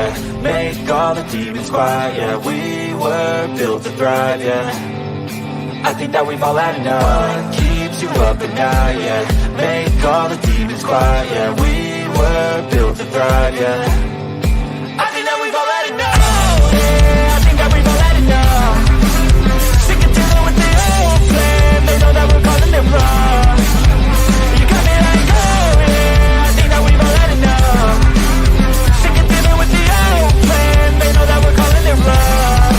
yeah. Make all the demons quiet, yeah. We were built to thrive, yeah. I think that we've all had enough. What keeps you up at night, yeah. Make all the demons quiet, yeah. We were built to thrive, yeah. I think that we've all had enough, yeah. I think that we've all had enough. Sick and tired with the old plan. They know that we're calling it wrong. You got me like, oh yeah. I think that we've all had enough. Sick and tired with the old plan. They know that we're calling it wrong.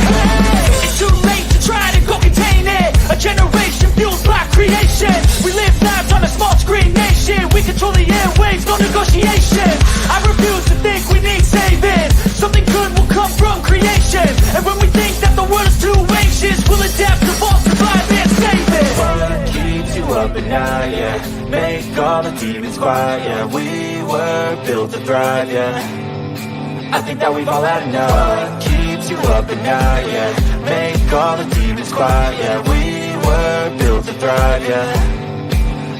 Hey, it's too late to try to go contain it. A generation fueled by creation. We live lives on a small screen nation. We control the airwaves, no negotiation. I refuse to think we need saving. Something good will come from creation. And when we think that the world is too anxious, we'll adapt, evolve, survive, and save it. What keeps you up at night, yeah. Make all the demons quiet, yeah. We were built to thrive, yeah. I think that we've all had enough. What keeps you up at night, yeah. Make all the demons quiet, yeah. We were built to thrive, yeah.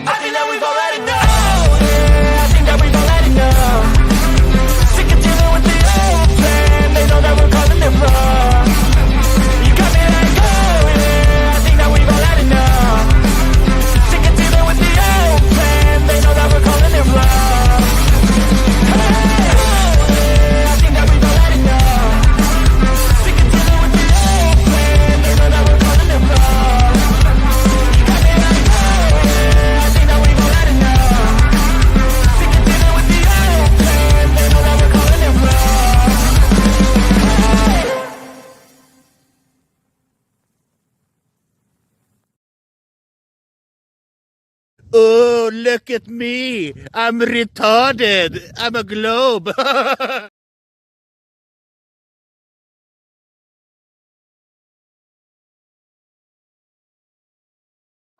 I think that we've all had enough, yeah. I think that we've all had enough. Sick of dealing with the old plan. They know that we're calling it wrong. You got me like, oh yeah. I think that we've all had enough. Sick of dealing with the old plan. They know that we're calling it wrong. Hey, oh yeah. I think that we've all had enough. Sick of dealing with the old plan. They know that we're calling it wrong. You got me like, oh yeah. I think that we've all had enough. Sick of dealing with the old plan. They know that we're calling it wrong. Oh, look at me. I'm retarded. I'm a globe.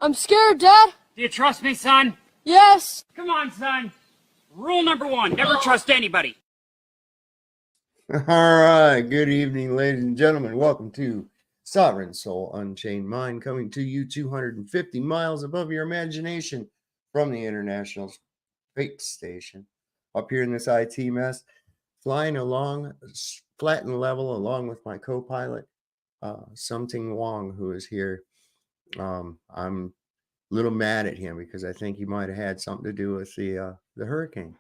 I'm scared, Dad. Do you trust me, son? Yes. Come on, son. Rule number 1, never trust anybody. All right. Good evening, ladies and gentlemen. Welcome to Sovereign Soul Unchained Mind, coming to you 250 miles above your imagination from the International Space Station. Up here in this IT mess, flying along flat and level along with my co-pilot, Something Wong, who is here. I'm a little mad at him because I think he might have had something to do with the hurricane.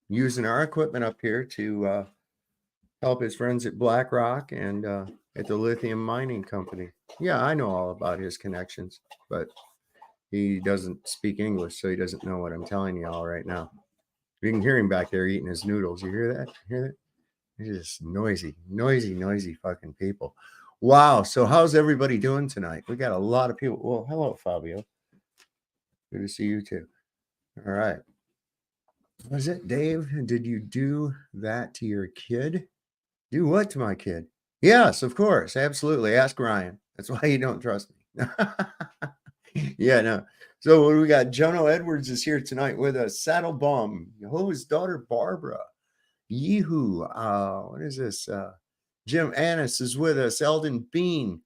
Using our equipment up here to help his friends at BlackRock and at the lithium mining company. Yeah, I know all about his connections, but he doesn't speak English, so he doesn't know what I'm telling you all right now. You can hear him back there eating his noodles. You hear that? Hear that? They're just noisy fucking people. Wow. So how's everybody doing tonight? We got a lot of people. Well, hello, Fabio. Good to see you too. All right. Was it Dave? Did you do that to your kid? Do what to my kid? Yes, of course. Absolutely. Ask Ryan. That's why you don't trust me. Yeah, no. So what do we got? Jono Edwards is here tonight with us. Saddle Bum. His daughter Barbara. Yeehoo. What is this? Jim Annis is with us. Eldon Bean.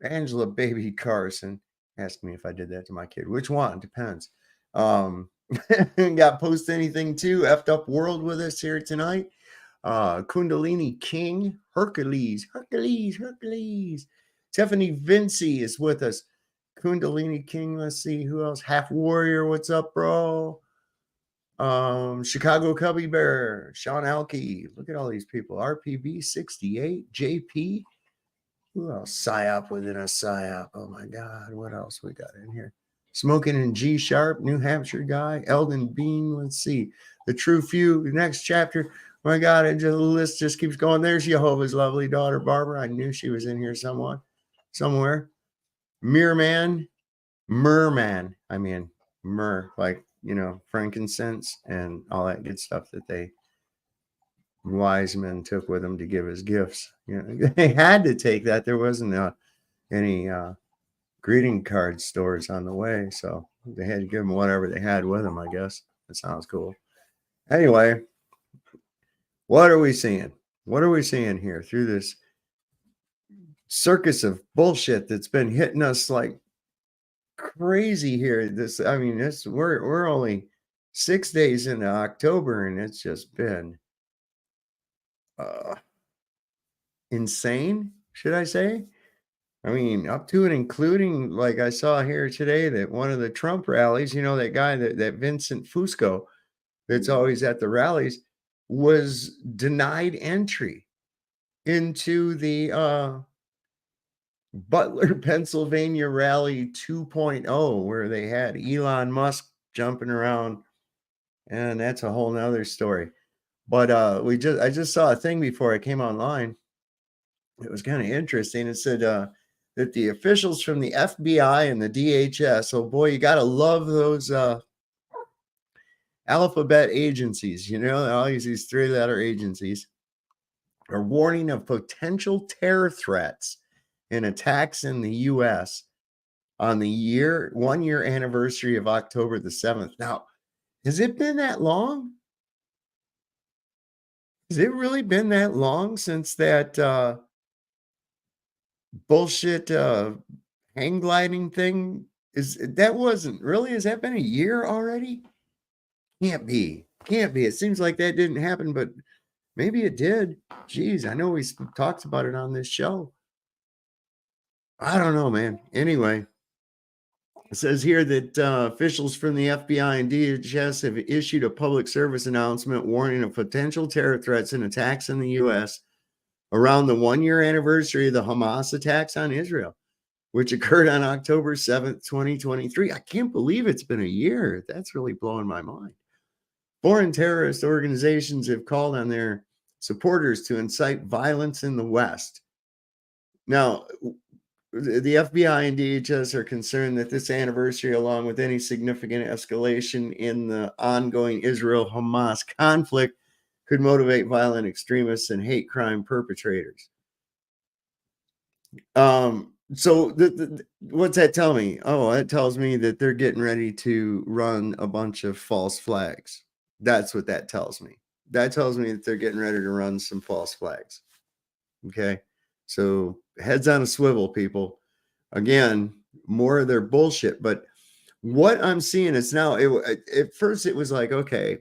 Angela Baby Carson. Ask me if I did that to my kid. Which one? Depends. Got Post Anything too. Effed Up World with us here tonight. Kundalini King. Hercules. Tiffany Vinci is with us. Kundalini King. Let's see who else. Half Warrior. What's up, bro? Chicago Cubby Bear. Sean Alkey. Look at all these people. RPB 68. JP. Who else? Psyop within a Psyop. Oh my God. What else we got in here? Smoking in G Sharp. New Hampshire guy. Eldon Bean. Let's see. The True Few. The next chapter. Oh my God. The list just keeps going. There's Jehovah's lovely daughter, Barbara. I knew she was in here somewhere. Merman. I mean, myrrh, like, frankincense and all that good stuff that they wise men took with them to give as gifts. They had to take that. There wasn't any greeting card stores on the way, so they had to give them whatever they had with them, I guess. That sounds cool. Anyway, what are we seeing? What are we seeing here through this circus of bullshit that's been hitting us like crazy here? We're only 6 days into October, and it's just been insane, should I say? I mean, up to and including, like I saw here today, that one of the Trump rallies, you know, that guy, that Vincent Fusco, that's always at the rallies, was denied entry into the Butler, Pennsylvania rally 2.0, where they had Elon Musk jumping around, and that's a whole nother story. But I just saw a thing before I came online. It was kind of interesting. It said that the officials from the FBI and the DHS, oh boy, you got to love those alphabet agencies, you know, all these three-letter agencies, are warning of potential terror threats and attacks in the U.S. on the 1 year anniversary of October the 7th. Now, has it been that long? Has it really been that long since that bullshit hang gliding thing? Has that been a year already? Can't be. It seems like that didn't happen, but maybe it did. Jeez, I know we talked about it on this show. I don't know, man. Anyway, it says here that officials from the FBI and DHS have issued a public service announcement warning of potential terror threats and attacks in the U.S. around the 1 year anniversary of the Hamas attacks on Israel, which occurred on October 7th, 2023. I can't believe it's been a year. That's really blowing my mind. Foreign terrorist organizations have called on their supporters to incite violence in the West. Now, the FBI and DHS are concerned that this anniversary, along with any significant escalation in the ongoing Israel-Hamas conflict, could motivate violent extremists and hate crime perpetrators. So what's that tell me? Oh, that tells me that they're getting ready to run a bunch of false flags. That's what that tells me. That tells me that they're getting ready to run some false flags. Okay. So heads on a swivel, people. Again, more of their bullshit. But what I'm seeing is now, at first it was like, okay,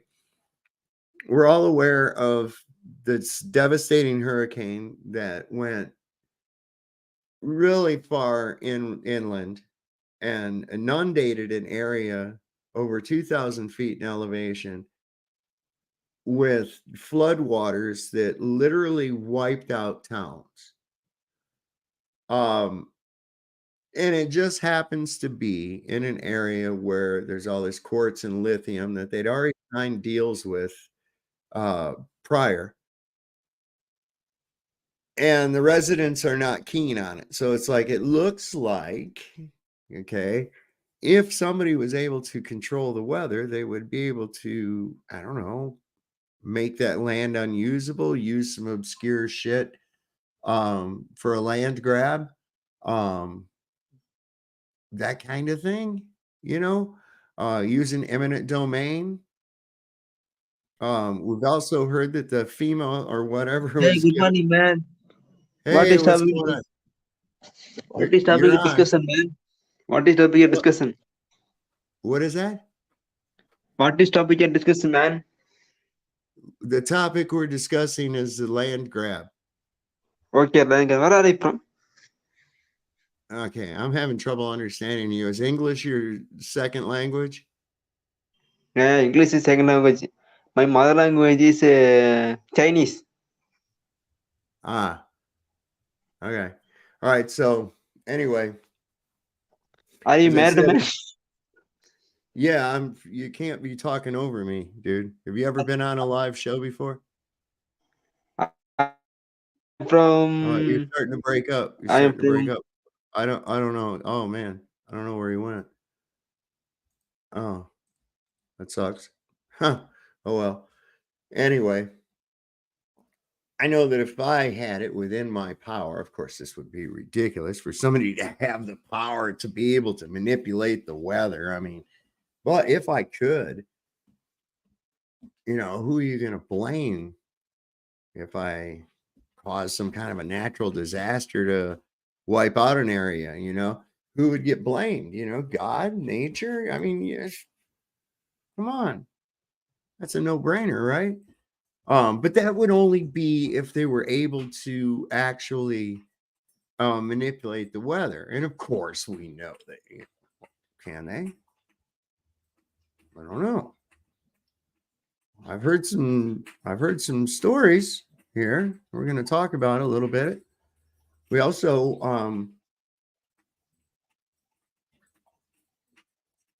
we're all aware of this devastating hurricane that went really far inland and inundated an area over 2,000 feet in elevation with floodwaters that literally wiped out towns. And it just happens to be in an area where there's all this quartz and lithium that they'd already signed deals with prior. And the residents are not keen on it. So it's like, it looks like, okay, if somebody was able to control the weather, they would be able to, I don't know, make that land unusable, use some obscure shit for a land grab, that kind of thing, you know, use an eminent domain. We've also heard that the FEMA or whatever Hey, was good morning, man. What hey, is what's topic? going on? What is You're topic of on. discussion, man? What is topic of What, discussion? what is that? What is topic of discussion, man? The topic we're discussing is the land grab. Okay, Lanka, where are you from? Okay, I'm having trouble understanding you. Is English your second language? Yeah, English is second language. My mother language is Chinese. Ah, okay. All right. So anyway, Are you as I married, said, man? yeah, you can't be talking over me, dude. Have you ever been on a live show before? I'm You're from. starting to break up. You're I am starting to break from. up. I don't know. Oh man, I don't know where he went. Oh, that sucks. Huh. Oh well. Anyway, I know that if I had it within my power, of course, this would be ridiculous for somebody to have the power to be able to manipulate the weather. I mean, but if I could, you know, who are you going to blame if I cause some kind of a natural disaster to wipe out an area? You know, who would get blamed? You know, God, nature? I mean, yes, come on. That's a no-brainer, right? But that would only be if they were able to actually manipulate the weather. And of course, we know they can they? I don't know. I've heard some stories here. We're going to talk about a little bit. We also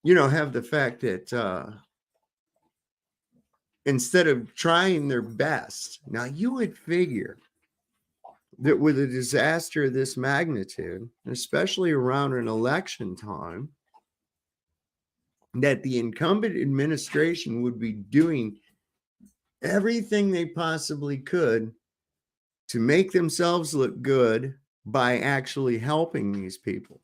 have the fact that instead of trying their best, now you would figure that with a disaster of this magnitude, especially around an election time, that the incumbent administration would be doing everything they possibly could to make themselves look good by actually helping these people.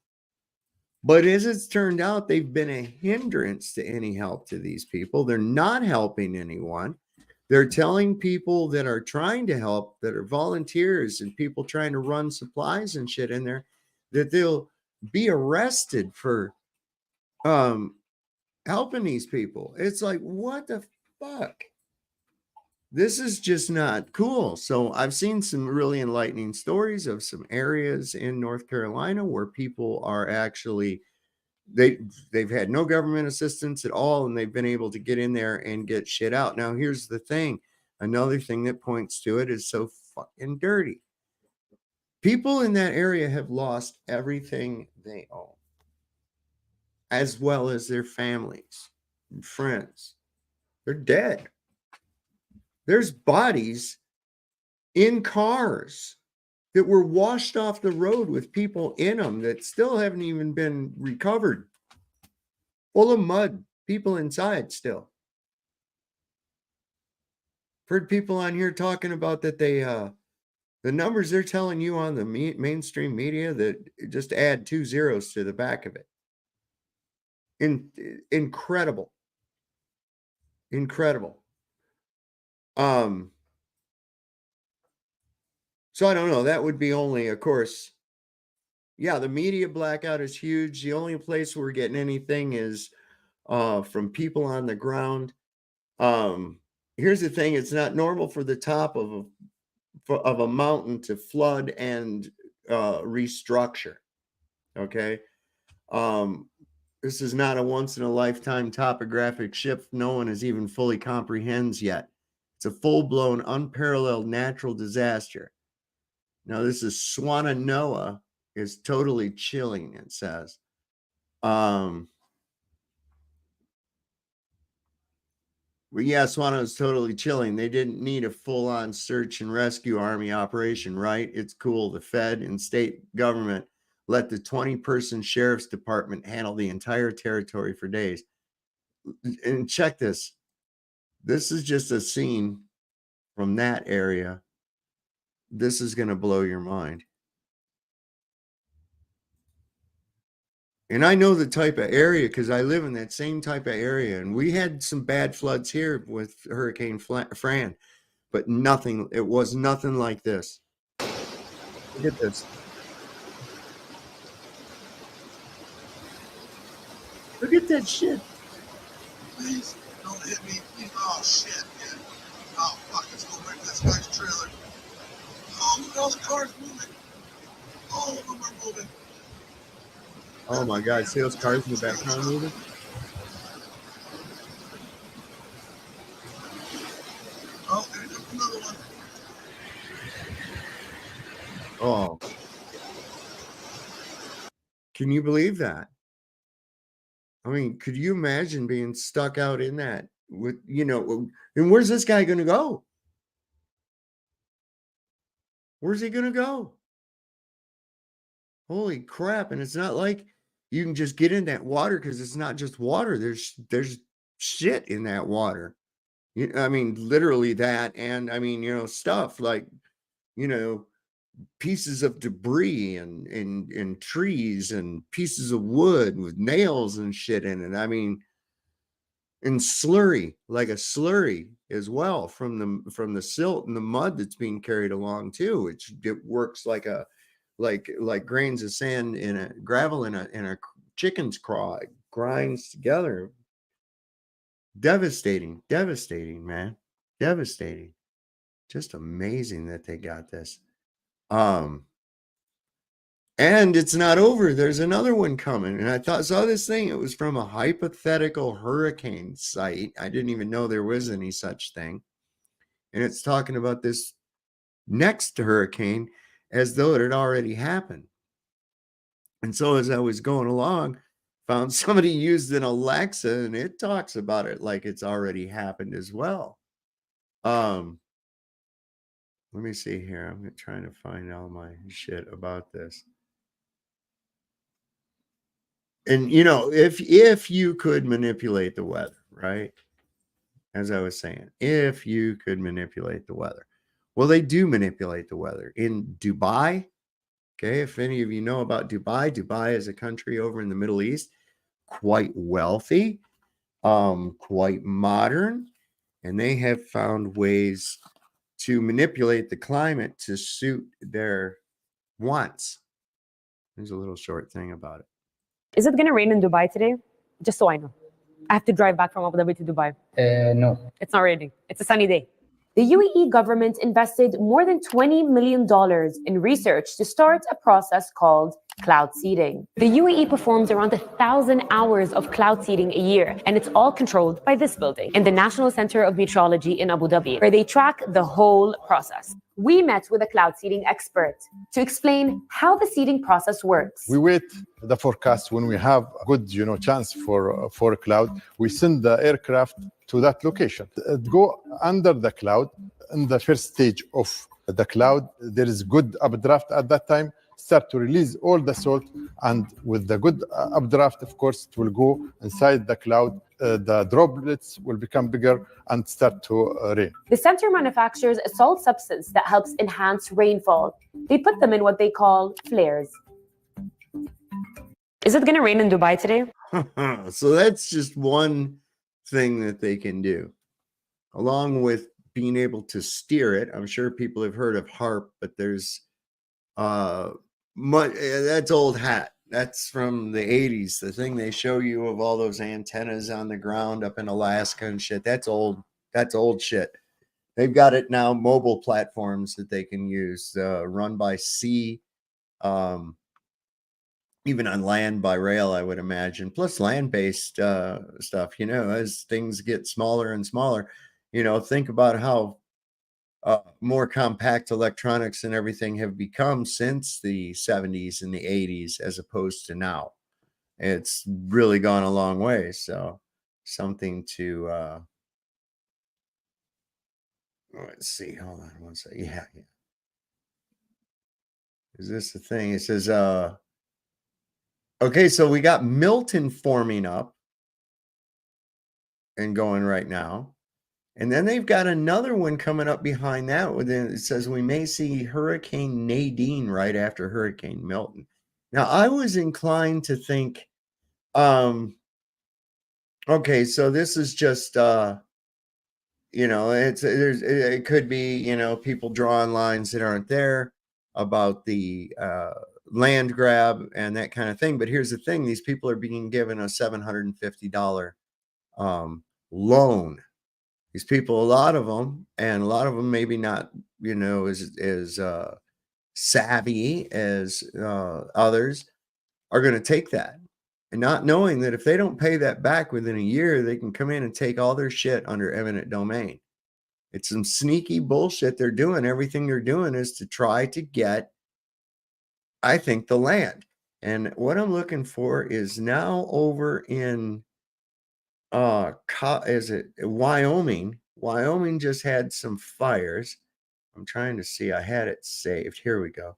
But as it's turned out, they've been a hindrance to any help to these people. They're not helping anyone. They're telling people that are trying to help, that are volunteers and people trying to run supplies and shit in there, that they'll be arrested for helping these people. It's like, what the fuck? This is just not cool. So I've seen some really enlightening stories of some areas in North Carolina where people are actually they've had no government assistance at all, and they've been able to get in there and get shit out. Now, here's the thing. Another thing that points to it is so fucking dirty. People in that area have lost everything they own, as well as their families and friends. They're dead. There's bodies in cars that were washed off the road with people in them that still haven't even been recovered. Full of mud, people inside still. Heard people on here talking about that they, the numbers they're telling you on the mainstream media, that just add 2 zeros to the back of it. Incredible. Incredible. So I don't know. That would be only, of course, yeah, the media blackout is huge. The only place we're getting anything is from people on the ground. Here's the thing: it's not normal for the top of a mountain to flood and restructure. Okay, this is not a once in a lifetime topographic shift no one has even fully comprehends yet. It's a full blown, unparalleled natural disaster. Now, this is Swannanoa is totally chilling, it says. Well, yeah, Swannanoa is totally chilling. They didn't need a full-on search and rescue army operation, right? It's cool. The Fed and state government let the 20-person sheriff's department handle the entire territory for days. And check this. This is just a scene from that area. This is going to blow your mind. And I know the type of area because I live in that same type of area. And we had some bad floods here with Hurricane Fran, but nothing, it was nothing like this. Look at this. Look at that shit. Please don't hit me. Please. Oh shit, man. Oh fuck, let's go right to this guy's trailer. Oh, look at all the cars moving. All of them are moving. Oh my God, see those cars in the background moving? Oh, there comes another one. Oh. Can you believe that? I mean, could you imagine being stuck out in that with, and where's this guy going to go? Where's he going to go? Holy crap. And it's not like you can just get in that water because it's not just water. There's shit in that water. I mean, literally that. And I mean, stuff like, pieces of debris and trees and pieces of wood with nails and shit in it. I mean, and slurry, like a slurry as well from the silt and the mud that's being carried along too. It works like grains of sand in a gravel in a chicken's craw. It grinds together. Devastating, man. Devastating. Just amazing that they got this. And it's not over. There's another one coming. And I saw this thing. It was from a hypothetical hurricane site. I didn't even know there was any such thing. And it's talking about this next hurricane as though it had already happened. And so as I was going along, found somebody used an Alexa, and it talks about it like it's already happened as well. Let me see here. I'm trying to find all my shit about this. And if you could manipulate the weather, right? As I was saying, if you could manipulate the weather. Well, they do manipulate the weather in Dubai. Okay, if any of you know about Dubai, Dubai is a country over in the Middle East, quite wealthy, quite modern, and they have found ways to manipulate the climate to suit their wants. There's a little short thing about it. Is it going to rain in Dubai today? Just so I know. I have to drive back from Abu Dhabi to Dubai. No. It's not raining. It's a sunny day. The UAE government invested more than $20 million in research to start a process called cloud seeding. The UAE performs around 1,000 hours of cloud seeding a year, and it's all controlled by this building in the National Center of Meteorology in Abu Dhabi, where they track the whole process. We met with a cloud seeding expert to explain how the seeding process works. We wait the forecast. When we have a good, chance for a cloud, we send the aircraft to that location. Go under the cloud. In the first stage of the cloud, there is good updraft at that time. Start to release all the salt, and with the good updraft, of course, it will go inside the cloud. The droplets will become bigger and start to rain. The center manufactures a salt substance that helps enhance rainfall. They put them in what they call flares. Is it going to rain in Dubai today? So that's just one thing that they can do, along with being able to steer it. I'm sure people have heard of HARP, but there's that's old hat. That's from the 80s. The thing they show you of all those antennas on the ground up in Alaska and shit. That's old shit. They've got it now, mobile platforms that they can use, run by sea, even on land by rail, I would imagine, plus land-based stuff, as things get smaller and smaller. Think about how more compact electronics and everything have become since the 70s and the 80s as opposed to now. It's really gone a long way. So something to let's see. Hold on one second. Yeah. Is this the thing? It says okay, so we got Milton forming up and going right now. And then they've got another one coming up behind that. It says we may see Hurricane Nadine right after Hurricane Milton. Now, I was inclined to think, okay, so this is just, it could be, people drawing lines that aren't there about the land grab and that kind of thing. But here's the thing: these people are being given a $750 loan. These people, a lot of them maybe not, as savvy as others, are going to take that, and not knowing that if they don't pay that back within a year, they can come in and take all their shit under eminent domain. It's some sneaky bullshit they're doing. Everything they're doing is to try to get, I think, the land. And what I'm looking for is now over in is it Wyoming? Wyoming just had some fires. I'm trying to see. I had it saved. Here we go.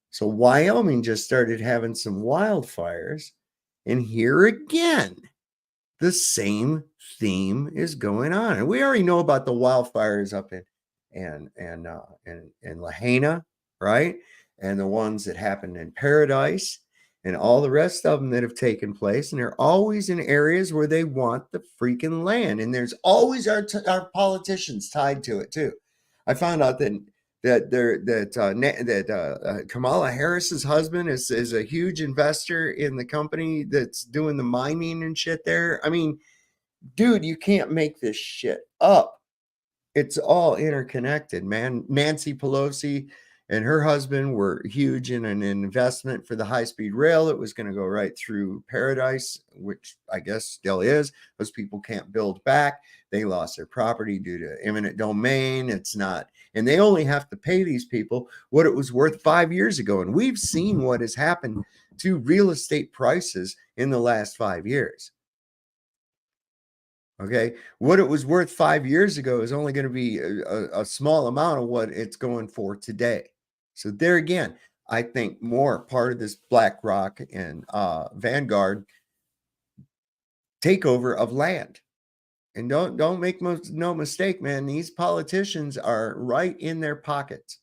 So Wyoming just started having some wildfires, and here again, the same theme is going on. And we already know about the wildfires up in Lahaina, right? And the ones that happened in Paradise, and all the rest of them that have taken place. And they're always in areas where they want the freaking land. And there's always our politicians tied to it too. I found out that Kamala Harris's husband is a huge investor in the company that's doing the mining and shit there. I mean, dude, you can't make this shit up. It's all interconnected, man. Nancy Pelosi and her husband were huge in an investment for the high-speed rail that was going to go right through Paradise, which I guess still is. Those people can't build back. They lost their property due to eminent domain. It's not, and they only have to pay these people what it was worth 5 years ago. And we've seen what has happened to real estate prices in the last 5 years. Okay, what it was worth 5 years ago is only going to be a small amount of what it's going for today. So there again, I think more part of this BlackRock and Vanguard takeover of land. And don't make no mistake, man. These politicians are right in their pockets.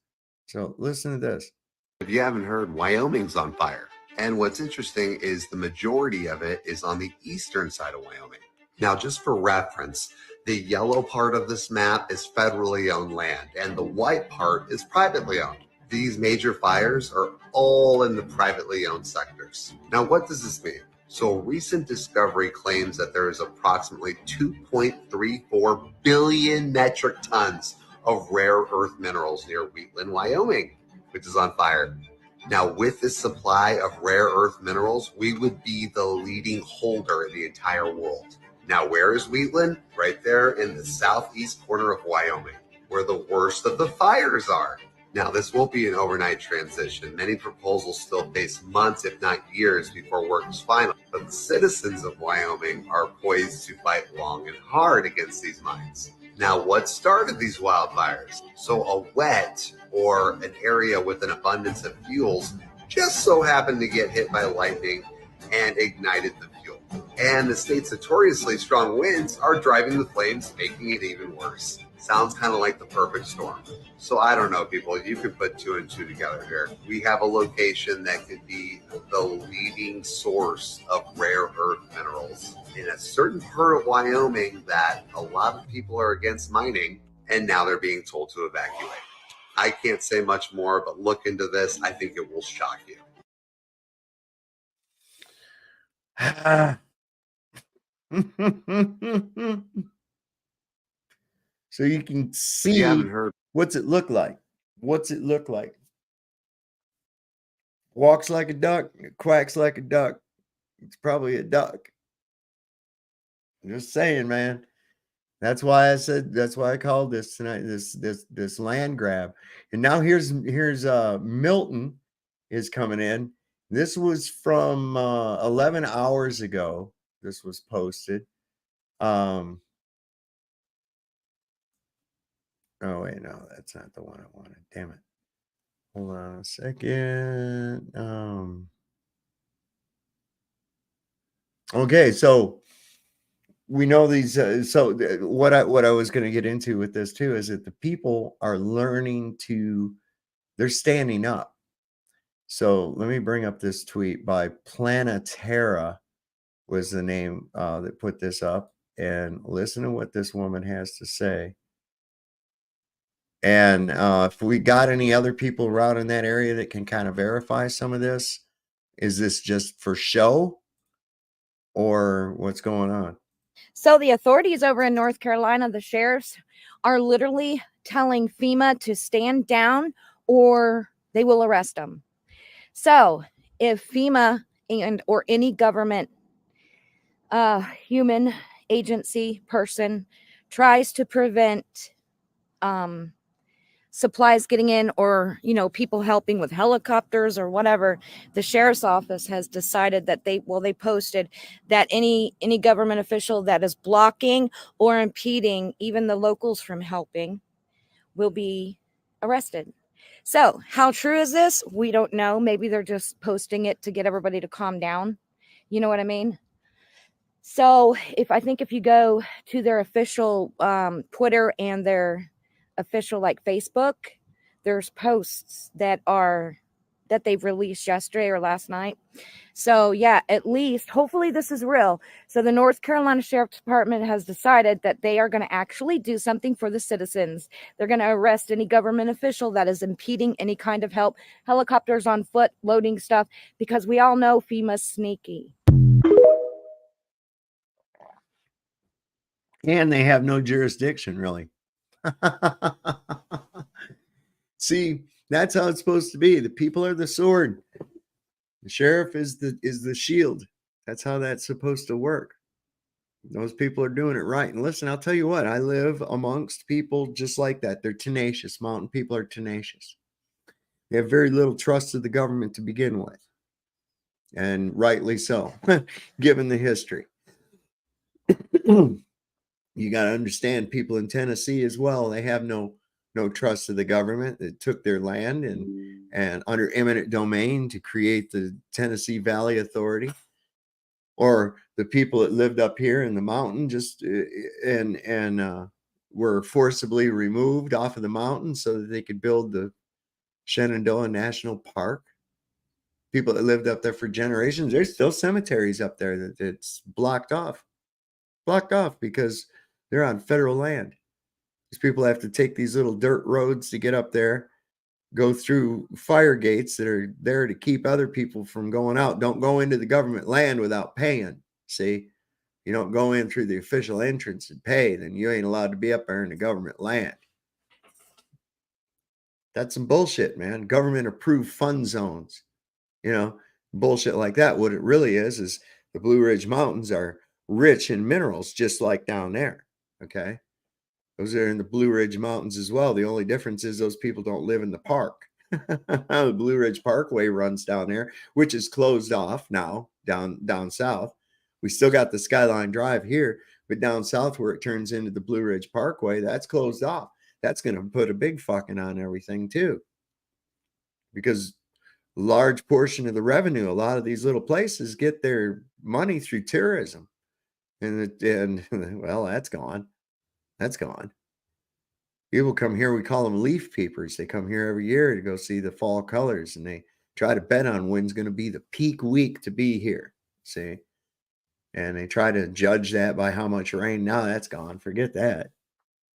So listen to this. If you haven't heard, Wyoming's on fire. And what's interesting is the majority of it is on the eastern side of Wyoming. Now, just for reference, the yellow part of this map is federally owned land, and the white part is privately owned. These major fires are all in the privately owned sectors. Now, what does this mean? So a recent discovery claims that there is approximately 2.34 billion metric tons of rare earth minerals near Wheatland, Wyoming, which is on fire. Now, with this supply of rare earth minerals, we would be the leading holder in the entire world. Now, where is Wheatland? Right there in the southeast corner of Wyoming, where the worst of the fires are. Now, this won't be an overnight transition. Many proposals still face months, if not years, before work is final. But the citizens of Wyoming are poised to fight long and hard against these mines. Now, what started these wildfires? So a wet or an area with an abundance of fuels just so happened to get hit by lightning and ignited the fuel. And the state's notoriously strong winds are driving the flames, making it even worse. Sounds kind of like the perfect storm. So I don't know, people, you can put 2 and 2 together here. We have a location that could be the leading source of rare earth minerals in a certain part of Wyoming that a lot of people are against mining, and now they're being told to evacuate. I can't say much more, but look into this. I think it will shock you. So you can see what's it look like. What's it look like? Walks like a duck, quacks like a duck. It's probably a duck. Just saying, man. That's why I said, that's why I called this tonight, this land grab. And now here's Milton is coming in. This was from 11 hours ago. This was posted. Oh wait, no, that's not the one I wanted. Damn it. Hold on a second. Okay, so we know these. What I was going to get into with this too is that the people are learning to. They're standing up. So let me bring up this tweet by Planetara, was the name that put this up, and listen to what this woman has to say. And if we got any other people around in that area that can kind of verify some of this, is this just for show or what's going on? So the authorities over in North Carolina, the sheriffs, are literally telling FEMA to stand down or they will arrest them. So if FEMA or any government human agency person tries to prevent supplies getting in, or people helping with helicopters or whatever, the sheriff's office has decided that they posted that any government official that is blocking or impeding even the locals from helping will be arrested. So how true is this? We don't know. Maybe they're just posting it to get everybody to calm down. You know what I mean? So if you go to their official Twitter and their official Facebook, there's posts that they've released yesterday or last night. So yeah, at least hopefully this is real. So the North Carolina Sheriff's Department has decided that they are going to actually do something for the citizens. They're going to arrest any government official that is impeding any kind of help, helicopters on foot loading stuff, because we all know FEMA's sneaky. And they have no jurisdiction, really. See, that's how it's supposed to be. The people are the sword. The sheriff is the shield. That's how that's supposed to work. Those people are doing it right. And listen, I'll tell you what, I live amongst people just like that. They're tenacious. Mountain people are tenacious. They have very little trust of the government to begin with. And rightly so, given the history. You got to understand people in Tennessee as well. They have no trust of the government that took their land and under eminent domain to create the Tennessee Valley Authority, or the people that lived up here in the mountain just and were forcibly removed off of the mountain so that they could build the Shenandoah National Park. People that lived up there for generations, there's still cemeteries up there that it's blocked off because they're on federal land. These people have to take these little dirt roads to get up there, go through fire gates that are there to keep other people from going out. Don't go into the government land without paying. See, you don't go in through the official entrance and pay, then you ain't allowed to be up there in the government land. That's some bullshit, man. Government approved fun zones, bullshit like that. What it really is the Blue Ridge Mountains are rich in minerals, just like down there. Okay. Those are in the Blue Ridge Mountains as well. The only difference is those people don't live in the park. The Blue Ridge Parkway runs down there, which is closed off now down south. We still got the Skyline Drive here, but down south where it turns into the Blue Ridge Parkway, that's closed off. That's going to put a big fucking on everything too. Because a large portion of the revenue, a lot of these little places get their money through tourism. And well, that's gone. That's gone. People come here, we call them leaf peepers. They come here every year to go see the fall colors, and they try to bet on when's going to be the peak week to be here. See? And they try to judge that by how much rain. Now that's gone. Forget that.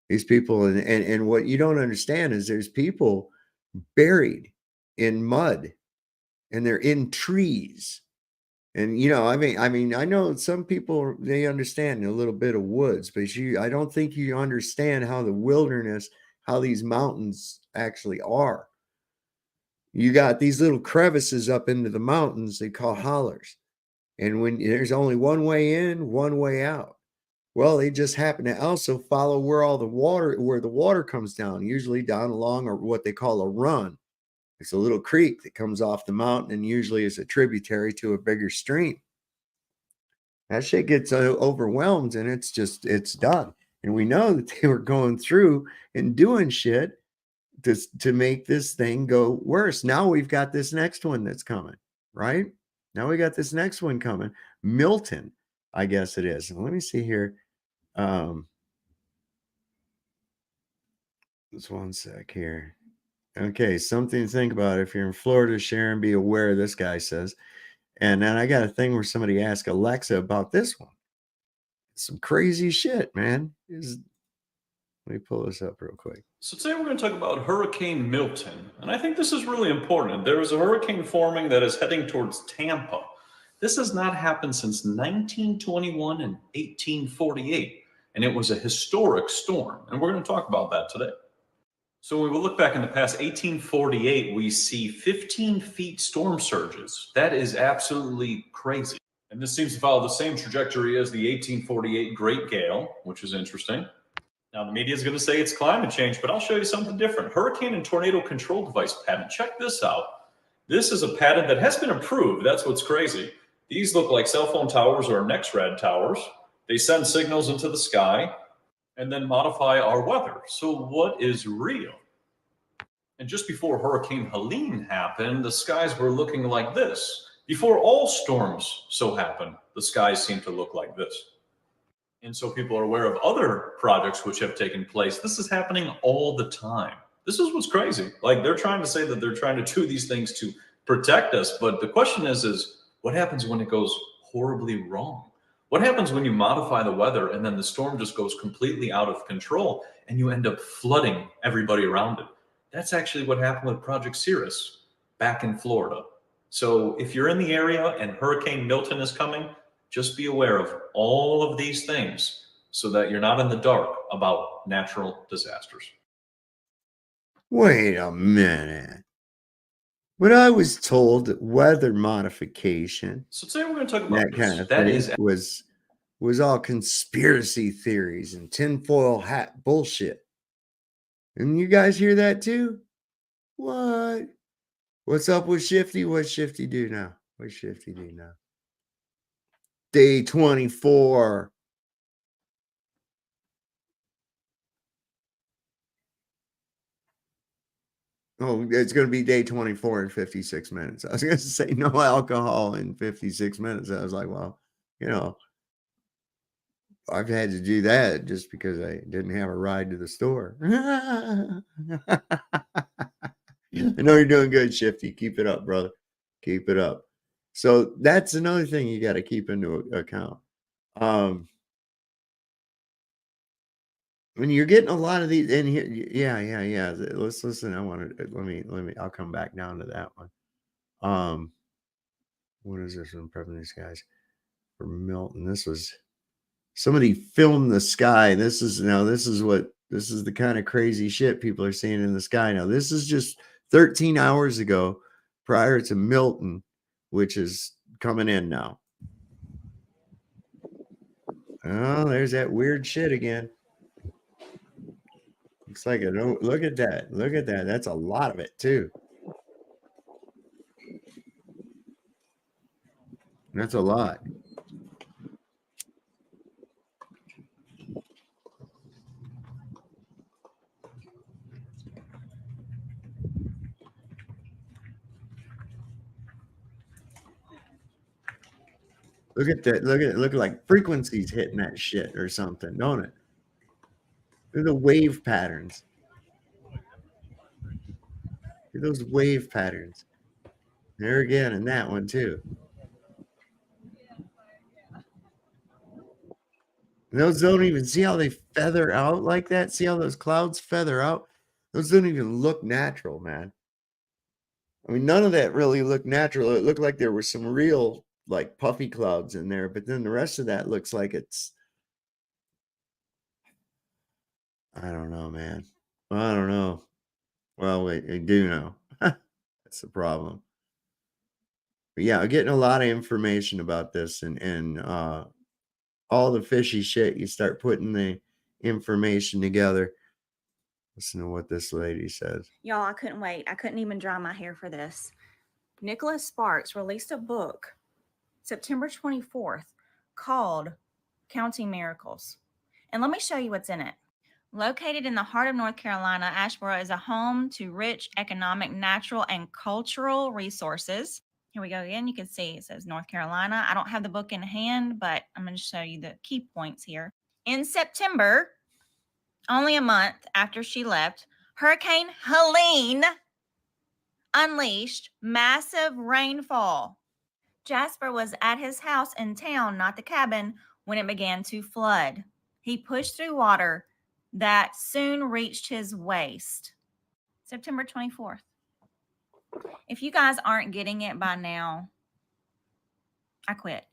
These people, and what you don't understand is there's people buried in mud, and they're in trees. And I know some people, they understand a little bit of woods, but I don't think you understand how the wilderness, how these mountains actually are. You got these little crevices up into the mountains they call hollers. And when there's only one way in, one way out. Well, they just happen to also follow where the water comes down, usually down along what they call a run. It's a little creek that comes off the mountain and usually is a tributary to a bigger stream. That shit gets overwhelmed and it's done. And we know that they were going through and doing shit to make this thing go worse. Now we've got this next one that's coming, right? Now we got this next one coming. Milton, I guess it is. And let me see here. Just one sec here. Okay, something to think about. If you're in Florida, Sharon, be aware, this guy says. And then I got a thing where somebody asked Alexa about this one. Some crazy shit, man. Let me pull this up real quick. So today we're going to talk about Hurricane Milton. And I think this is really important. There is a hurricane forming that is heading towards Tampa. This has not happened since 1921 and 1848. And it was a historic storm. And we're going to talk about that today. So when we look back in the past, 1848, we see 15 feet storm surges. That is absolutely crazy. And this seems to follow the same trajectory as the 1848 Great Gale, which is interesting. Now, the media is going to say it's climate change, but I'll show you something different. Hurricane and tornado control device patent. Check this out. This is a patent that has been approved. That's what's crazy. These look like cell phone towers or NextRad towers. They send signals into the sky and then modify our weather. So what is real? And just before Hurricane Helene happened, the skies were looking like this. Before all storms so happen, the skies seem to look like this. And so people are aware of other projects which have taken place. This is happening all the time. This is what's crazy. Like, they're trying to say that they're trying to do these things to protect us. But the question is what happens when it goes horribly wrong? What happens when you modify the weather and then the storm just goes completely out of control and you end up flooding everybody around it? That's actually what happened with Project Cirrus back in Florida. So if you're in the area and Hurricane Milton is coming, just be aware of all of these things so that you're not in the dark about natural disasters. Wait a minute. But I was told that weather modification, So today we're going to talk about that kind of that thing, is was all conspiracy theories and tinfoil hat bullshit. And you guys hear that too? What? What's up with Shifty? What's Shifty do now? What's Shifty do now? Day 24. Oh, it's going to be day 24 in 56 minutes. I was going to say no alcohol in 56 minutes. I was like, well, you know, I've had to do that just because I didn't have a ride to the store. I know you're doing good, Shifty. Keep it up, brother. Keep it up. So that's another thing you got to keep into account. When you're getting a lot of these in here, yeah. Let's listen. Let me. I'll come back down to that one. What is this one? Prepping these guys for Milton. This was somebody filmed the sky. This is the kind of crazy shit people are seeing in the sky now. This is just 13 hours ago, prior to Milton, which is coming in now. Oh, there's that weird shit again. Looks like it. Oh, look at that. Look at that. That's a lot of it too. That's a lot. Look at that. Look like frequencies hitting that shit or something, don't it? Look at the wave patterns. Look at those wave patterns. There again, and that one too. And those don't even see how they feather out like that. See how those clouds feather out? Those don't even look natural, man. I mean, none of that really looked natural. It looked like there were some real like puffy clouds in there, but then the rest of that looks like it's, I don't know, man. I don't know. Well, I do know. That's the problem. But yeah, getting a lot of information about this and all the fishy shit. You start putting the information together. Listen to what this lady says. Y'all, I couldn't wait. I couldn't even dry my hair for this. Nicholas Sparks released a book September 24th called Counting Miracles. And let me show you what's in it. Located in the heart of North Carolina, Asheboro is a home to rich economic, natural, and cultural resources. Here we go again. You can see it says North Carolina. I don't have the book in hand, but I'm going to show you the key points here. In September, only a month after she left, Hurricane Helene unleashed massive rainfall. Jasper was at his house in town, not the cabin, when it began to flood. He pushed through water that soon reached his waist. September 24th. If you guys aren't getting it by now, I quit.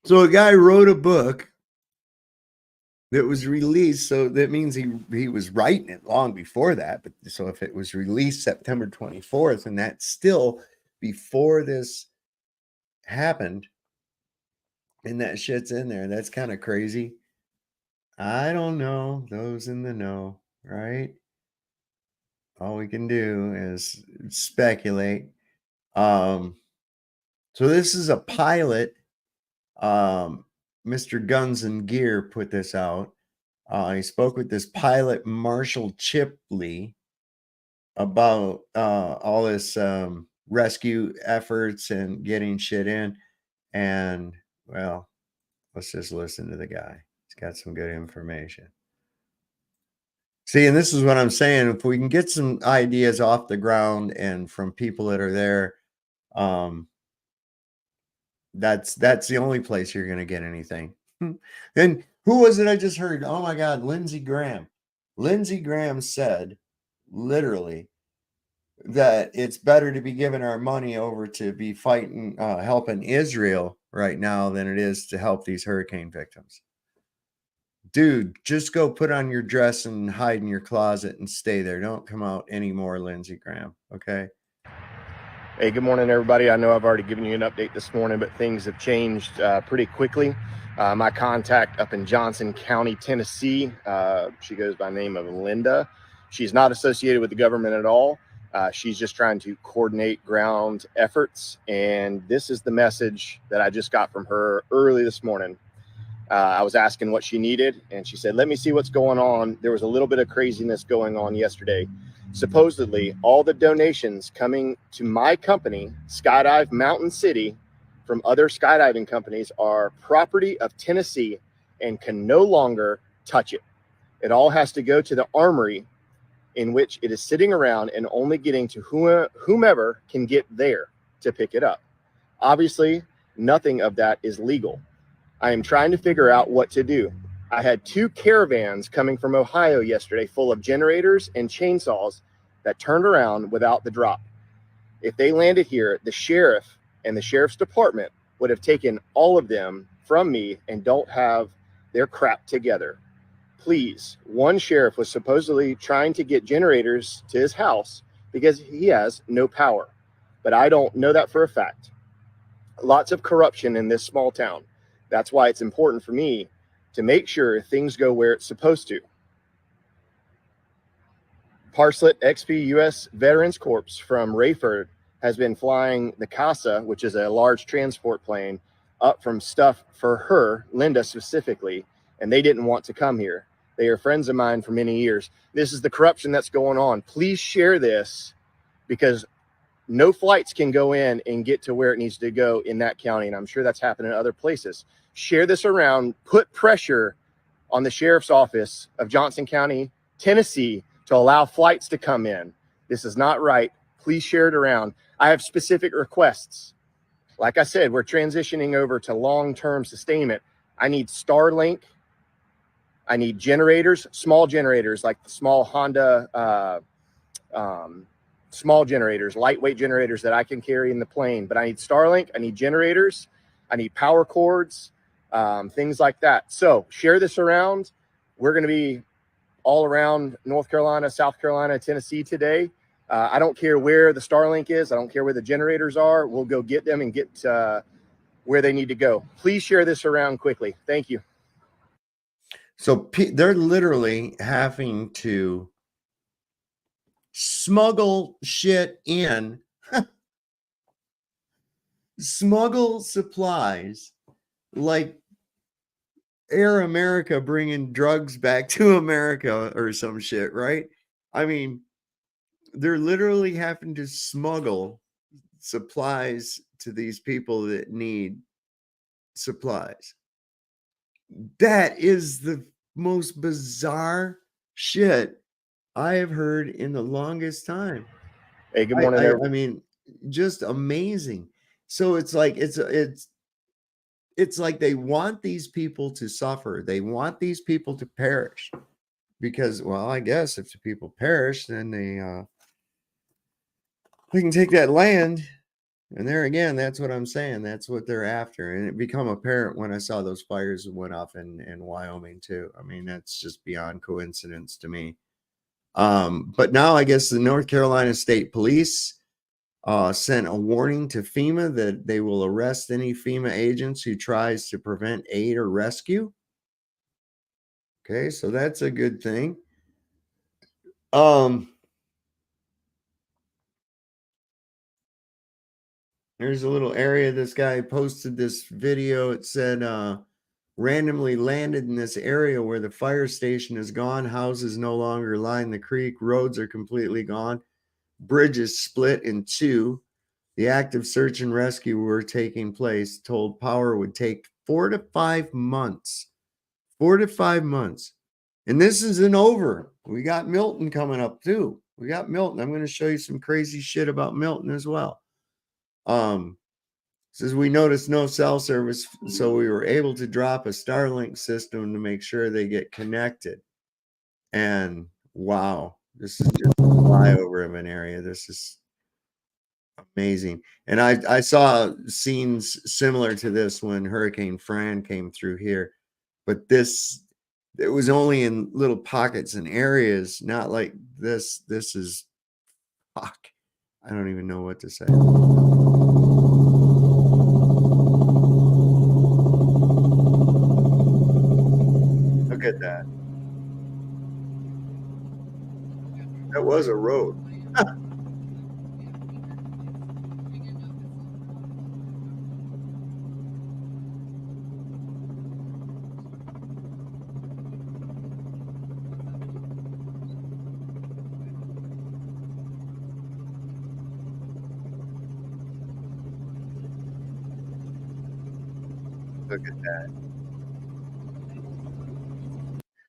So a guy wrote a book that was released. So that means he was writing it long before that. But so if it was released September 24th, and that's still before this happened, and that shit's in there, that's kind of crazy. I don't know. Those in the know, right? All we can do is speculate. So this is a pilot. Mr. Guns and Gear put this out. He spoke with this pilot, Marshall Chipley, about all this rescue efforts and getting shit in. And, well, let's just listen to the guy. He's got some good information. See, and this is what I'm saying. If we can get some ideas off the ground and from people that are there, that's the only place you're going to get anything. And who was it I just heard? Oh my God, Lindsey Graham. Lindsey Graham said literally that it's better to be giving our money over to be fighting, helping Israel right now than it is to help these hurricane victims. Dude, just go put on your dress and hide in your closet and stay there. Don't come out anymore, Lindsey Graham. Okay. Hey, good morning, everybody. I know I've already given you an update this morning, but things have changed pretty quickly. My contact up in Johnson County, Tennessee, she goes by the name of Linda. She's not associated with the government at all. She's just trying to coordinate ground efforts. And this is the message that I just got from her early this morning. I was asking what she needed, and she said, let me see what's going on. There was a little bit of craziness going on yesterday. Supposedly, all the donations coming to my company, Skydive Mountain City, from other skydiving companies are property of Tennessee and can no longer touch it. It all has to go to the armory in which it is sitting around and only getting to whomever can get there to pick it up. Obviously, nothing of that is legal. I am trying to figure out what to do. I had 2 caravans coming from Ohio yesterday full of generators and chainsaws that turned around without the drop. If they landed here, the sheriff and the sheriff's department would have taken all of them from me and don't have their crap together. Please, one sheriff was supposedly trying to get generators to his house because he has no power, but I don't know that for a fact. Lots of corruption in this small town. That's why it's important for me to make sure things go where it's supposed to. Parslet XP U.S. Veterans Corps from Rayford has been flying the CASA, which is a large transport plane, up from stuff for her, Linda specifically, and they didn't want to come here. They are friends of mine for many years. This is the corruption that's going on. Please share this, because no flights can go in and get to where it needs to go in that county, and I'm sure that's happening in other places. Share this around, put pressure on the sheriff's office of Johnson County, Tennessee, to allow flights to come in. This is not right. Please share it around. I have specific requests. Like I said, we're transitioning over to long-term sustainment. I need Starlink. I need generators, small generators, like the small Honda, small generators, lightweight generators that I can carry in the plane. But I need Starlink. I need generators. I need power cords, things like that. So share this around. We're going to be all around North Carolina, South Carolina, Tennessee today. I don't care where the Starlink is. I don't care where the generators are. We'll go get them and get where they need to go. Please share this around quickly. Thank you. So they're literally having to smuggle shit in, smuggle supplies, like Air America bringing drugs back to America or some shit, right? I mean, they're literally having to smuggle supplies to these people that need supplies. That is the most bizarre shit I have heard in the longest time. Hey, good morning, I mean, just amazing. So it's like it's like they want these people to suffer. They want these people to perish because, well, I guess if the people perish, then they can take that land. And there again, that's what I'm saying. That's what they're after. And it became apparent when I saw those fires that went off in Wyoming too. I mean, that's just beyond coincidence to me. But now I guess the North Carolina State Police sent a warning to FEMA that they will arrest any FEMA agents who tries to prevent aid or rescue. Okay, so that's a good thing. There's a little area. This guy posted this video. It said, randomly landed in this area where the fire station is gone. Houses no longer line the creek. Roads are completely gone. Bridges split in 2. The active search and rescue were taking place. Told power would take 4 to 5 months. 4 to 5 months. And this isn't over. We got Milton coming up too. We got Milton. I'm going to show you some crazy shit about Milton as well. Says we noticed no cell service, so we were able to drop a Starlink system to make sure they get connected. And wow, this is just a flyover of an area. This is Amazing. And I saw scenes similar to this when Hurricane Fran came through here, but this, it was only in little pockets and areas, not like this. This is, fuck, I don't even know what to say. Look at that. That was a road. Look at that.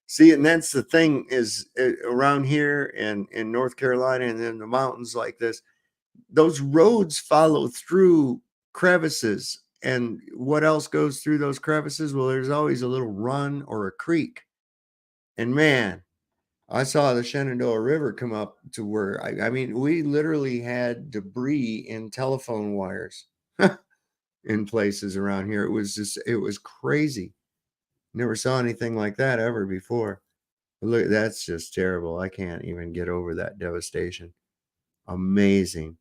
See, and that's the thing is around here and in North Carolina and in the mountains like this, those roads follow through crevices. And what else goes through those crevices? Well, there's always a little run or a creek. And man, I saw the Shenandoah River come up to where, I mean, we literally had debris in telephone wires in places around here. It was just, it was crazy. Never saw anything like that ever before. But look, that's just terrible. I can't even get over that devastation. Amazing.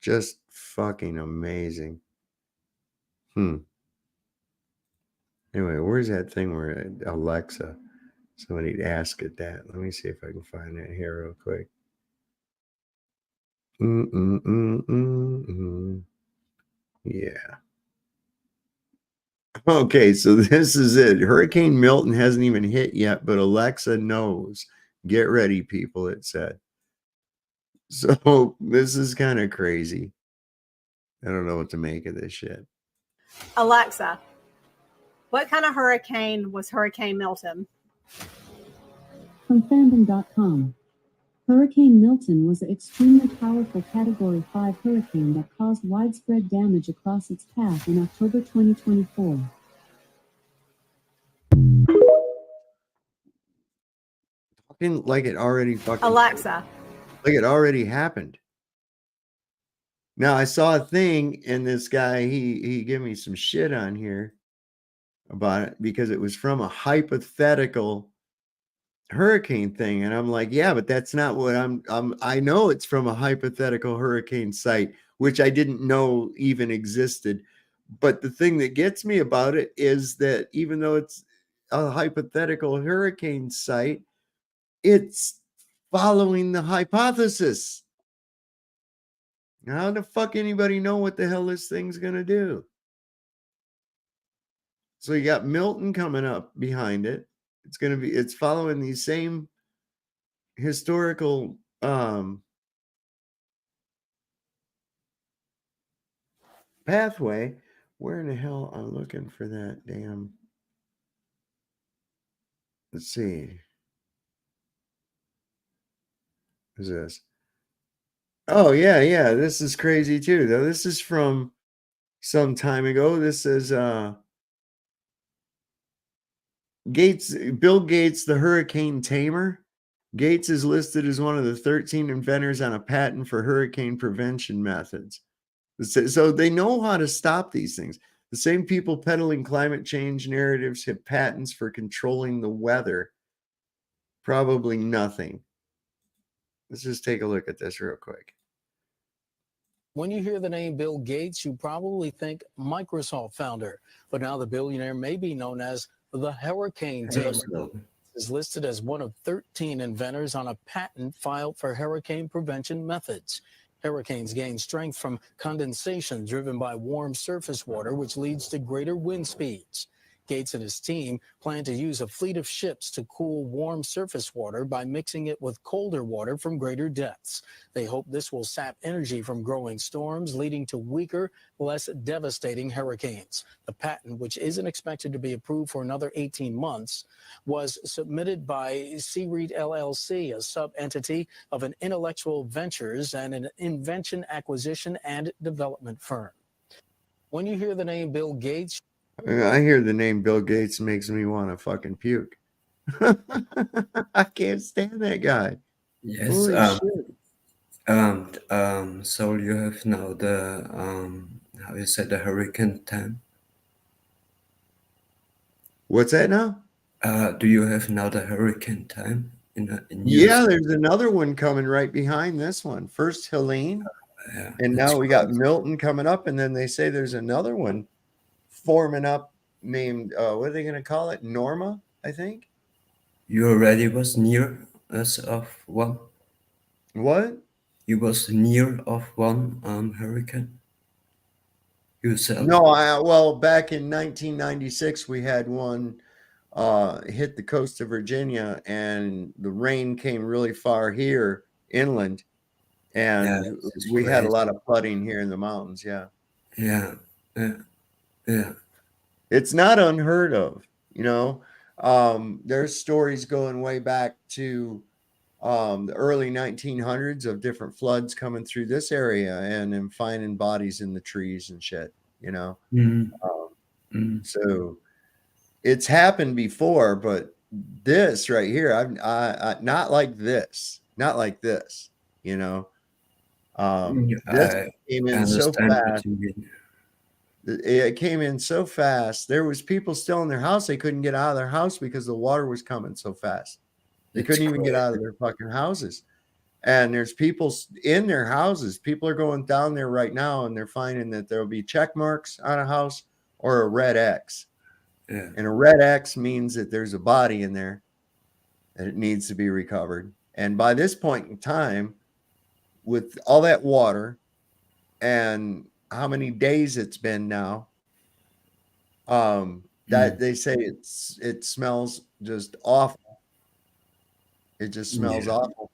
Just fucking amazing. Anyway, where's that thing where Alexa? Somebody ask it that. Let me see if I can find that here real quick. Yeah. Okay, so this is it. Hurricane Milton hasn't even hit yet, but Alexa knows. Get ready, people, it said. So this is kind of crazy. I don't know what to make of this shit. Alexa, what kind of hurricane was Hurricane Milton? From fandom.com. Hurricane Milton was an extremely powerful Category 5 hurricane that caused widespread damage across its path in October 2024. Talking like it already fucking Alexa. Like it already happened. Now I saw a thing, and this guy he gave me some shit on here about it because it was from a hypothetical hurricane thing, and I'm like, yeah, but that's not what I know it's from a hypothetical hurricane site, which I didn't know even existed. But the thing that gets me about it is that even though it's a hypothetical hurricane site, it's following the hypothesis. How the fuck anybody know what the hell this thing's gonna do? So you got Milton coming up behind it. It's following these same historical pathway. Where in the hell I'm looking for that damn? Let's see. Who's this? Oh yeah. This is crazy too, though. This is from some time ago. This is Bill Gates, the hurricane tamer. Gates is listed as one of the 13 inventors on a patent for hurricane prevention methods. So they know how to stop these things. The same people peddling climate change narratives have patents for controlling the weather. Probably nothing. Let's just take a look at this real quick. When you hear the name Bill Gates, you probably think Microsoft founder, but now the billionaire may be known as the hurricane tamer. Is listed as one of 13 inventors on a patent filed for hurricane prevention methods. Hurricanes gain strength from condensation driven by warm surface water, which leads to greater wind speeds. Gates and his team plan to use a fleet of ships to cool warm surface water by mixing it with colder water from greater depths. They hope this will sap energy from growing storms, leading to weaker, less devastating hurricanes. The patent, which isn't expected to be approved for another 18 months, was submitted by C-REIT LLC, a sub-entity of an Intellectual Ventures and an invention acquisition and development firm. When you hear the name Bill Gates, I hear the name Bill Gates makes me want to fucking puke. I can't stand that guy. Yes. Holy shit. And so you have now the how you say, the hurricane time. What's that now? Do you have now the hurricane time in Yeah, use? there's another one coming right behind this one. First Helene, Yeah, and that's now we got right. Milton coming up, and then they say there's another one forming up named what are they going to call it? Norma, I think. You already was near us of one. What? You was near of one hurricane yourself. No, well, back in 1996, we had one hit the coast of Virginia, and the rain came really far here inland, Yeah, and this is we had a crazy. lot of flooding here in the mountains. Yeah, Yeah, yeah, yeah. it's not unheard of. You know, there's stories going way back to the early 1900s of different floods coming through this area and then finding bodies in the trees and shit. You know, so it's happened before, but this right here, I not like this, not like this. You know, this I came in so understand what fast. you mean. It came in so fast. There was people still in their house. They couldn't get out of their house because the water was coming so fast. They It's couldn't even get out of crazy. their fucking houses. And there's people in their houses. People are going down there right now, and they're finding that there'll be check marks on a house or a red X. Yeah. And a red X means that there's a body in there and it needs to be recovered. And by this point in time, with all that water and how many days it's been now, that they say it smells just awful. It just smells Yeah. awful.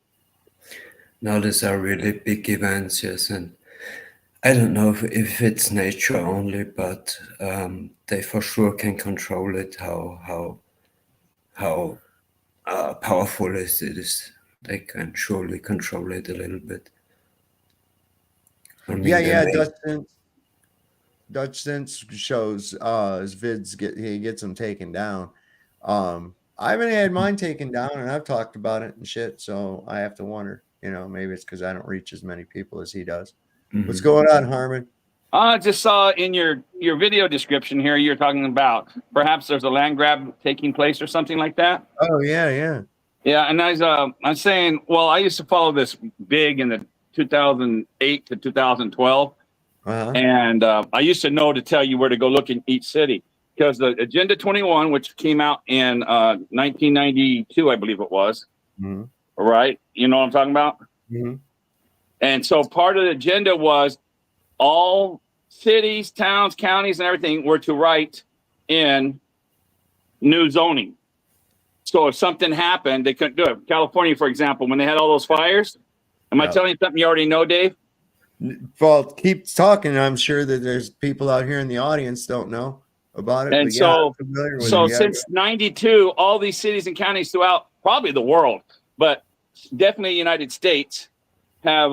Now these are really big events, yes, and I don't know if it's nature only, but they for sure can control it. How powerful it is. They can surely control it a little bit. I mean, Yeah. they Dutch Sense shows his vids he gets them taken down. I haven't had mine taken down, and I've talked about it and shit. So I have to wonder, maybe it's because I don't reach as many people as he does. What's going on, Harmon? I just saw in your video description here, you're talking about perhaps there's a land grab taking place or something like that. Oh yeah. Yeah, and I'm saying, well, I used to follow this big in the 2008 to 2012, and I used to know to tell you where to go look in each city because the Agenda 21, which came out in 1992, I believe it was, right? You know what I'm talking about? And so part of the agenda was all cities, towns, counties, and everything were to write in new zoning. So if something happened, they couldn't do it. California, for example, when they had all those fires, am I telling you something you already know, Dave? Well, keep talking. I'm sure that there's people out here in the audience don't know about it. And But so, I'm familiar with so it. Yeah. since '92, all these cities and counties throughout probably the world, but definitely the United States, have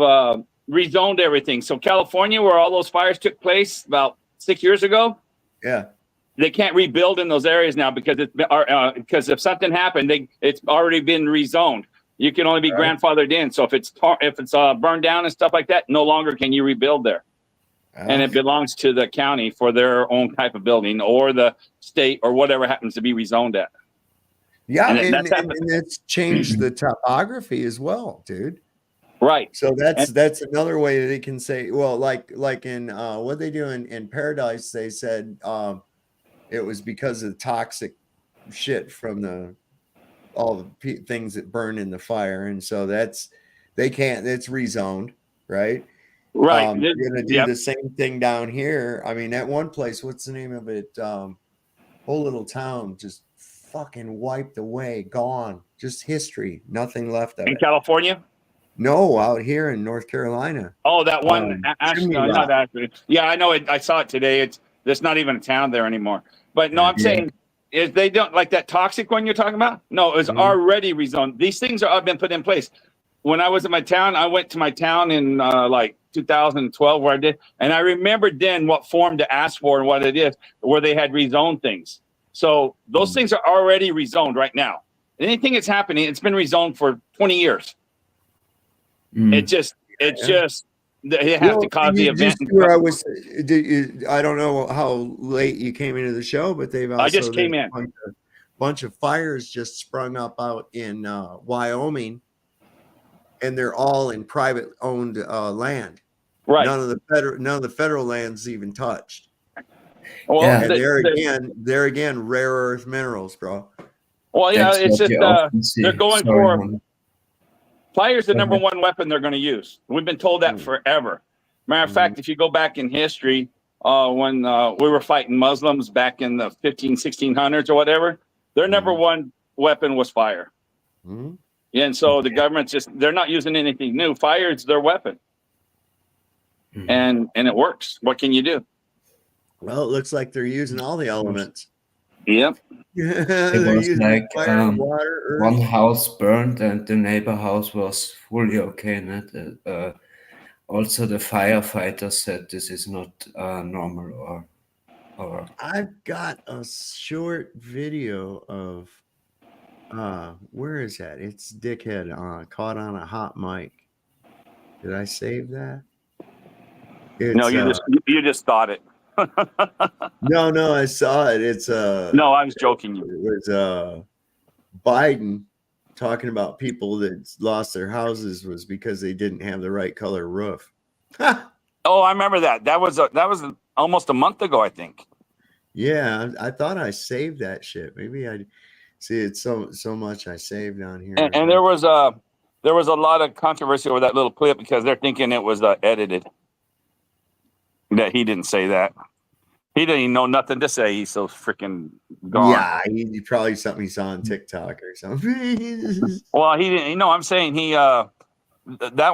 rezoned everything. So California, where all those fires took place about 6 years ago, Yeah. they can't rebuild in those areas now because because if something happened, it's already been rezoned. You can only be grandfathered in. So if it's burned down and stuff like that, no longer can you rebuild there. And it belongs to the county for their own type of building, or the state, or whatever happens to be rezoned at. Yeah, And and it's changed the topography as well, dude. Right. So that's another way that they can say, well, like in what they do in Paradise, they said it was because of toxic shit from all the things that burn in the fire, and so it's rezoned, right? Right. They're gonna do the same thing down here. I mean, that one place, what's the name of it? Whole little town just fucking wiped away, gone, just history, nothing left of it. In California? No, out here in North Carolina. Oh, that one, not Ashby. Yeah, I know it. I saw it today. There's not even a town there anymore. But no, I'm saying is they don't like that toxic one you're talking about. No, it was already rezoned. These things have been put in place. When I was in my town, I went to my town in like 2012 where I did, and I remembered then what form to ask for and what it is, where they had rezoned things. So those things are already rezoned right now. Anything that's happening, it's been rezoned for 20 years. It just It's just they have to cause the event. Where I was, I don't know how late you came into the show, but they've also I just came in. Bunch of fires just sprung up out in Wyoming, and they're all in private owned land. Right. None of the federal land's even touched. Well, and they're again rare earth minerals, bro. Well, yeah, That's it's what just you often see. they're going Sorry, for man. fire's the number one weapon they're going to use. We've been told that forever. Matter of fact, if you go back in history, when we were fighting Muslims back in the 1600s or whatever, their number one weapon was fire. Yeah, and so the government's they're not using anything new. Fire is their weapon. And it works. What can you do? Well, it looks like they're using all the elements. Yep. It was like fire, water, earth. one house burned and the neighbor house was fully okay in it. Also, the firefighters said this is not normal or. I've got a short video of where is that? It's Dickhead caught on a hot mic. Did I save that? No, you just thought it. No, I saw it. It's no, I was joking. It was Biden talking about people that lost their houses was because they didn't have the right color roof. Oh, I remember that. That was almost a month ago, I think. Yeah, I thought I saved that shit. Maybe I see it's so much I saved on here. And there was a lot of controversy over that little clip because they're thinking it was edited. That he didn't say that. He didn't even know nothing to say. He's so freaking gone. Yeah, he probably something he saw on TikTok or something. Well, he didn't. I'm saying he that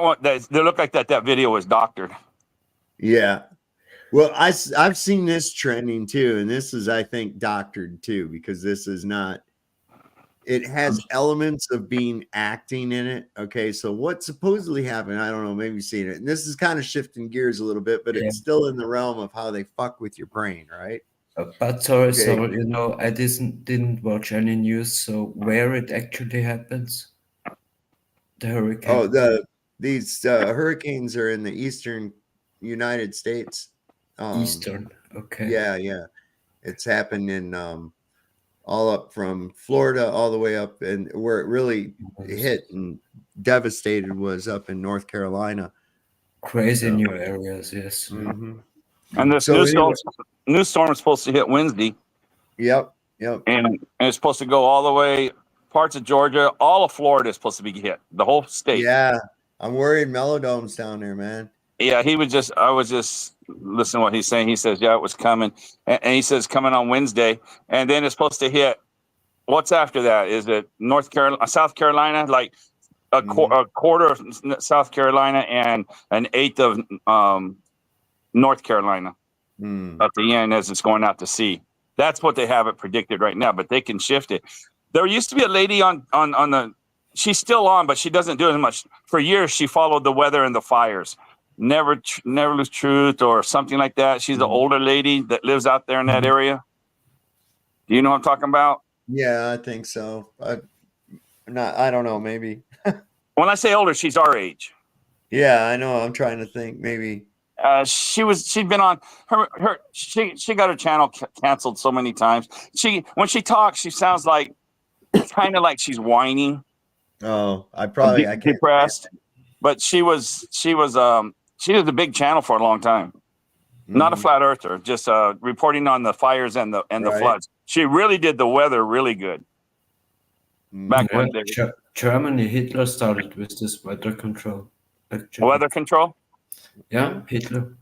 one that they look like that video was doctored. Yeah. Well, I've seen this trending too, and this is, I think, doctored too, because this is not. It has elements of being acting in it. Okay, so what supposedly happened? I don't know. Maybe you've seen it, and this is kind of shifting gears a little bit, but it's still in the realm of how they fuck with your brain, right? But sorry, so I didn't watch any news. So where it actually happens, the hurricane. Oh, these hurricanes are in the eastern United States. Eastern, okay. Yeah. It's happened in all up from Florida all the way up, and where it really hit and devastated was up in North Carolina. Crazy new areas, yes. And this new storm is supposed to hit Wednesday. Yep. And it's supposed to go all the way parts of Georgia, all of Florida is supposed to be hit. The whole state. Yeah, I'm worried. Melodome's down there, man. Yeah, I was just listening to what he's saying. He says, yeah, it was coming. And he says coming on Wednesday. And then it's supposed to hit. What's after that? Is it North Carolina, South Carolina? Like a quarter of South Carolina and an eighth of North Carolina at the end as it's going out to sea. That's what they have it predicted right now, but they can shift it. There used to be a lady on the, she's still on, but she doesn't do as much. For years, she followed the weather and the fires. Never Lose Truth or something like that. She's an older lady that lives out there in that area. Do you know what I'm talking about? Yeah, I think so. I don't know, maybe. When I say older, she's our age. Yeah, I know. I'm trying to think. Maybe she'd been on she got her channel canceled so many times. When she talks, she sounds like kind of like she's whining. Oh, I can't depressed. But she was a big channel for a long time. Not a flat earther, just reporting on the fires and the floods. She really did the weather really good. Back when Germany, Hitler started with this weather control. Actually. Weather control? Yeah, Hitler.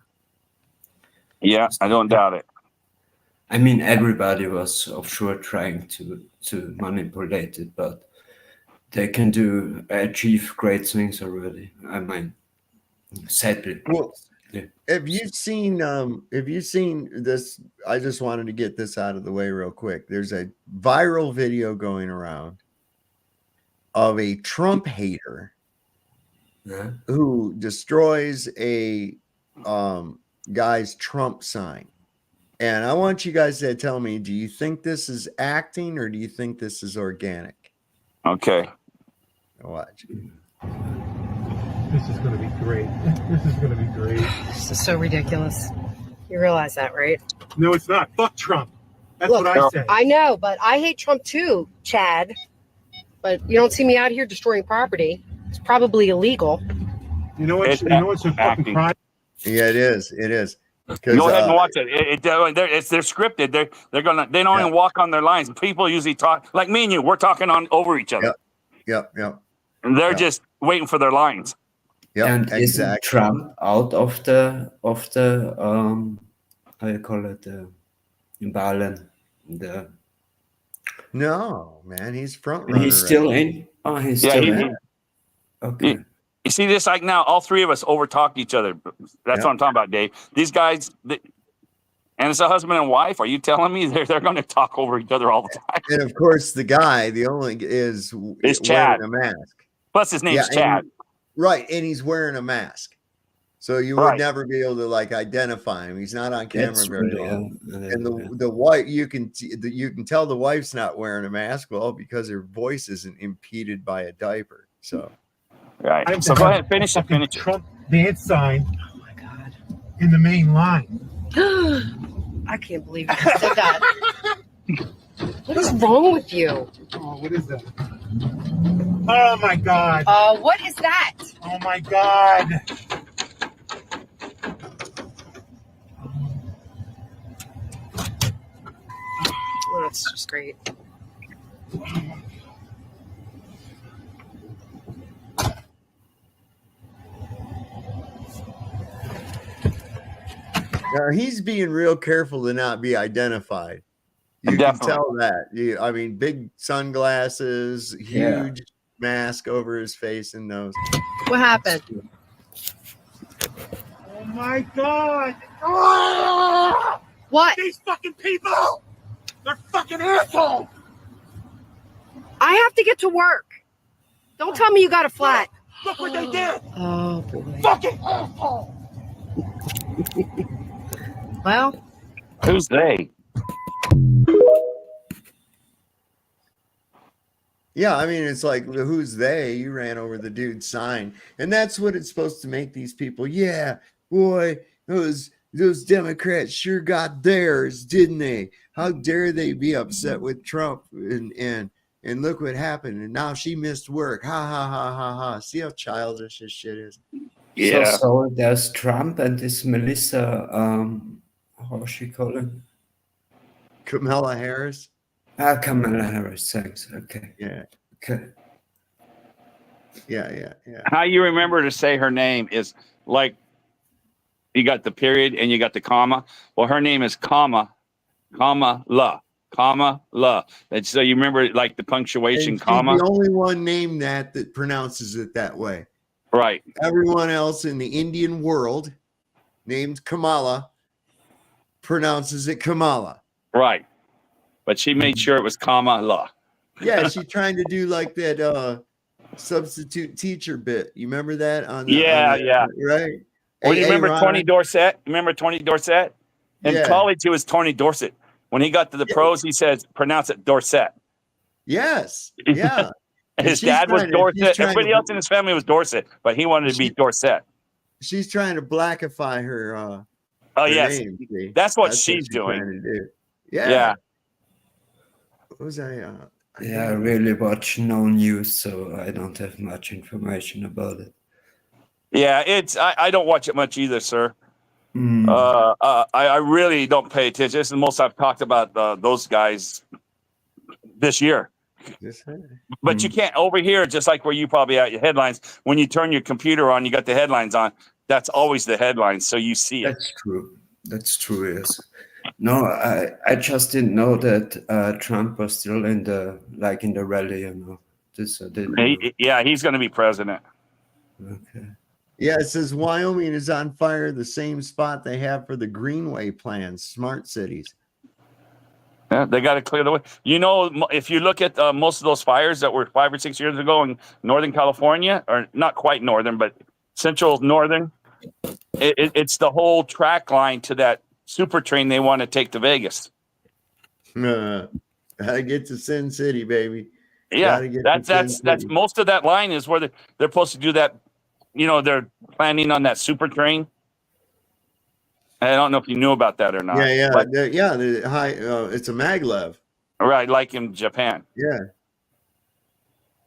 Yeah, I don't doubt it. I mean, everybody was offshore trying to manipulate it, but they can achieve great things already. I mean, sadly. Well, have you seen this? I just wanted to get this out of the way real quick. There's a viral video going around of a Trump hater who destroys a guy's Trump sign. And I want you guys to tell me, do you think this is acting or do you think this is organic? Okay. Watch. This is going to be great. This is going to be great. This is so ridiculous. You realize that, right? No, it's not. Fuck Trump. That's Look, what I say. I know, but I hate Trump too, Chad. But you don't see me out here destroying property. It's probably illegal. You know what? You know what's a fucking crime? Yeah, it is. It is. Go ahead and watch it. They're scripted. They don't even walk on their lines. People usually talk like me and you. We're talking on over each other. Yep. And they're just waiting for their lines. And isn't Trump out of the how you call it, Biden? No, man, he's front runner. He's still in. Oh, he's still in. Okay. You see this, like now, all three of us overtalked each other. That's what I'm talking about, Dave. These guys, and it's a husband and wife. Are you telling me they're going to talk over each other all the time? And of course, the guy, the only is Chad. wearing a mask. Plus, his name's Chad. Right, and he's wearing a mask, so you would never be able to like identify him. He's not on camera very long. And the wife, you can tell the wife's not wearing a mask, well, because her voice isn't impeded by a diaper. So. Right. So go ahead, finish it. Trump dance sign. Oh my God! In the main line. I can't believe you just said that. What is wrong with you? Oh, what is that? Oh my God! What is that? Oh my God! Oh, that's just great. Now, he's being real careful to not be identified. You can tell that. I mean, big sunglasses, huge mask over his face and nose. What happened? Oh my God! Oh! What? These fucking people! They're fucking assholes! I have to get to work. Don't tell me you got a flat. Look what they did! Oh boy. Fucking asshole! Well, who's they? Yeah, I mean, it's like, who's they? You ran over the dude's sign. And that's what it's supposed to make these people. Yeah, boy, those Democrats sure got theirs, didn't they? How dare they be upset with Trump? And look what happened. And now she missed work. Ha, ha, ha, ha, ha. See how childish this shit is? Yeah. So there's Trump and this Melissa, how she call it? Kamala Harris. Kamala Harris, thanks. Okay. Yeah. Okay. Yeah. How you remember to say her name is like you got the period and you got the comma. Well, her name is Kamala. And so you remember like the punctuation, and comma. The only one named that pronounces it that way. Right. Everyone else in the Indian world named Kamala pronounces it Kamala. Right. But she made sure it was Kamala. Yeah, she's trying to do like that substitute teacher bit. You remember that? Yeah. Right? Well, you remember Tony Dorsett? Remember Tony Dorsett? In college, he was Tony Dorsett. When he got to the pros, he says, pronounce it Dorsett. Yes. Yeah. His dad was Dorset. Everybody else in his family was Dorset, but he wanted to be Dorset. She's trying to blackify her. Oh, yes. Name, that's what she's doing. To do. Yeah. What was I really watch no news, so I don't have much information about it. Yeah, I don't watch it much either, sir. I really don't pay attention. This is the most I've talked about those guys this year. But you can't over here, just like where you probably at your headlines. When you turn your computer on, you got the headlines on. That's always the headlines, so you see it. That's true. Yes. No, I just didn't know that Trump was still in the rally. You know, this I didn't. He's going to be president. Okay. Yeah, it says Wyoming is on fire, the same spot they have for the Greenway plans, smart cities. Yeah, they got to clear the way. You know, if you look at most of those fires that were 5 or 6 years ago in Northern California, or not quite northern, but central northern, it's the whole track line to that super train they want to take to Vegas. Gotta get to Sin City, baby. Yeah, that's most of that line is where they're supposed to do that they're planning on that super train. I don't know if you knew about that or not. But, The high. It's a maglev. right, like in Japan. Yeah.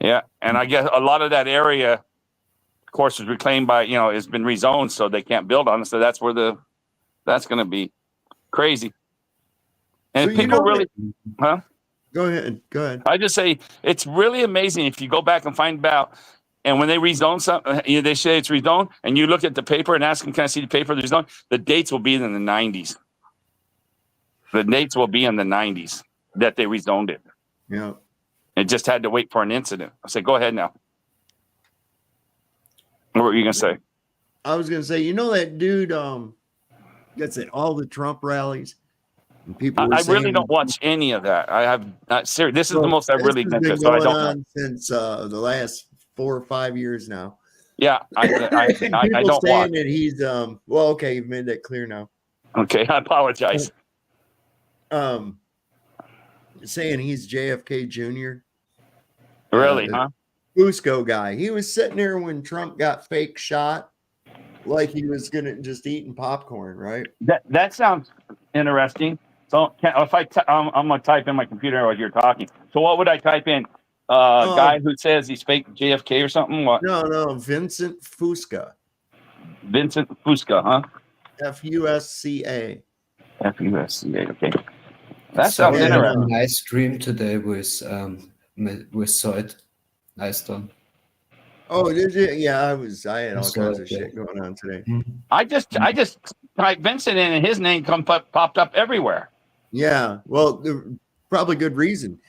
Yeah, and I guess a lot of that area, of course, is reclaimed by has been rezoned, so they can't build on it. So that's where that's going to be crazy. And So people really, huh? Go ahead. I just say it's really amazing if you go back and find out. And when they rezone something, they say it's rezoned, and you look at the paper and ask them, "Can I see the paper?" There's no. The dates will be in the 90s. The dates will be in the 90s that they rezoned it. Yeah. It just had to wait for an incident. I said, "Go ahead now." What were you gonna say? I was gonna say, that dude gets at all the Trump rallies. And people were I saying, really don't watch any of that. I have not serious. This is the most I've this really has been been to, so I going don't know. on since the last 4 or 5 years now. Yeah, I People don't saying watch. that he's well, okay, you've made that clear now. Okay, I apologize. Saying he's JFK Jr. Really, huh? Fusco guy. He was sitting there when Trump got fake shot, like he was gonna just eating popcorn, right? That sounds interesting. So if I'm gonna type in my computer while you're talking. So what would I type in? Guy who says he's fake JFK or something? What? No, Vincent Fusca. Vincent Fusca, huh? Fusca. Fusca. Okay. That sounds interesting. Nice stream today with Zoid. Nice done. Oh, did you? Yeah, I had all kinds of shit going on today. I just typed Vincent in and his name popped up everywhere. Yeah, well, probably good reason.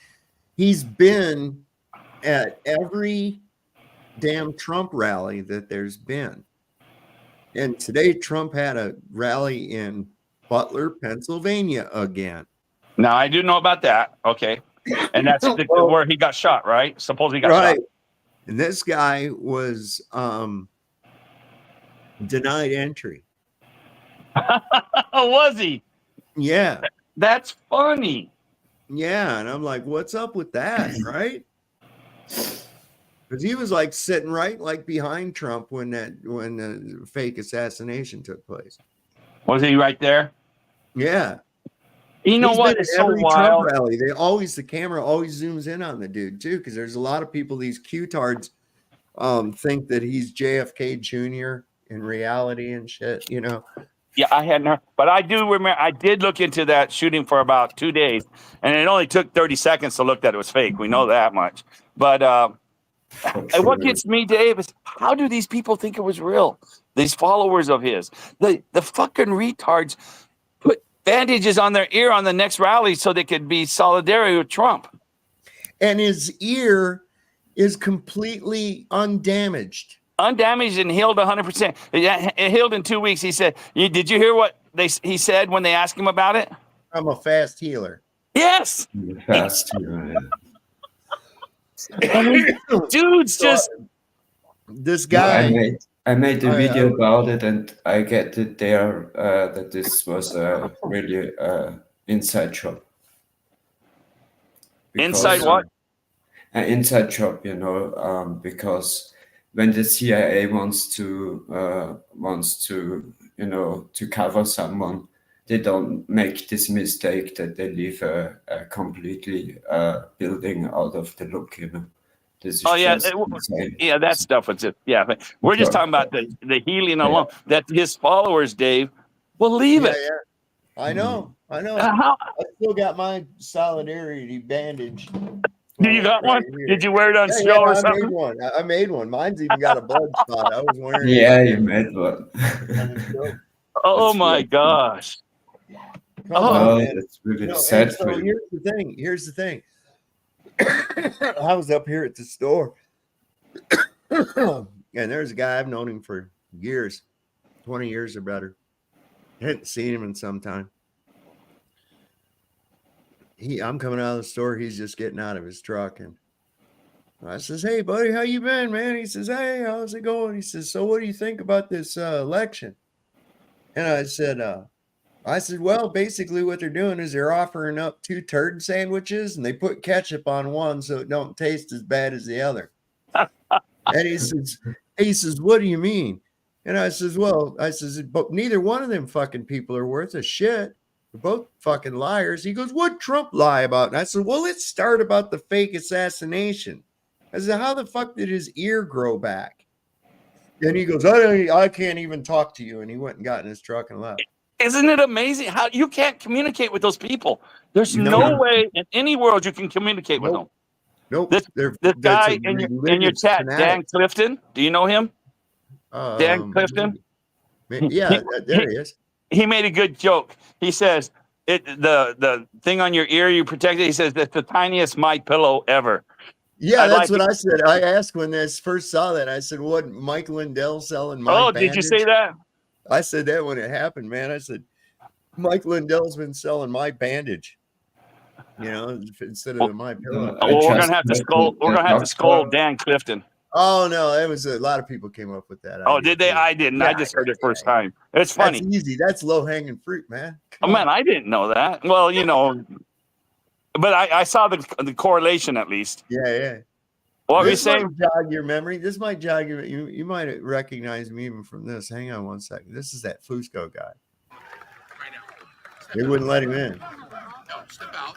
He's been at every damn Trump rally that there's been. And today Trump had a rally in Butler, Pennsylvania again. Now I do know about that. Okay. And that's where he got shot, right? Supposedly got shot. And this guy was denied entry. Was he? Yeah. That's funny. Yeah, and I'm like, what's up with that, right? Because he was like sitting right like behind Trump when the fake assassination took place. Was he right there? Yeah. You know what? It's so wild. Trump rally, the camera always zooms in on the dude too, because there's a lot of people, these Q-tards, think that he's JFK Jr. in reality and shit, Yeah, I hadn't heard, but I do remember. I did look into that shooting for about 2 days, and it only took 30 seconds to look that it was fake. We know that much. But what gets me, Dave, is how do these people think it was real? These followers of his, the fucking retards, put bandages on their ear on the next rally so they could be solidarity with Trump. And his ear is completely undamaged. Undamaged and healed 100%. It healed in 2 weeks. He said, did you hear what he said when they asked him about it? I'm a fast healer. Yes. Fast healer. Dude's just. This guy. I made a video about it, and I get it there that this was a really inside job. Inside what? An inside job, because when the CIA wants to to cover someone, they don't make this mistake that they leave a completely building out of the look, This is that stuff was it. Yeah, but we're just talking about the healing alone. That his followers, Dave, believe it. Yeah. I know. I still got my solidarity bandage. You got one? Did you wear it on show or something? I made one. Mine's even got a blood spot. I was wearing it. Yeah, you made one. Oh my gosh. That's really sad so for you. Here's the thing. I was up here at the store, and there's a guy I've known him for years, 20 years or better. I hadn't seen him in some time. I'm coming out of the store. He's just getting out of his truck, and I says, "Hey, buddy, how you been, man?" He says, "Hey, how's it going?" He says, "So, what do you think about this election?" And I said, "Well, basically, what they're doing is they're offering up 2 turd sandwiches, and they put ketchup on one so it don't taste as bad as the other." And he says, He says, what do you mean? And I says, well, I says, but neither one of them fucking people are worth a shit. They're both fucking liars. He goes, what'd Trump lie about? And I said, well, let's start about the fake assassination. I said, how the fuck did his ear grow back? And he goes, I can't even talk to you. And he went and got in his truck and left. Isn't it amazing how you can't communicate with those people? There's no way in any world you can communicate with them. Nope. This guy in your chat, Dan Clifton. Do you know him? Dan Clifton. Yeah, there he is. He made a good joke. He says the thing on your ear you protect it. He says that's the tiniest my pillow ever. Yeah, that's what I said. I asked when I first saw that. I said, "What Mike Lindell selling my bandage?" Did you say that? I said that when it happened, man. I said, Mike Lindell's been selling my bandage, instead of my pillow. Well, we're gonna have to scold. We're gonna have to scold Dan Clifton. Oh no, it was a lot of people came up with that. Oh, did they? I didn't. Yeah, I just heard it first time. It's funny. That's easy. That's low hanging fruit, man. Oh man, I didn't know that. Well, but I saw the correlation at least. Yeah. What were you saying? Might jog your memory. This might jog your. You might recognize me even from this. Hang on one second. This is that Fusco guy. They wouldn't let him in. No, step out.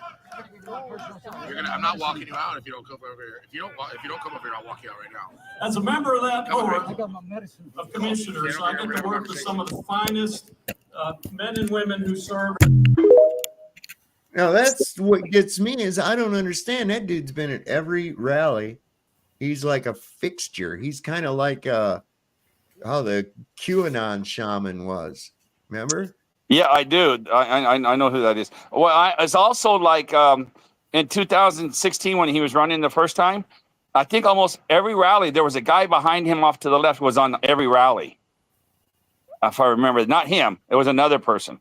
I'm not walking you out if you don't come over here. If you don't come over here, I'll walk you out right now. As a member of that board of commissioners, I get to work with some of the finest men and women who serve. Now that's what gets me is I don't understand. That dude's been at every rally. He's like a fixture. He's kind of like how the QAnon shaman was. Remember? Yeah, I do. I know who that is. Well, it's also like in 2016 when he was running the first time. I think almost every rally there was a guy behind him off to the left was on every rally. If I remember, not him. It was another person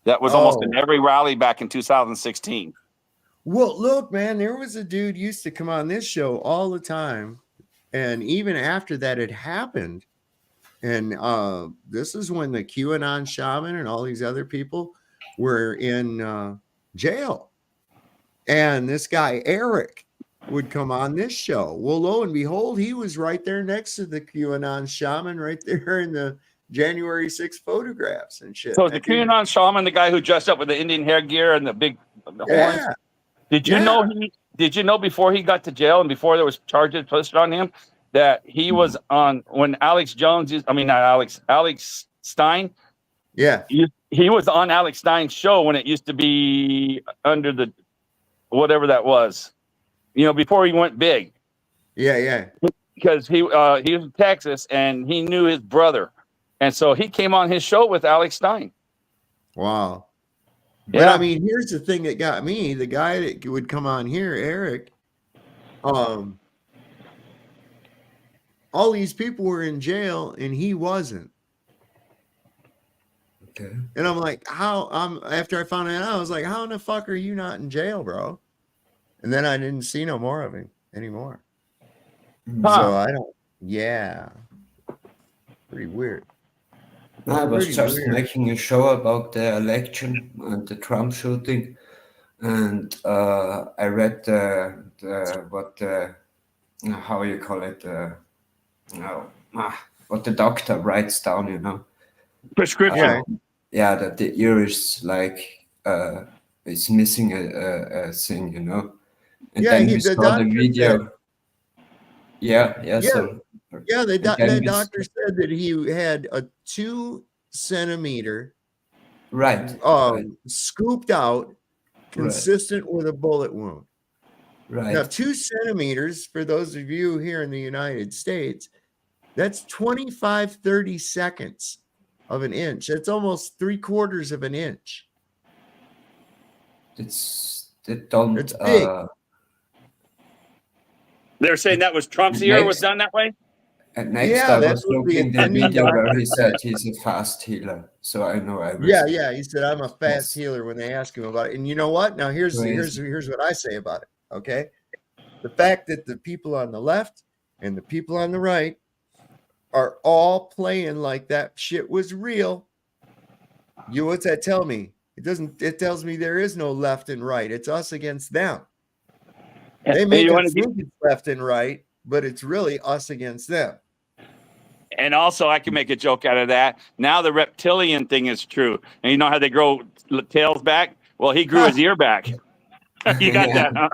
that was almost in every rally back in 2016. Well, look, man, there was a dude used to come on this show all the time, and even after that had happened. And this is when the QAnon shaman and all these other people were in jail. And this guy, Eric, would come on this show. Well, lo and behold, he was right there next to the QAnon shaman right there in the January 6th photographs and shit. So the QAnon shaman, the guy who dressed up with the Indian headgear and the big horns. Did you know did you know before he got to jail and before there was charges posted on him that he was on when Alex Stein. Yeah. He was on Alex Stein's show when it used to be under the whatever that was. Before he went big. Yeah. Because he was in Texas and he knew his brother. And so he came on his show with Alex Stein. Wow. But I mean, here's the thing that got me. The guy that would come on here, Eric, all these people were in jail and he wasn't. Okay. And I'm like, after I found that out, I was like, how in the fuck are you not in jail, bro? And then I didn't see no more of him anymore. So pretty weird. I was just making a show about the election and the Trump shooting, and I read how you call it, what the doctor writes down, prescription. Yeah, that the ear is like it's missing a thing, And then we saw the video. The doctor said that he had a 2 centimeter scooped out, consistent with a bullet wound. Right. Now, 2 centimeters, for those of you here in the United States, that's 25-30 seconds of an inch. That's almost 3/4 of an inch. It's big. They're saying that was Trump's ear was done that way? And next I was looking at the video where he said he's a fast healer. So I know everything. Yeah. He said, I'm a fast healer when they ask him about it. And you know what? Now here's what I say about it. Okay. The fact that the people on the left and the people on the right are all playing like that shit was real. What's that tell me? It tells me there is no left and right. It's us against them. They make us think it's left and right, but it's really us against them. And also, I can make a joke out of that. Now the reptilian thing is true. And you know how they grow tails back? Well, he grew his ear back. You got that, huh?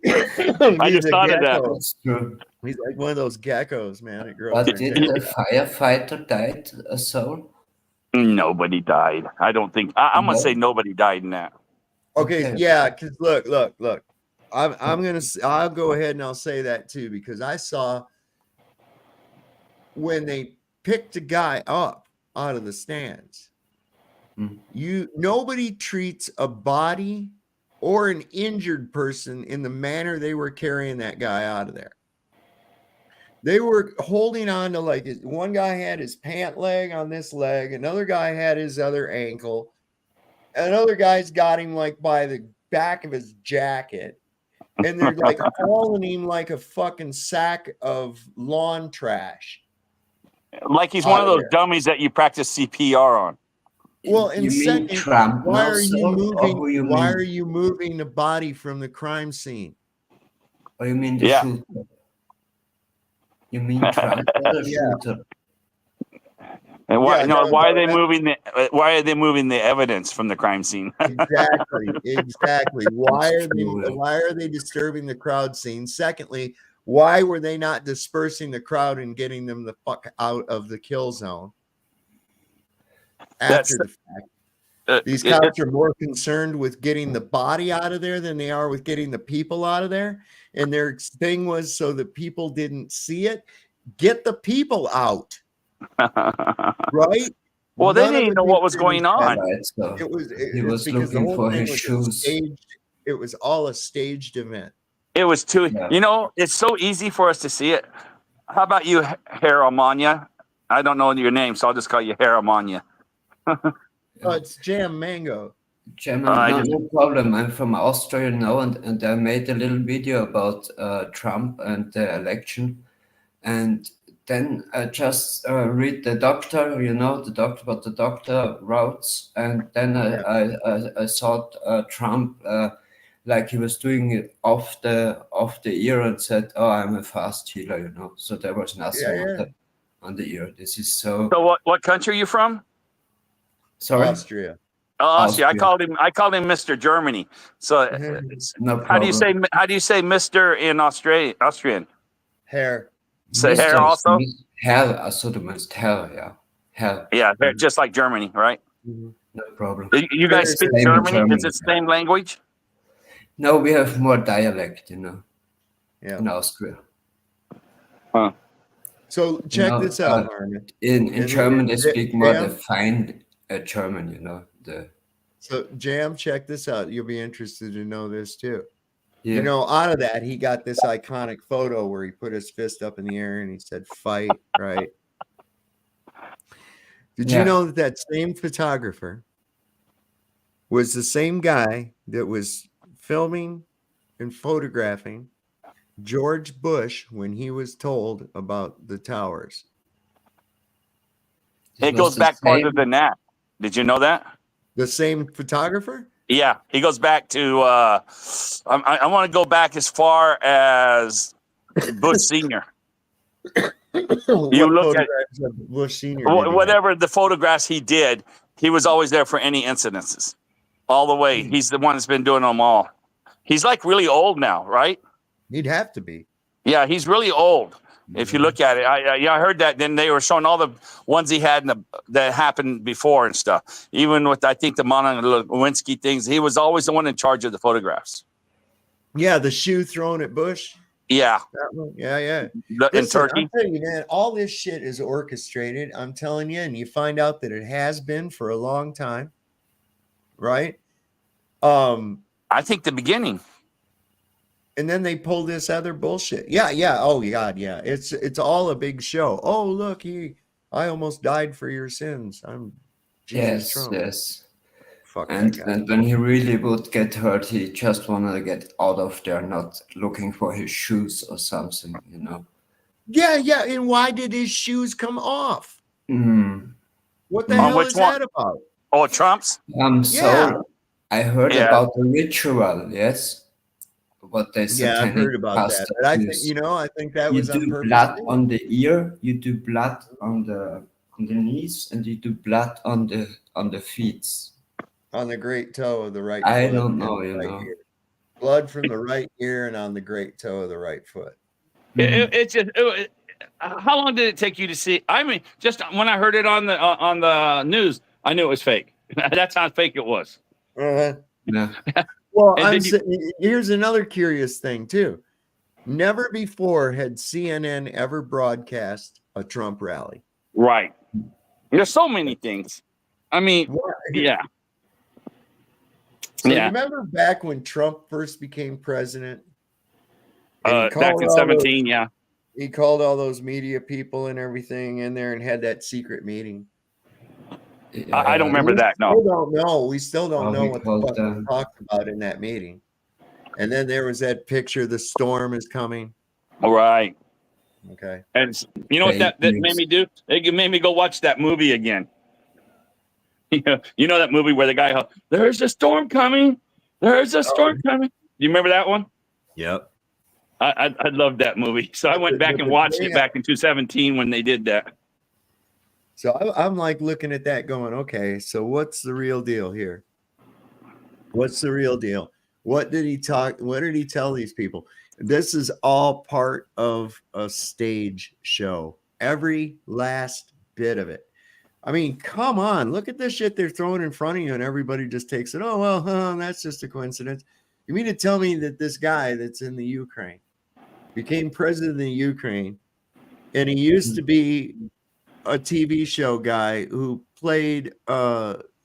I He's just a thought of that. gecko. That's true. He's like one of those geckos, man. It grows But their did tail the back. firefighter died a soul? Nobody died. I don't think. I'm gonna say nobody died in that. Okay, yeah, because look. I'll go ahead and I'll say that too, because I saw when they picked a guy up out of the stands, nobody treats a body or an injured person in the manner they were carrying that guy out of there. They were holding on to, like, one guy had his pant leg on this leg, another guy had his other ankle, another guy's got him like by the back of his jacket, and they're like hauling him like a fucking sack of lawn trash. Like he's one of those dummies that you practice CPR on. Well, and You mean second, Trump why now, are you sir, or moving? who you Why mean? are you moving the body from the crime scene? Or you mean the Yeah. shooter? You mean Trump or the Yeah. shooter? And why? Yeah, no, no, why no, are they that- moving the? Why are they moving the evidence from the crime scene? Exactly. Why are they disturbing the crowd scene? Secondly, why were they not dispersing the crowd and getting them the fuck out of the kill zone after the fact? These cops are more concerned with getting the body out of there than they are with getting the people out of there. And their thing was, so that people didn't see it, get the people out. Right? Well, they None of didn't it know what makes was any going on. sense. It was He was because the looking whole for thing his was shoes. staged. It was all a staged event. It was too. You know, it's so easy for us to see it. How about you, Haramanya? I don't know your name, so I'll just call you Haramanya. Oh, it's Jam Mango. German, no problem. I'm from Austria now, and I made a little video about Trump and the election. And then I just read the doctor, what the doctor wrote. And then I thought Trump, like he was doing it off the ear and said, "Oh, I'm a fast healer," So there was nothing on the ear. This is so. So what country are you from? Sorry. Austria. Oh, Austria. I called him Mr. Germany. So No how do you say problem. Mr. in Austrian? Hair. Say hair also? Hair, also du meinst Hair, yeah. Hair. Yeah, just like Germany, right? No problem. You guys speak Same in Germany? Is it the same language? No, we have more dialect, Yeah. in Austria. Huh. So check this out, Harmon. In German, they speak more the fine German, So Jam, check this out. You'll be interested to know this too. Yeah. You know, out of that, he got this iconic photo where he put his fist up in the air and he said, "Fight," right? Did you know that same photographer was the same guy that was filming and photographing George Bush when he was told about the towers? It goes back farther than that. Did you know that? The same photographer? Yeah, he goes back to. I want to go back as far as Bush Senior. You look at Bush Senior. Whatever the photographs he did, he was always there for any incidences, all the way. He's the one that's been doing them all. He's like really old now, right? He'd have to be. Yeah, he's really old. If you look at it, I heard that. Then they were showing all the ones he had that happened before and stuff. Even with, I think, the Monica Lewinsky things, he was always the one in charge of the photographs. Yeah, the shoe thrown at Bush. Yeah. That one. Yeah. In Turkey. I'm telling you, man, all this shit is orchestrated. I'm telling you, and you find out that it has been for a long time, right? I think the beginning. And then they pull this other bullshit. Yeah. Oh God, yeah. It's all a big show. Oh, look, I almost died for your sins. I'm Jesus Trump. Yes. Fuck and that guy. and when he really would get hurt, he just wanted to get out of there, not looking for his shoes or something, Yeah. And why did his shoes come off? What the On hell which is one? that about? Oh, Trump's? So I heard Yeah. about the ritual, yes. what they Yeah, I've heard satanic about that. pastor But I think, use. I think that You was on do purpose. blood too. on the ear, you do blood on the knees, and you do blood on the feet. On the great toe of the right I foot. don't and know, the you right know. ear. Blood from the right ear and on the great toe of the right foot. It's just. How long did it take you to see? I mean, just when I heard it on the news, I knew it was fake. That's how fake it was. Uh-huh. Yeah. Well, And here's another curious thing too. Never before had CNN ever broadcast a Trump rally. Right. There's so many things. I mean, yeah. So Yeah. you remember back when Trump first became president? Back in 2017, yeah. He called all those media people and everything in there and had that secret meeting. I don't remember that. No. We still don't know what the fuck they talked about in that meeting. And then there was that picture, the storm is coming. All right. Okay. And you know what that made me do? It made me go watch that movie again. You know that movie where the guy, there's a storm coming. There's a storm coming. Do you remember that one? Yep. I loved that movie. So I went back and watched it back in 2017 when they did that. So I'm like looking at that going, okay, so what's the real deal here? What's the real deal? What did he talk? What did he tell these people? This is all part of a stage show. Every last bit of it. I mean, come on, look at this shit they're throwing in front of you and everybody just takes it. Oh, well, that's just a coincidence. You mean to tell me that this guy that's in the Ukraine became president of the Ukraine and he used to be a TV show guy who played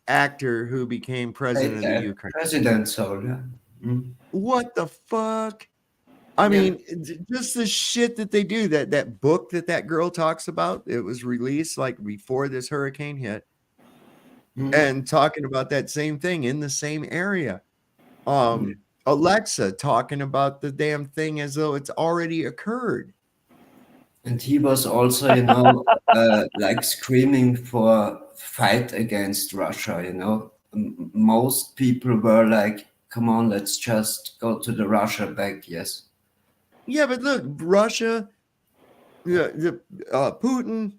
actor who became president of the Ukraine. President, so yeah. What the fuck? I mean, just the shit that they do. That book that girl talks about, it was released like before this hurricane hit, and talking about that same thing in the same area. Alexa talking about the damn thing as though it's already occurred. And he was also, like screaming for fight against Russia, Most people were like, come on, let's just go to the Russia back, yes. Yeah, but look, Russia, Putin,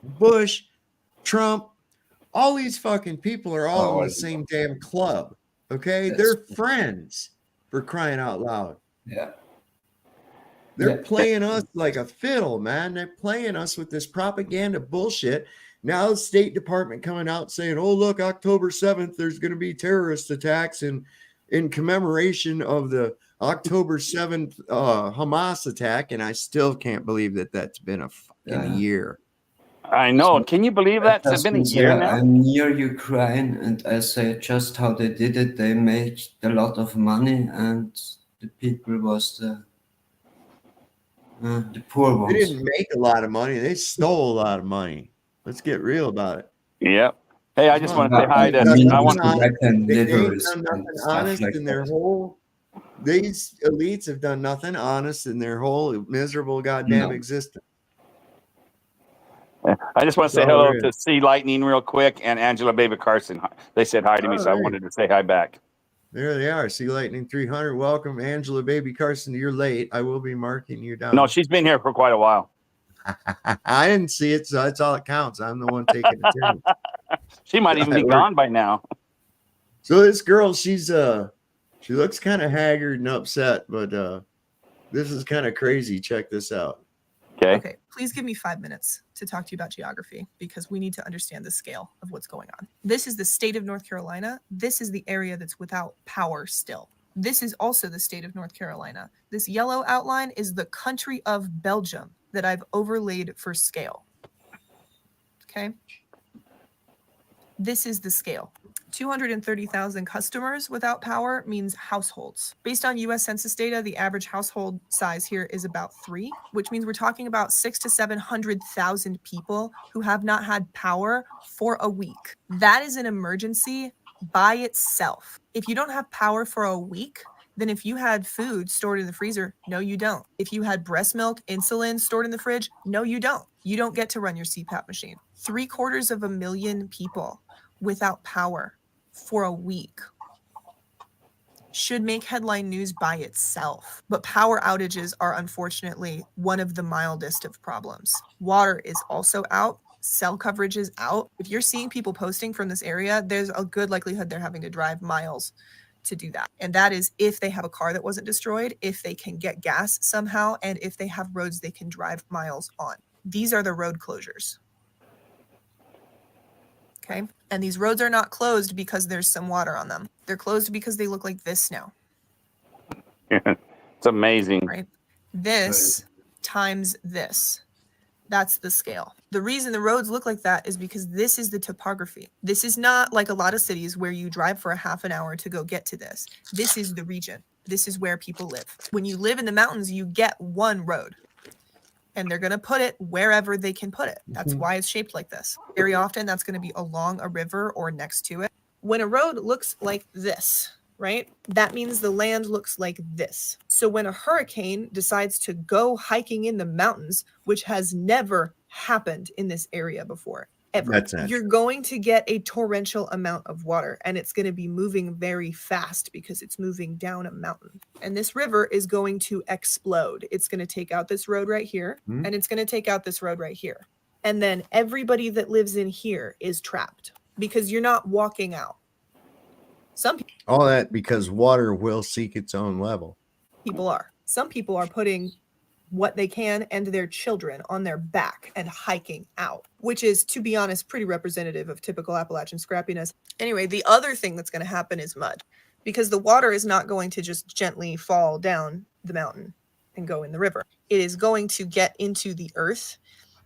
Bush, Trump, all these fucking people are all in the same damn club. Okay, they're friends, for crying out loud. Yeah. They're playing us like a fiddle, man. They're playing us with this propaganda bullshit. Now the State Department coming out saying, oh, look, October 7th, there's going to be terrorist attacks in commemoration of the October 7th Hamas attack. And I still can't believe that that's been a fucking year. I know. Can you believe that? It's been a year now. I'm near Ukraine, and I say just how they did it. They made a lot of money, and the people was the poor ones. They didn't make a lot of money. They stole a lot of money. Let's get real about it. Yep. Hey, I just want to say hi to. I want they've done nothing honest in their whole. These elites have done nothing honest in their whole miserable goddamn existence. I just want to say hello to C Lightning real quick and Angela Baby Carson. They said hi to me, so I wanted to say hi back. There they are. C Lightning 300. Welcome, Angela Baby Carson. You're late. I will be marking you down. No, she's been here for quite a while. I didn't see it, so that's all that counts. I'm the one taking attendance. She might even be gone by now. So this girl, she looks kind of haggard and upset, but this is kind of crazy. Check this out. Okay, please give me 5 minutes to talk to you about geography because we need to understand the scale of what's going on. This is the state of North Carolina. This is the area that's without power still. This is also the state of North Carolina. This yellow outline is the country of Belgium that I've overlaid for scale. Okay. This is the scale. 230,000 customers without power means households. Based on US Census data, the average household size here is about 3, which means we're talking about 600,000 to 700,000 people who have not had power for a week. That is an emergency by itself. If you don't have power for a week, then if you had food stored in the freezer, no, you don't. If you had breast milk, insulin stored in the fridge, no, you don't. You don't get to run your CPAP machine. 750,000 people without power for a week. should make headline news by itself. But power outages are unfortunately one of the mildest of problems. Water is also out. Cell coverage is out. If you're seeing people posting from this area, there's a good likelihood they're having to drive miles to do that. And that is if they have a car that wasn't destroyed, if they can get gas somehow, and if they have roads they can drive miles on. These are the road closures. Okay. And these roads are not closed because there's some water on them. They're closed because they look like this now. It's amazing. Right. This times this. That's the scale. The reason the roads look like that is because this is the topography. This is not like a lot of cities where you drive for a half an hour to go get to this. This is the region. This is where people live. When you live in the mountains, you get one road. And they're going to put it wherever they can put it. That's why it's shaped like this. Very often, that's going to be along a river or next to it. When a road looks like this, right, that means the land looks like this. So when a hurricane decides to go hiking in the mountains, which has never happened in this area before, ever, That's natural. you're going to get a torrential amount of water, and it's going to be moving very fast because it's moving down a mountain. And this river is going to explode. It's going to take out this road right here, and it's going to take out this road right here. And then everybody that lives in here is trapped because you're not walking out. Some All that because water will seek its own level. people are. Some people are putting what they can and their children on their back and hiking out, which is, to be honest, pretty representative of typical Appalachian scrappiness. Anyway, the other thing that's going to happen is mud, because the water is not going to just gently fall down the mountain and go in the river. It is going to get into the earth,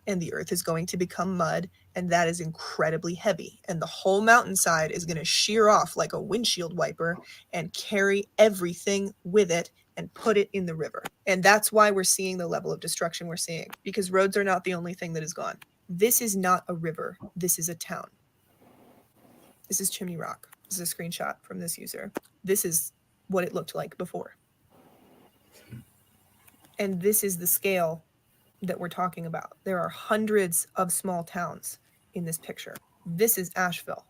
and the earth is going to become mud, and that is incredibly heavy. And the whole mountainside is going to shear off like a windshield wiper and carry everything with it and put it in the river. And that's why we're seeing the level of destruction we're seeing, because roads are not the only thing that is gone. This is not a river. This is a town. This is Chimney Rock. This is a screenshot from this user. This is what it looked like before. And this is the scale that we're talking about. There are hundreds of small towns in this picture. This is Asheville,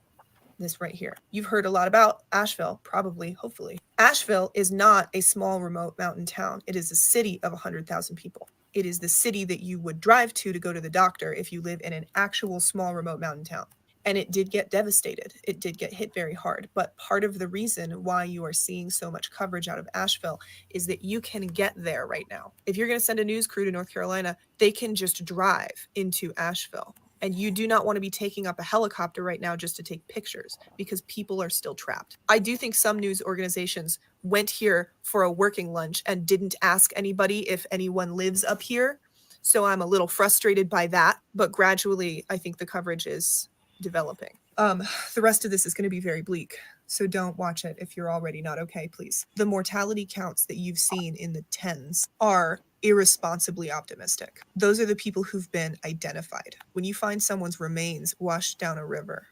this right here. You've heard a lot about Asheville, probably, hopefully. Asheville is not a small remote mountain town. It is a city of 100,000 people. It is the city that you would drive to go to the doctor if you live in an actual small remote mountain town. And it did get devastated. It did get hit very hard. But part of the reason why you are seeing so much coverage out of Asheville is that you can get there right now. If you're going to send a news crew to North Carolina, they can just drive into Asheville. And you do not want to be taking up a helicopter right now just to take pictures, because people are still trapped. I do think some news organizations went here for a working lunch and didn't ask anybody if anyone lives up here. So I'm a little frustrated by that. But gradually, I think the coverage is developing. The rest of this is going to be very bleak, so don't watch it if you're already not okay, please. The mortality counts that you've seen in the tens are irresponsibly optimistic. Those are the people who've been identified. When you find someone's remains washed down a river,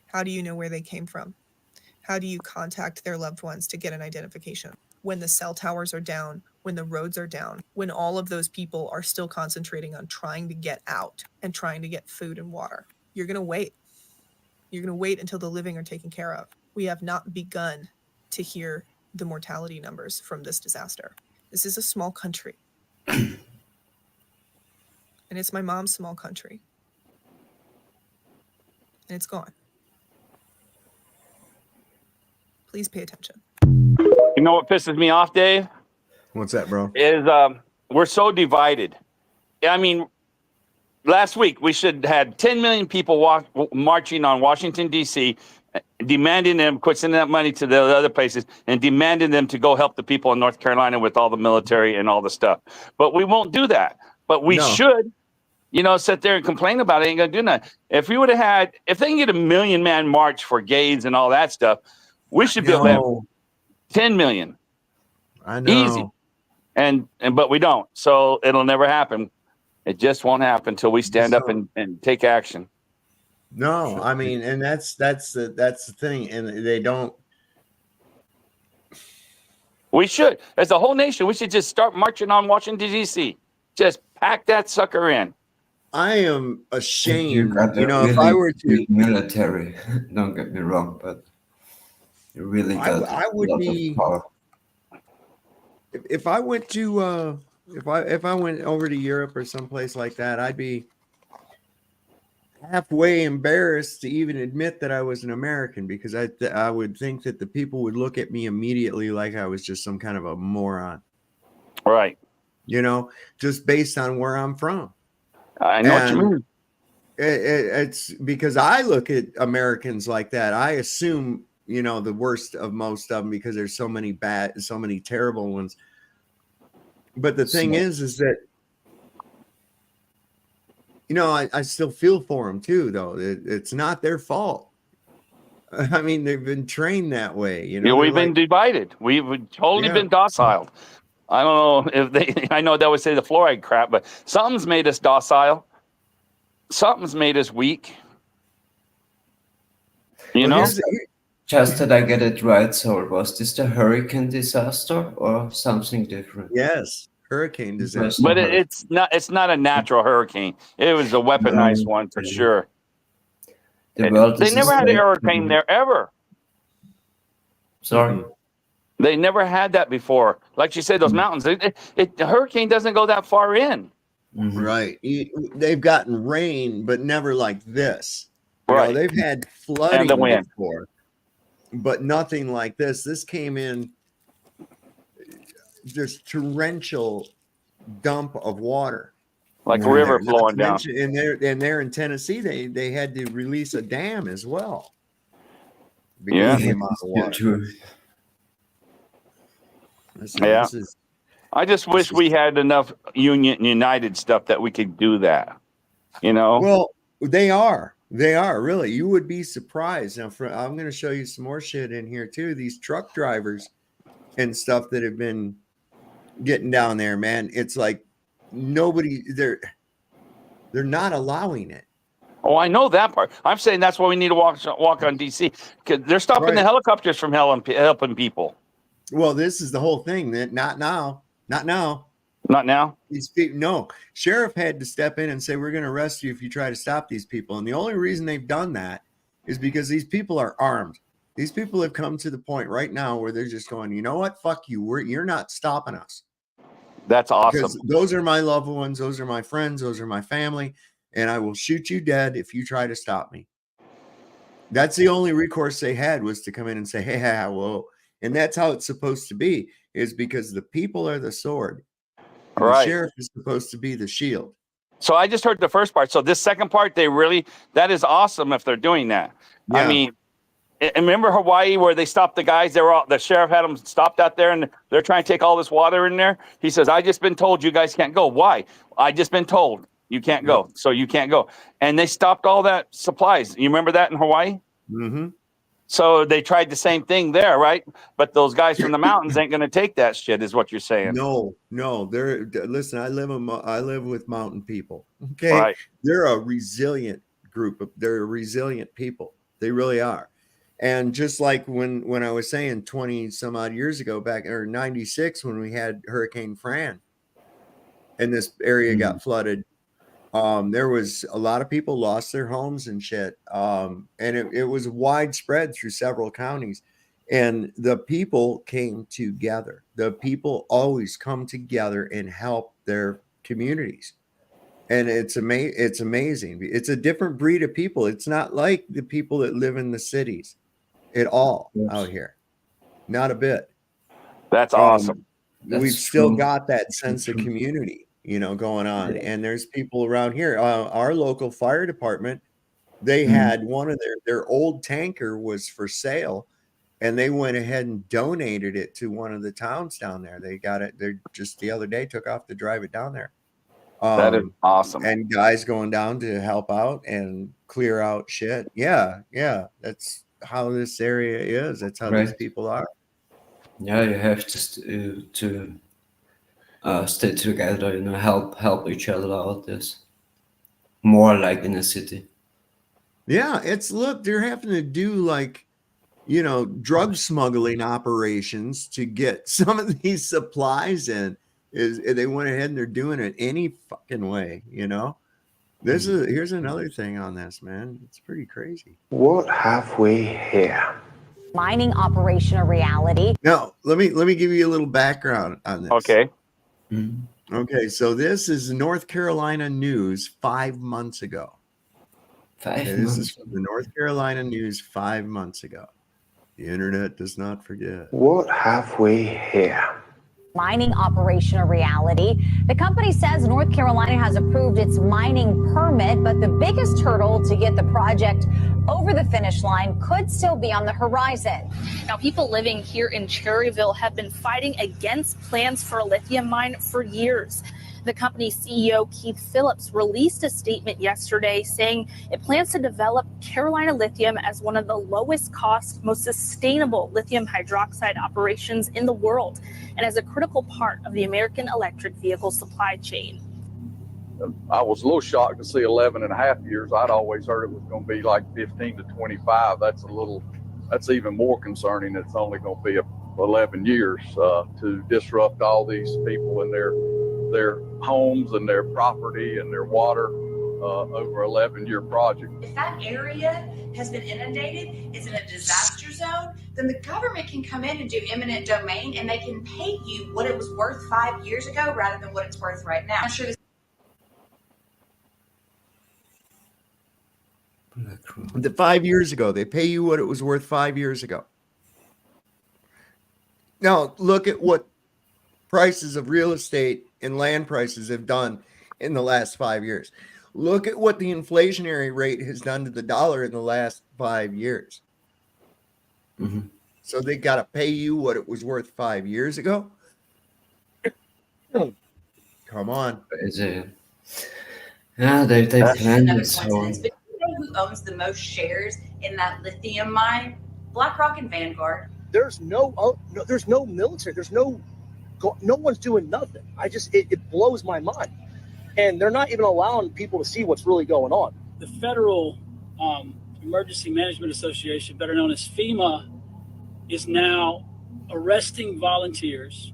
how do you know where they came from? How do you contact their loved ones to get an identification? When the cell towers are down, when the roads are down, when all of those people are still concentrating on trying to get out and trying to get food and water, you're going to wait. You're going to wait until the living are taken care of. We have not begun to hear the mortality numbers from this disaster. This is a small country. And it's my mom's small country. And it's gone. Please pay attention. You know what pisses me off, Dave? What's that, bro? Is we're so divided. I mean, last week, we should have had 10 million people marching on Washington, D.C., demanding them, quit sending that money to the other places, and demanding them to go help the people in North Carolina with all the military and all the stuff. But we won't do that. But we should, sit there and complain about it. Ain't going to do nothing. If we would have had, if they can get a 1 million man march for gays and all that stuff, we should be able to have 10 million. I know. Easy. But we don't. So it'll never happen. It just won't happen until we stand up and take action. No, I mean, and that's the thing, and they don't. We should, as a whole nation, we should just start marching on Washington, D.C. Just pack that sucker in. I am ashamed. If I were to military, don't get me wrong, but You really got I a would lot be of power. if I went to if I went over to Europe or someplace like that, I'd be halfway embarrassed to even admit that I was an American, because I would think that the people would look at me immediately like I was just some kind of a moron. Right. You know, just based on where I'm from. I know what you And mean. it's because I look at Americans like that. I assume, you know, the worst of most of them, because there's so many bad, so many terrible ones. But the thing is that, you know, I still feel for them too, though. It's not their fault. I mean, they've been trained that way, you know. Yeah, They're we've been like, divided. We've totally yeah, been docile. I don't know if they, I know they would say the fluoride crap, but something's made us docile. Something's made us weak. You know? Just that I get it right, so was this the hurricane disaster or something different? Yes, hurricane disaster. But it's not a natural hurricane. It was a weaponized one for sure. The world They is never had a hurricane there ever. Sorry. They never had that before. Like you said, those mountains. The hurricane doesn't go that far in. Right. They've gotten rain, but never like this. You Right. know, they've had And flooding the wind. before, but nothing like this. This came in just torrential dump of water. Like a river Not flowing to down. mention, and there in Tennessee, they had to release a dam as well because Yeah. of the amount of water. Listen, Yeah. this is I just wish we had enough united stuff that we could do that. You know? well, they are really. You would be surprised. Now, I'm going to show you some more shit in here too. These truck drivers and stuff that have been getting down there, man. It's like nobody. They're not allowing it. Oh, I know that part. I'm saying that's why we need to walk on DC, because they're stopping the helicopters from helping people. Well, this is the whole thing. That not now. Not now. These people, no. Sheriff had to step in and say, we're going to arrest you if you try to stop these people. And the only reason they've done that is because these people are armed. These people have come to the point right now where they're just going, you know what? Fuck you. You're not stopping us. That's awesome. Because those are my loved ones. Those are my friends. Those are my family. And I will shoot you dead if you try to stop me. That's the only recourse they had, was to come in and say, hey, whoa. And that's how it's supposed to be, is because the people are the sword. And the sheriff is supposed to be the shield. So I just heard the first part. So this second part, that is awesome if they're doing that. Yeah. I mean, and remember Hawaii where they stopped the guys? The sheriff had them stopped out there and they're trying to take all this water in there. He says, I just been told you guys can't go. Why? I just been told you can't go. So you can't go. And they stopped all that supplies. You remember that in Hawaii? Mm-hmm. So they tried the same thing there, right? But those guys from the mountains ain't going to take that shit, is what you're saying. No. Listen, I live with mountain people. Okay. Right. They're a resilient group. They're a resilient people. They really are. And just like when I was saying 20 some odd years ago, back or 96, when we had Hurricane Fran and this area got flooded, there was a lot of people lost their homes and shit. And it was widespread through several counties, and the people came together. The people always come together and help their communities. And it's amazing. It's a different breed of people. It's not like the people that live in the cities at all out here. Not a bit. That's awesome. We've still got that sense of community, you know, going on. And there's people around here. Our local fire department, they had one of their old tanker was for sale, and they went ahead and donated it to one of the towns down there. They got it. They're just the other day took off to drive it down there. That is awesome. And guys going down to help out and clear out shit. Yeah. That's how this area is. That's how these people are. Yeah, you have to stay together, you know, help each other out. This more like in a city. Yeah, they're having to do like, you know, drug smuggling operations to get some of these supplies in. They went ahead and they're doing it any fucking way, you know. Here's another thing on this, man. It's pretty crazy. What have we here? mining operation a reality. Now, let me give you a little background on this. Okay. Okay, so this is North Carolina news 5 months ago. This is from the North Carolina news 5 months ago. The internet does not forget. What have we here? Mining operation a reality. The company says North Carolina has approved its mining permit, but the biggest hurdle to get the project over the finish line could still be on the horizon. Now, people living here in Cherryville have been fighting against plans for a lithium mine for years. The company's CEO, Keith Phillips, released a statement yesterday saying it plans to develop Carolina Lithium as one of the lowest cost, most sustainable lithium hydroxide operations in the world and as a critical part of the American electric vehicle supply chain. I was a little shocked to see 11 and a half years. I'd always heard it was going to be like 15 to 25. That's even more concerning. It's only going to be 11 years to disrupt all these people and their homes and their property and their water over 11-year project. If that area has been inundated, is in a disaster zone, then the government can come in and do eminent domain and they can pay you what it was worth 5 years ago rather than what it's worth right now. I'm sure this The 5 years ago, they pay you what it was worth 5 years ago. Now, look at what prices of real estate and land prices have done in the last 5 years. Look at what the inflationary rate has done to the dollar in the last 5 years. So they got to pay you what it was worth 5 years ago? Come on. Yeah, they planned another it so. coincidence. But you know who owns the most shares in that lithium mine? BlackRock and Vanguard. There's no military. There's no one's doing nothing. It blows my mind. And they're not even allowing people to see what's really going on. The Federal Emergency Management Association, better known as FEMA, is now arresting volunteers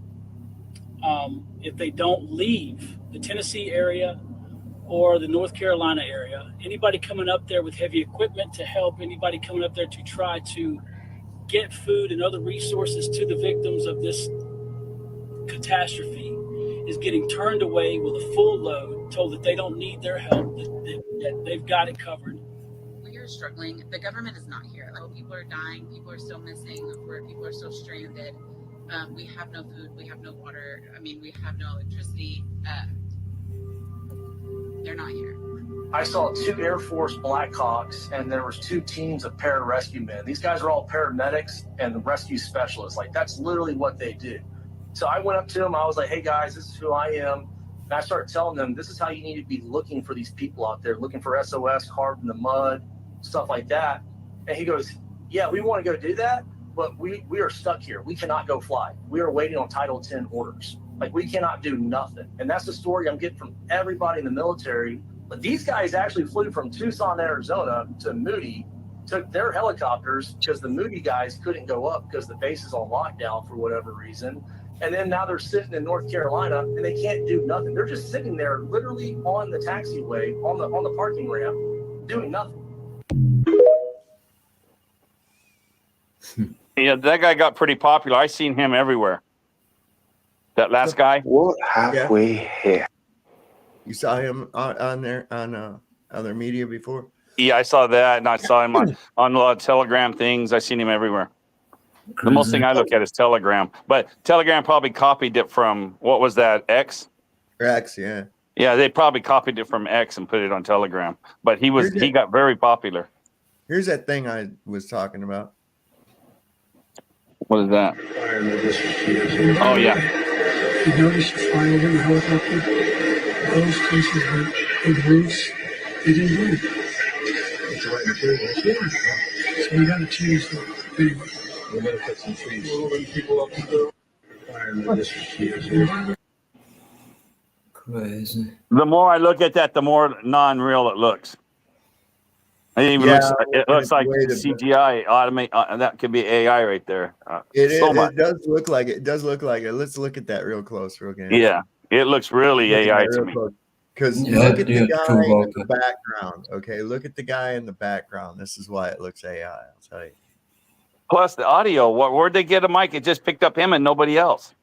if they don't leave the Tennessee area or the North Carolina area. Anybody coming up there with heavy equipment to help, anybody coming up there to try to get food and other resources to the victims of this catastrophe is getting turned away with a full load, told that they don't need their help, that they've got it covered. We are struggling. The government is not here. People are dying. People are still missing. People are still stranded. We have no food. We have no water. We have no electricity. They're not here. I saw 2 Air Force Blackhawks, and there was 2 teams of pararescue men. These guys are all paramedics and rescue specialists. That's literally what they do. So I went up to them. I was like, hey, guys, this is who I am. And I started telling them, this is how you need to be looking for these people out there, looking for SOS, carved in the mud, stuff like that. And he goes, yeah, we want to go do that, but we are stuck here. We cannot go fly. We are waiting on Title 10 orders. We cannot do nothing. And that's the story I'm getting from everybody in the military. But these guys actually flew from Tucson, Arizona to Moody, took their helicopters because the Moody guys couldn't go up because the base is on lockdown for whatever reason. And then now they're sitting in North Carolina and they can't do nothing. They're just sitting there literally on the taxiway, on the parking ramp, doing nothing. Yeah, that guy got pretty popular. I seen him everywhere. That last guy. What have we here? You saw him on there on other media before? Yeah, I saw that, and I saw him on a lot of Telegram things. I seen him everywhere. The most thing I look at is Telegram, but Telegram probably copied it from what was that, X? X, yeah. Yeah, they probably copied it from X and put it on Telegram. But he got very popular. Here's that thing I was talking about. What is that? Oh yeah. You notice the fire over the helicopter? Those places with big roofs, they didn't do it. It's the right materials. Yeah. So we got to change the thing. We're going to put some trees. People up to the Crazy. The more I look at that, the more non-real it looks. It looks like CGI automate. That could be AI right there. It does look like it. It does look like it. Let's look at that real close, real game. Yeah, it looks really AI to me. Because look at the guy in the background. Okay, look at the guy in the background. This is why it looks AI. I'll tell you. Plus the audio. Where'd they get a mic? It just picked up him and nobody else.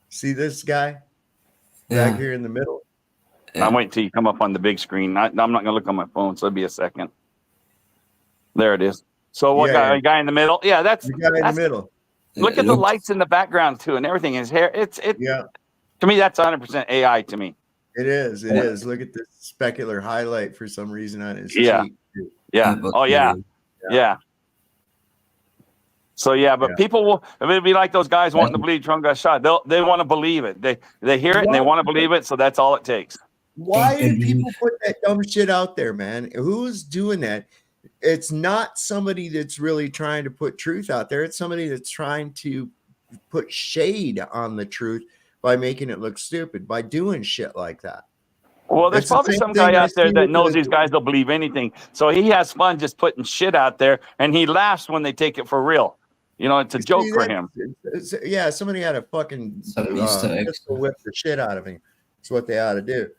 See this guy Yeah. back here in the middle? I'm waiting till you come up on the big screen. I'm not going to look on my phone, so it'll be a second. There it is. So what Yeah, guy in the middle? Yeah, that's the guy in the middle. Look at the lights in the background too, and everything. His hair. Yeah. To me, that's 100% AI to me. It is. It is. Look at this specular highlight for some reason on his Yeah. cheek. Yeah. Oh yeah. Yeah. So yeah, but people will. It'll be like those guys wanting to believe Trump got shot. They want to believe it. They hear it and they want to believe it. So that's all it takes. Why do people put that dumb shit out there, man? Who's doing that? It's not somebody that's really trying to put truth out there. It's somebody that's trying to put shade on the truth by making it look stupid, by doing shit like that. Well, there's It's the probably same some thing guy I out there see that with knows the- these guys will believe anything. So he has fun just putting shit out there, and he laughs when they take it for real. You know, it's a joke for him. Yeah, somebody had a fucking Some Easter eggs. pistol whip the shit out of me. That's what they ought to do.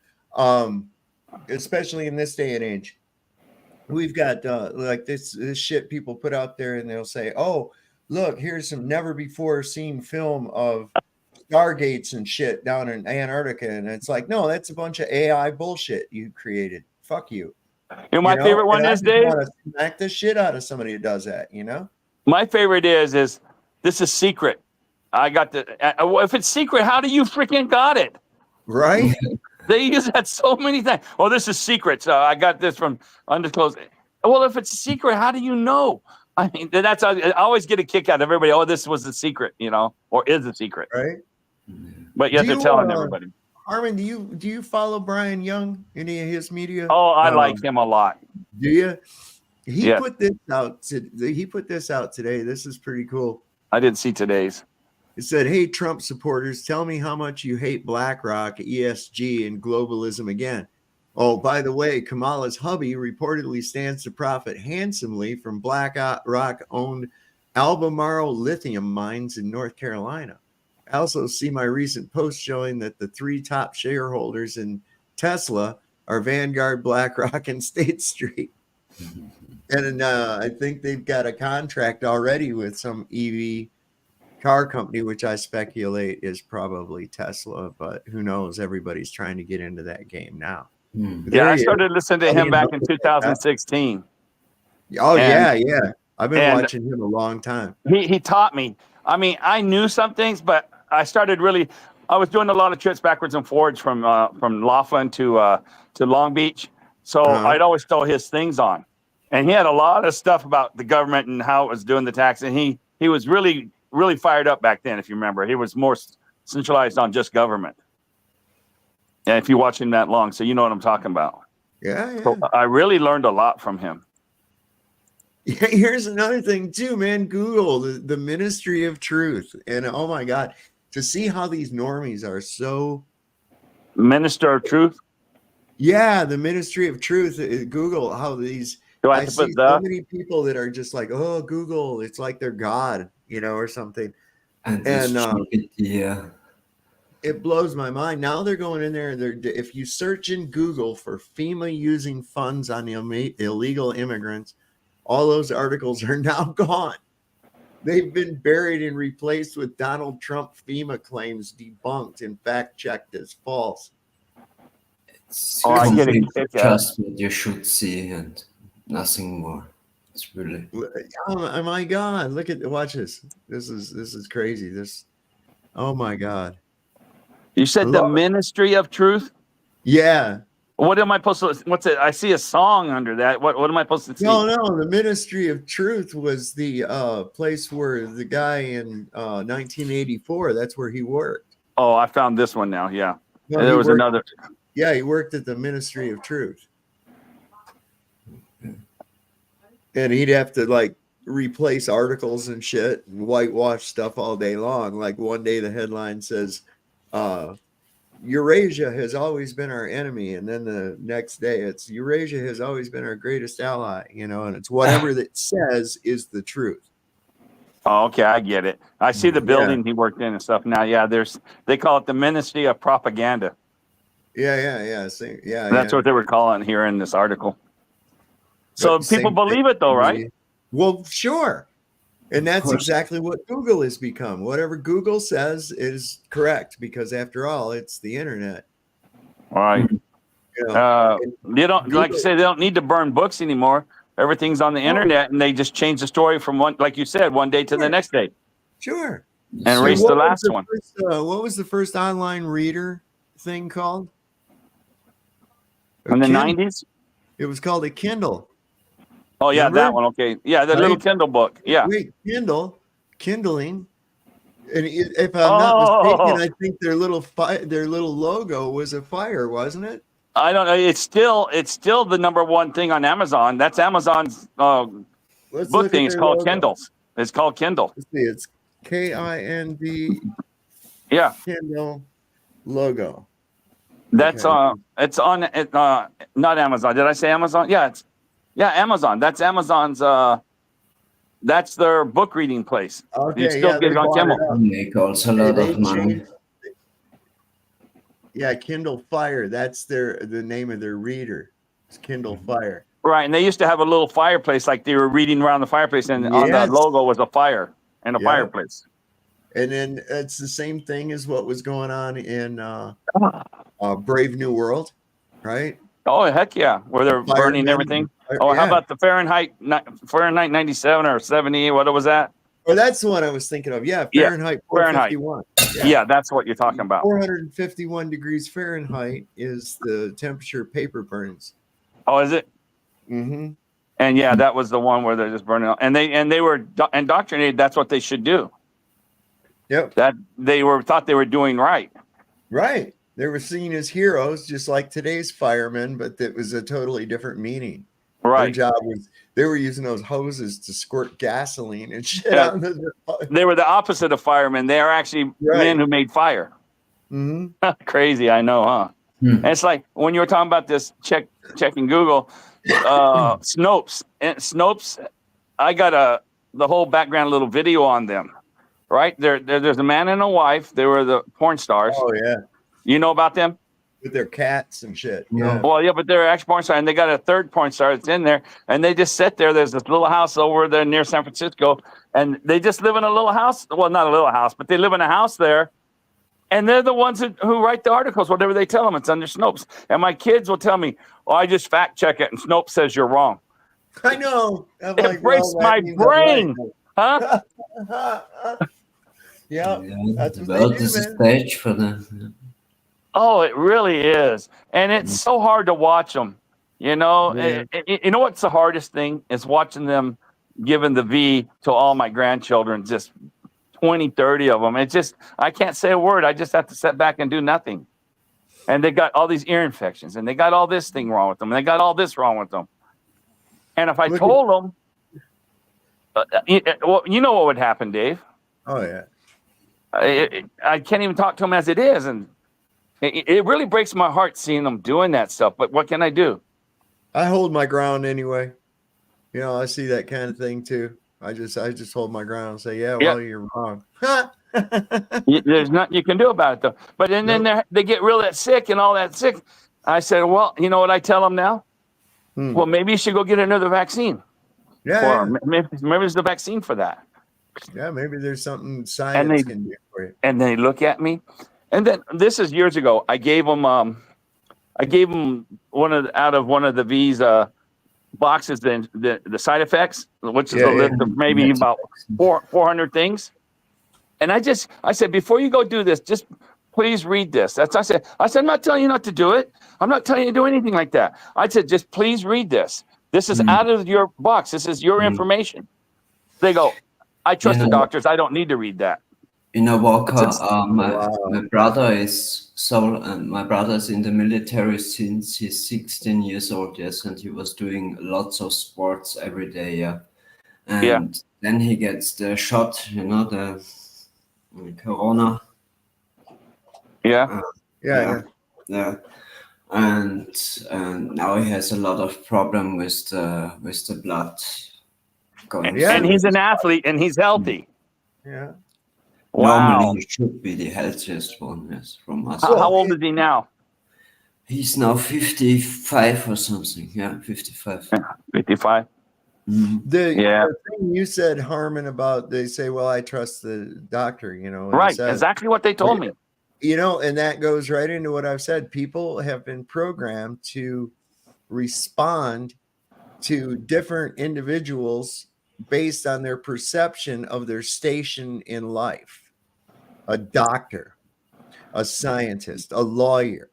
Especially in this day and age. We've got like this shit people put out there, and they'll say, "Oh, look, here's some never before seen film of stargates and shit down in Antarctica," and it's like, no, that's a bunch of AI bullshit you created. Fuck you. You know, my favorite one And I is, just Dave. want to smack the shit out of somebody who does that. You know, My favorite is this is secret. I got the. If it's secret, how do you freaking got it? right? They use that so many times. Oh, this is secret. So I got this from undisclosed. Well, if it's a secret, how do you know? I mean, I always get a kick out of everybody. Oh, this was a secret, you know, or is a secret, right? But yet they're telling everybody. Harmon, do you follow Brian Young? Any of his media? Oh, I like him a lot. Do you? He Yeah. put this out. He put this out today. This is pretty cool. I didn't see today's. It said, "Hey, Trump supporters, tell me how much you hate BlackRock, ESG, and globalism again. Oh, by the way, Kamala's hubby reportedly stands to profit handsomely from BlackRock-owned Albemarle lithium mines in North Carolina. I also see my recent post showing that the 3 top shareholders in Tesla are Vanguard, BlackRock, and State Street. And I think they've got a contract already with some EV car company, which I speculate is probably Tesla, but who knows? Everybody's trying to get into that game now." Yeah, I started listening to him back in 2016. Oh, And- yeah. I've been watching him a long time. He taught me. I mean, I knew some things, but I started really. I was doing a lot of trips backwards and forwards from Laughlin to Long Beach, so I'd always throw his things on, and he had a lot of stuff about the government and how it was doing the tax, and he was really fired up back then. If you remember, he was more centralized on just government. And if you watch him that long, so you know what I'm talking about. Yeah. So I really learned a lot from him. Yeah, here's another thing too, man. Google the Ministry of Truth, and oh my God, to see how these normies are so. Minister of Truth. Yeah, the Ministry of Truth. Google how these. Do I I have to see put the? so many people that are just like, oh, Google, it's like they're God, you know, or something. And it blows my mind. Now they're going in there, and if you search in Google for FEMA using funds on illegal immigrants, all those articles are now gone. They've been buried and replaced with Donald Trump FEMA claims debunked and fact-checked as false. It's I get it. just what you should see and nothing more. It's really. Oh my God! Watch this. This is crazy. Oh my God! You said the Ministry of Truth? Yeah. What am I supposed to? What's it? I see a song under that. What am I supposed to see? No. The Ministry of Truth was the place where the guy in 1984. That's where he worked. Oh, I found this one now. Yeah, No, and there was another. Yeah, he worked at the Ministry of Truth, and he'd have to like replace articles and shit and whitewash stuff all day long. Like one day the headline says, Eurasia has always been our enemy, and then the next day it's Eurasia has always been our greatest ally, you know, and it's whatever that says is the truth. Oh, okay, I get it. I see the building he worked in and stuff now. Yeah, they call it the Ministry of Propaganda. Yeah. That's what they were calling here in this article. So people believe it though, right? Well, sure. And that's course. exactly what Google has become. Whatever Google says is correct, because after all, it's the internet. Right. You know, They don't, like you Google- say, they don't need to burn books anymore. Everything's on the internet, and they just change the story from one, like you said, one day to the next day. Sure. And So erase what the was last one. first, what was the first online reader thing called? In the Kindle. 90s? It was called a Kindle. Oh, yeah, Remember? that one. Okay. Yeah, the Right? little Kindle book. Yeah. Wait, kindling. And if I'm not mistaken, I think their little logo was a fire, wasn't it? I don't know. It's still the number one thing on Amazon. That's Amazon's Let's book look thing. at It's their called logo. Kindles. It's called Kindle. Let's see, it's KIND. Yeah. Kindle logo. That's Okay. it's on not Amazon. Did I say Amazon? Yeah, Amazon. That's Amazon's that's their book reading place. Okay, You still get it on Kindle. Make also a lot of money. Yeah, Kindle Fire. That's the name of their reader. It's Kindle Fire. Right, and they used to have a little fireplace, like they were reading around the fireplace, and on the Yes. logo was a fire and a Yeah. fireplace. And then it's the same thing as what was going on in Brave New World, right? Oh heck yeah, where they're burning Firemen. everything. Oh, how Yeah. about the Fahrenheit 97 or 70? What was that? Oh, that's the one I was thinking of. Yeah, Yeah, Fahrenheit Fahrenheit. 451. Yeah, that's what you're talking about. 451 degrees Fahrenheit is the temperature paper burns. Oh, is it? Mm-hmm. And yeah, that was the one where they're just burning out. And they were indoctrinated. That's what they should do. Yep. That they thought they were doing right. Right. They were seen as heroes, just like today's firemen, but that was a totally different meaning. Right. Their job was they were using those hoses to squirt gasoline and shit Yeah. out of the They were the opposite of firemen. They are actually men who made fire. Mm-hmm. Crazy, I know, huh? And it's like when you were talking about this checking Google, Snopes. And Snopes, I got the whole background little video on them. Right? There's a man and a wife. They were the porn stars. Oh yeah. You know about them? With their cats and shit. Yeah. Well, yeah, but they're actual porn star, and they got a third porn star that's in there, and they just sit there. There's this little house over there near San Francisco, and they just live in a little house. Well, not a little house, but they live in a house there, and they're the ones who write the articles. Whatever they tell them, it's under Snopes. And my kids will tell me, "Oh, I just fact check it, and Snopes says you're wrong." I know. I'm It like, breaks well, that my means I'm brain, right. huh? Yeah, that's The what world they do, is a man. stage for them. Oh, it really is, and it's so hard to watch them. You know, Yeah. you know what's the hardest thing is watching them giving the V to all my grandchildren, just 20, 30 of them. It's just, I can't say a word. I just have to sit back and do nothing. And they got all these ear infections, and they got all this thing wrong with them, and they got all this wrong with them. And if I told them, well, you know what would happen, Dave? Oh yeah. I can't even talk to them as it is, and it really breaks my heart seeing them doing that stuff. But what can I do? I hold my ground anyway. You know, I see that kind of thing too. I just hold my ground and say, yeah, well, you're wrong. There's nothing you can do about it, though. But then they get really sick and all that sick. I said, well, you know what I tell them now? Well, maybe you should go get another vaccine. Yeah. Or maybe there's the vaccine for that. Yeah, maybe there's something science can do for you. And they look at me. And then this is years ago. I gave them one of the V's boxes, the side effects, which is a list of maybe about 400 things. And I said, before you go do this, just please read this. I said, I'm not telling you not to do it. I'm not telling you to do anything like that. I said, just please read this. This is out of your box. This is your information. They go, I trust the doctors. I don't need to read that. You know, Walker, my brother is my brother's in the military since he's 16 years old, yes, and he was doing lots of sports every day, yeah. And then he gets the shot, you know, the corona. Yeah. Yeah. And now he has a lot of problem with the blood going. And he's an athlete and he's healthy. Yeah. Wow. Normally he should be the healthiest one, yes, from us. How old is he now? He's now 55 or something. Yeah, 55. 55. The thing you said, Harmon, about they say, well, I trust the doctor, you know. Right. Exactly what they told me. You know, and that goes right into what I've said. People have been programmed to respond to different individuals based on their perception of their station in life. A doctor, a scientist, a lawyer,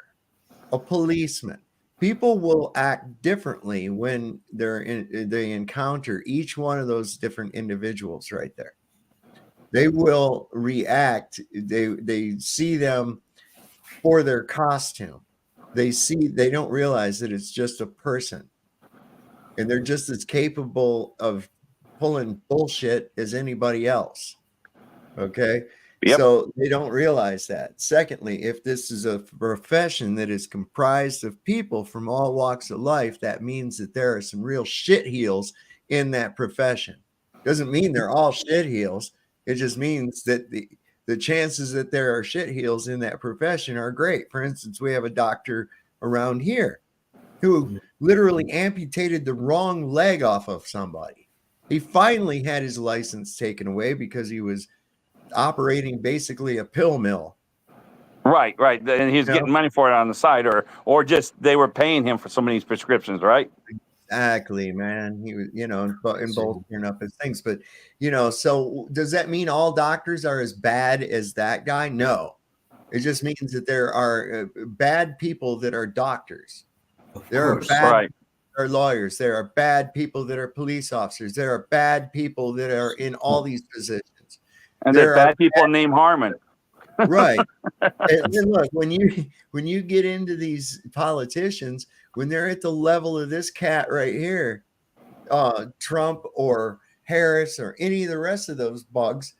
a policeman. People will act differently when they encounter each one of those different individuals right there. They will react. They see them for their costume. They don't realize that it's just a person, and they're just as capable of pulling bullshit as anybody else. Okay. Yep. So they don't realize that. Secondly, if this is a profession that is comprised of people from all walks of life, that means that there are some real shitheels in that profession. Doesn't mean they're all shitheels. It just means that the chances that there are shitheels in that profession are great. For instance, we have a doctor around here who literally amputated the wrong leg off of somebody. He finally had his license taken away because he was operating basically a pill mill. Right. And he's getting money for it on the side, or just they were paying him for some of these prescriptions, right? Exactly, man. He was, you know, in bolstering up his things. But, you know, so does that mean all doctors are as bad as that guy? No. It just means that there are bad people that are doctors. There are bad are lawyers. There are bad people that are police officers. There are bad people that are in all these positions. And there's bad people named Harmon. Right. And look, when you get into these politicians, when they're at the level of this cat right here, Trump or Harris or any of the rest of those bugs,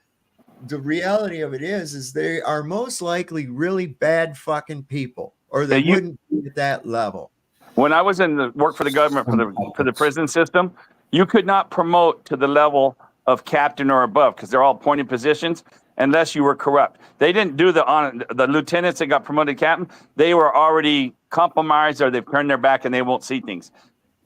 the reality of it is they are most likely really bad fucking people, or they wouldn't be at that level. When I was in the work for the government for the prison system, you could not promote to the level of captain or above because they're all appointed positions unless you were corrupt. They didn't do the lieutenants that got promoted to captain. They were already compromised, or they've turned their back and they won't see things.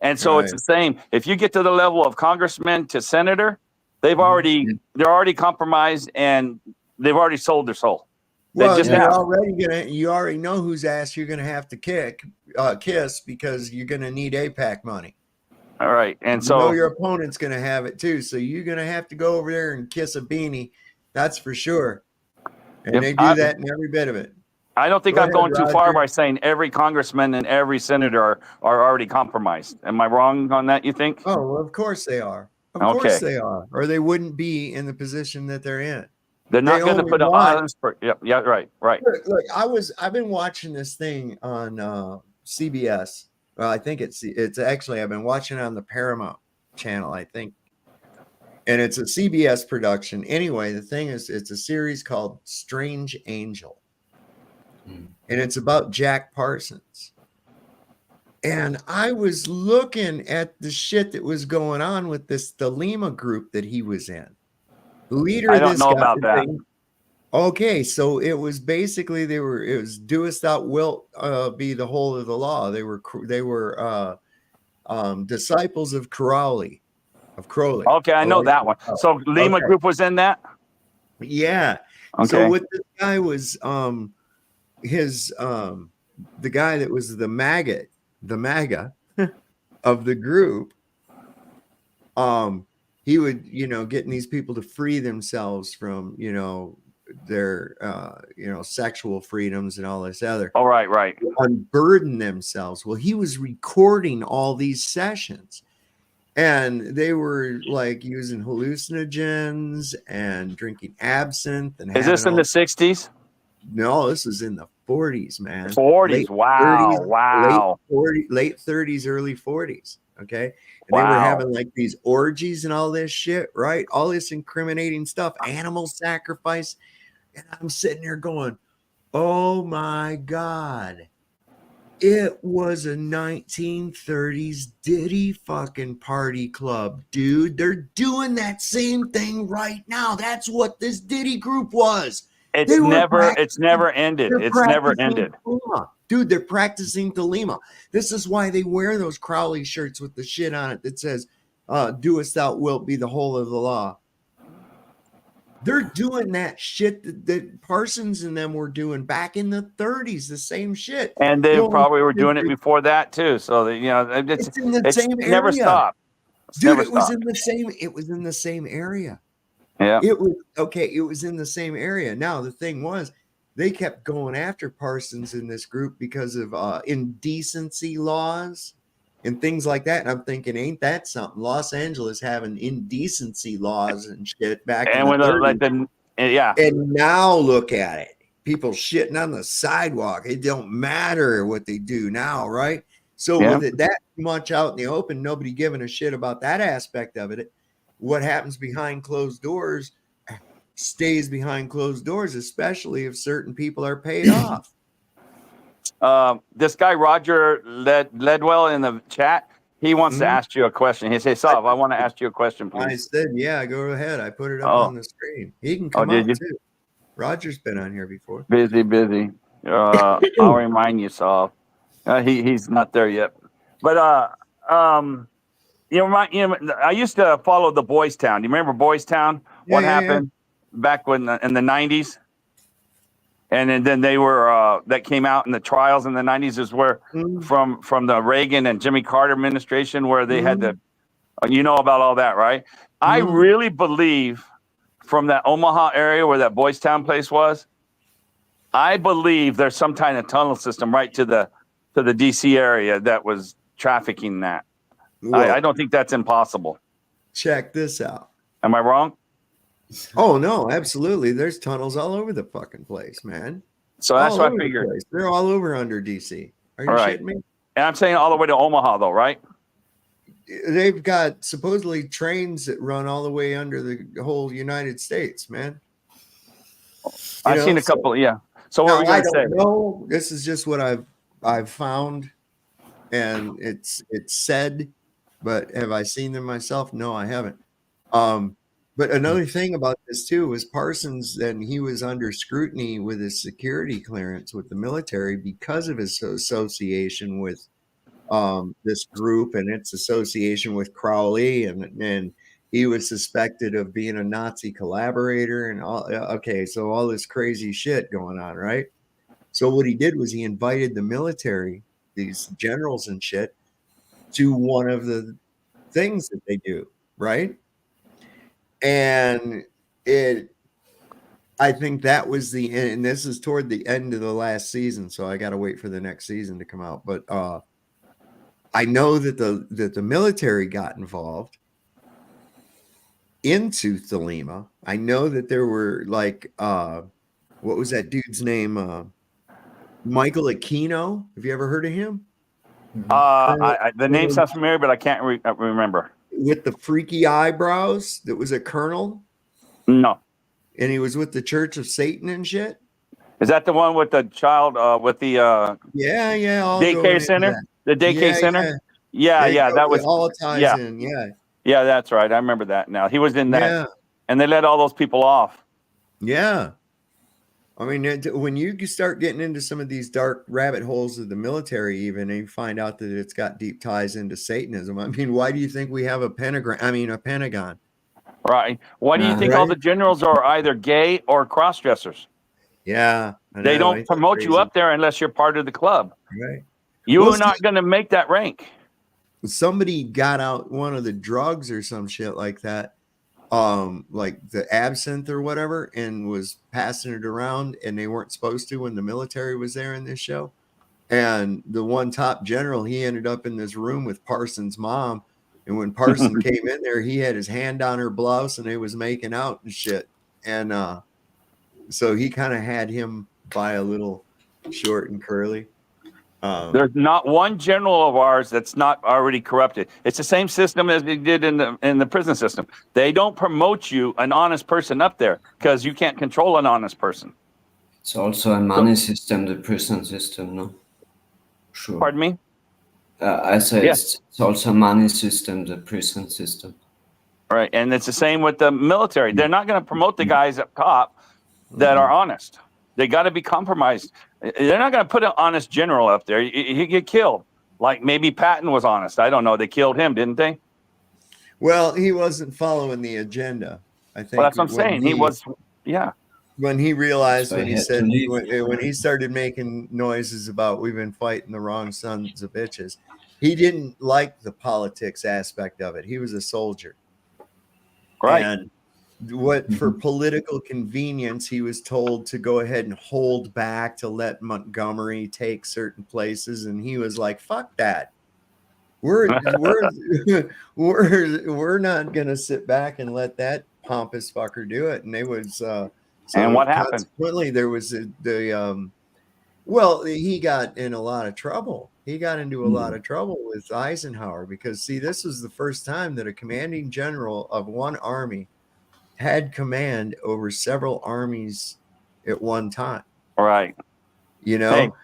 And so it's the same. If you get to the level of congressman to senator, they're already compromised and they've already sold their soul. Well, you already know whose ass you're gonna have to kiss because you're gonna need APAC money. All right, and you know your opponent's gonna have it too, so you're gonna have to go over there and kiss a beanie. That's for sure. And they do that in every bit of it. I don't think I'm going too far by saying every congressman and every senator are already compromised. Am I wrong on that, you think? Oh, well, of course they are. Of course they are. Or they wouldn't be in the position that they're in. They're not going to put up violence for right. Look, I've been watching this thing on CBS. Well, I think it's actually I've been watching it on the Paramount channel, I think. And it's a CBS production. Anyway, the thing is, it's a series called Strange Angel. And it's about Jack Parsons. And I was looking at the shit that was going on with the Lima group that he was in. The leader I of don't this know about that. Okay, so it was basically it was doest thou wilt be the whole of the law. They were disciples of Crowley. Okay, I know that one. So Lima group was in that? Yeah. Okay. So what this guy was the guy that was the MAGA of the group, he would, getting these people to free themselves from, their sexual freedoms and all this other. Oh, right. Unburden themselves. Well, he was recording all these sessions. And they were like using hallucinogens and drinking absinthe. And is this in the 60s? No, this was in the 40s, man. 40s. Wow. Late 30s, early 40s. Okay. And they were having like these orgies and all this shit, right? All this incriminating stuff, animal sacrifice. And I'm sitting there going, oh my God. It was a 1930s Diddy fucking party club, dude. They're doing that same thing right now. That's what this Diddy group was. It's never ended. It's never ended. Dude, they're practicing Thelema. This is why they wear those Crowley shirts with the shit on it that says, doest thou wilt be the whole of the law. They're doing that shit that Parsons and them were doing back in the 30s, the same shit. And they probably were doing it before that too. So that, it's in the same area. Never stopped. Dude, it was in the same area. Yeah. It was in the same area. Now the thing was, they kept going after Parsons in this group because of indecency laws and things like that. And I'm thinking, ain't that something? Los Angeles having indecency laws and shit back in the 30s. And now look at it. People shitting on the sidewalk. It don't matter what they do now, right? So with it that much out in the open, nobody giving a shit about that aspect of it. What happens behind closed doors stays behind closed doors, especially if certain people are paid off. This guy, Roger Ledwell in the chat, he wants to ask you a question. He says, Sav, I want to ask you a question, please. I said, yeah, go ahead. I put it up on the screen. He can come out too. Roger's been on here before. Busy. I'll remind you, Sav. He's not there yet. But I used to follow the Boys Town. Do you remember Boys Town? What happened back when in the 90s? And then they were that came out in the trials in the 90s is where from the Reagan and Jimmy Carter administration where they had the about all that, right? I really believe from that Omaha area where that Boys Town place was, I believe there's some kind of tunnel system right to the DC area that was trafficking that. I don't think that's impossible. Check this out. Am I wrong? Oh no, absolutely. There's tunnels all over the fucking place, man. So that's what I figured. They're all over under DC. Are you shitting me? And I'm saying all the way to Omaha though, right? They've got supposedly trains that run all the way under the whole United States, man. I've seen a couple, So what were you gonna say? No, this is just what I've found, and it's said, but have I seen them myself? No, I haven't. But another thing about this too was Parsons, and he was under scrutiny with his security clearance with the military because of his association with this group and its association with Crowley, and he was suspected of being a Nazi collaborator and all. Okay, so all this crazy shit going on, right? So what he did was he invited the military, these generals and shit, to one of the things that they do, right? And I think that was the end, and this is toward the end of the last season, so I got to wait for the next season to come out. But I know that the military got involved into Thelema. I know that there were like what was that dude's name? Michael Aquino. Have you ever heard of him? The name sounds familiar, but I can't remember. With the freaky eyebrows, that was a colonel. No. And he was with the Church of Satan and shit. Is that the one with the child with the daycare center? The daycare center? Yeah. That was all ties in. Yeah, that's right. I remember that now. He was in that, and they let all those people off. Yeah. I mean, when you start getting into some of these dark rabbit holes of the military, even, and you find out that it's got deep ties into Satanism. I mean, why do you think we have a Pentagon? Right. Why do you think all the generals are either gay or cross-dressers? Yeah. They don't promote you up there unless you're part of the club. Right. You're not going to make that rank. Somebody got out one of the drugs or some shit like that. Like the absinthe or whatever, and was passing it around, and they weren't supposed to when the military was there in this show. And the one top general, he ended up in this room with Parsons' mom, and when Parson came in there, he had his hand on her blouse, and they was making out and shit. And so he kind of had him by a little short and curly. There's not one general of ours that's not already corrupted. It's the same system as they did in the prison system. They don't promote you an honest person up there because you can't control an honest person. It's also a money system, the prison system, no? Sure. Pardon me? I say it's also a money system, the prison system. Right, and it's the same with the military. They're not going to promote the guys up top that are honest. They got to be compromised. They're not going to put an honest general up there. He get killed. Like maybe Patton was honest. I don't know. They killed him, didn't they? Well, he wasn't following the agenda. I think Well, that's what I'm saying. He was, yeah. When he realized, So when he he had to said, leave. when he started making noises about we've been fighting the wrong sons of bitches, he didn't like the politics aspect of it. He was a soldier. Right. And what for political convenience, he was told to go ahead and hold back to let Montgomery take certain places. And he was like, fuck that. We're not gonna sit back and let that pompous fucker do it. And they was and what happened? Consequently, there was he got in a lot of trouble. He got into a lot of trouble with Eisenhower because, see, this was the first time that a commanding general of one army had command over several armies at one time. Right. You know,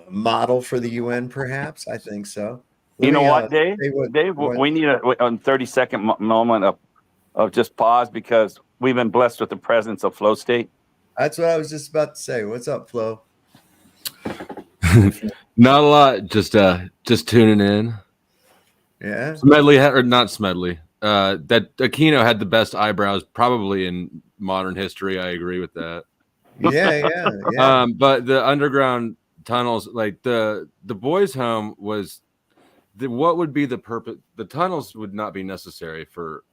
model for the UN, perhaps. I think so. You know what, Dave? Dave, we need a 30-second moment of just pause because we've been blessed with the presence of Flow State. That's what I was just about to say. What's up, Flo? Not a lot. Just tuning in. Yeah. Smedley or not Smedley. That Aquino had the best eyebrows probably in modern history. I agree with that. Yeah. But the underground tunnels, like the boys' home was. What would be the purpose? The tunnels would not be necessary for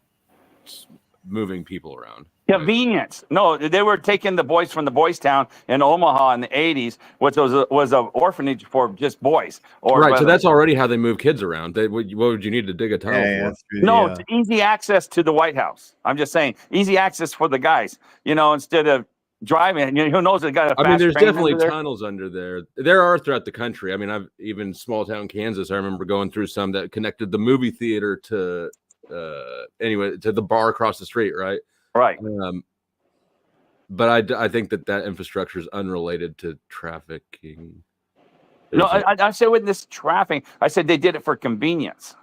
moving people around. Convenience. No, they were taking the boys from the boys' town in Omaha in the 80s, which was an orphanage for just boys. Right, so that's already how they move kids around. What would you need to dig a tunnel for? No, it's easy access to the White House. I'm just saying, easy access for the guys. Instead of driving, who knows? They got a fast there's train definitely under there. tunnels under there. There are throughout the country. I mean, I've even small town Kansas. I remember going through some that connected the movie theater to to the bar across the street. Right. But I think that infrastructure is unrelated to trafficking. No, I said with this traffic, I said they did it for convenience.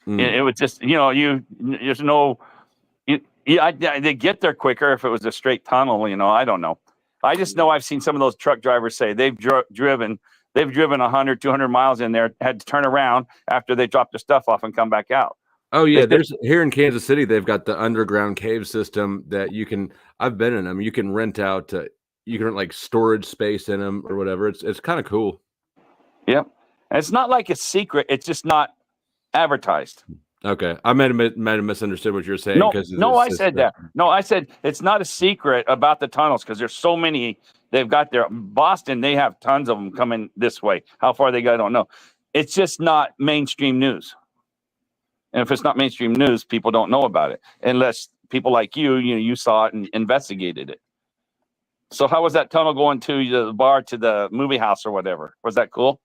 It was just, there's no. They get there quicker if it was a straight tunnel. I don't know. I just know I've seen some of those truck drivers say they've driven 100, 200 miles in there, had to turn around after they dropped their stuff off and come back out. Oh yeah, there's here in Kansas City. They've got the underground cave system that you can. I've been in them. You can rent out. You can rent like storage space in them or whatever. It's kind of cool. Yep, and it's not like a secret. It's just not advertised. Okay, I might have misunderstood what you're saying. No, I said that. No, I said it's not a secret about the tunnels because there's so many they've got there. Boston, they have tons of them coming this way. How far they go, I don't know. It's just not mainstream news. And if it's not mainstream news, people don't know about it unless people like you saw it and investigated it. So how was that tunnel going to the bar, to the movie house or whatever? Was that cool?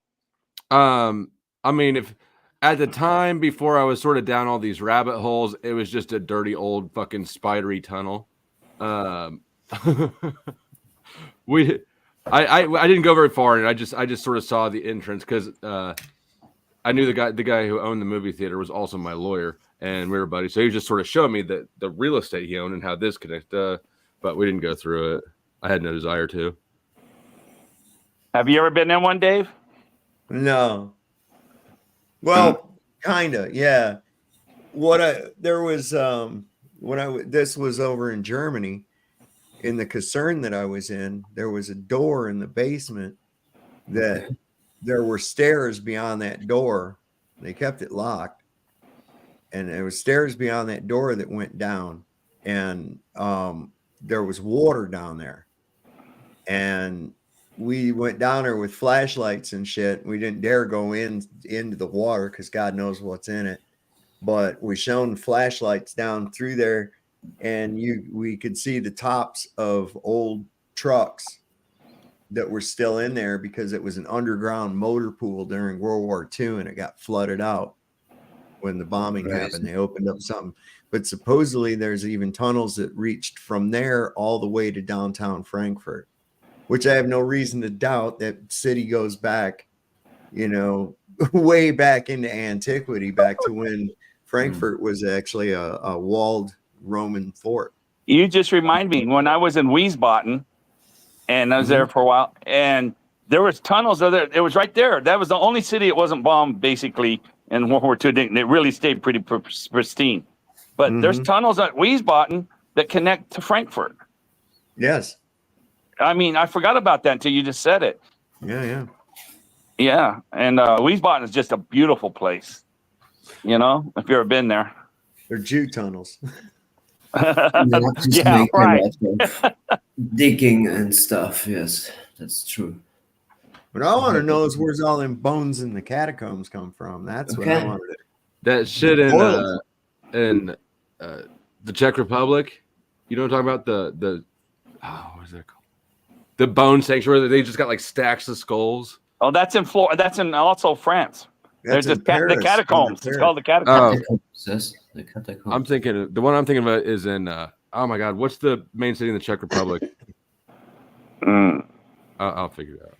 I mean, if at the time before I was sort of down all these rabbit holes, it was just a dirty old fucking spidery tunnel. I didn't go very far, and I just sort of saw the entrance because I knew the guy who owned the movie theater was also my lawyer, and we were buddies. So he was just sort of showing me the real estate he owned and how this connected. But we didn't go through it. I had no desire to. Have you ever been in one, Dave? No. Well, kinda, yeah. This was over in Germany. In the concern that I was in, there was a door in the basement that there were stairs beyond that door. They kept it locked, and there was stairs beyond that door that went down, and there was water down there, and we went down there with flashlights and shit. We didn't dare go into the water because God knows what's in it, but we shone flashlights down through there, and we could see the tops of old trucks that were still in there because it was an underground motor pool during World War II, and it got flooded out when the bombing happened. They opened up something, but supposedly there's even tunnels that reached from there all the way to downtown Frankfurt, which I have no reason to doubt. That city goes back, way back into antiquity, back to when Frankfurt was actually a walled Roman fort. You just remind me when I was in Wiesbaden, and I was there for a while, and there was tunnels there. It was right there. That was the only city it wasn't bombed basically in World War II. They really stayed pretty pristine. But there's tunnels at Wiesbaden that connect to Frankfurt. Yes. I mean, I forgot about that until you just said it. Yeah. Yeah, and Wiesbaden is just a beautiful place. You know, if you've ever been there. They're Jew tunnels. Just make a lot of digging and stuff. Yes, that's true. What I want to know is where's all them bones in the catacombs come from. That's what I want to. That shit in the Czech Republic. You know what I'm talking about? The what is that called? The bone sanctuary. They just got like stacks of skulls. Oh, that's in Florida. That's in also France. That's There's the catacombs. It's called the catacombs. I'm thinking the one I'm thinking about is in oh my god, what's the main city in the Czech Republic? I'll figure it out.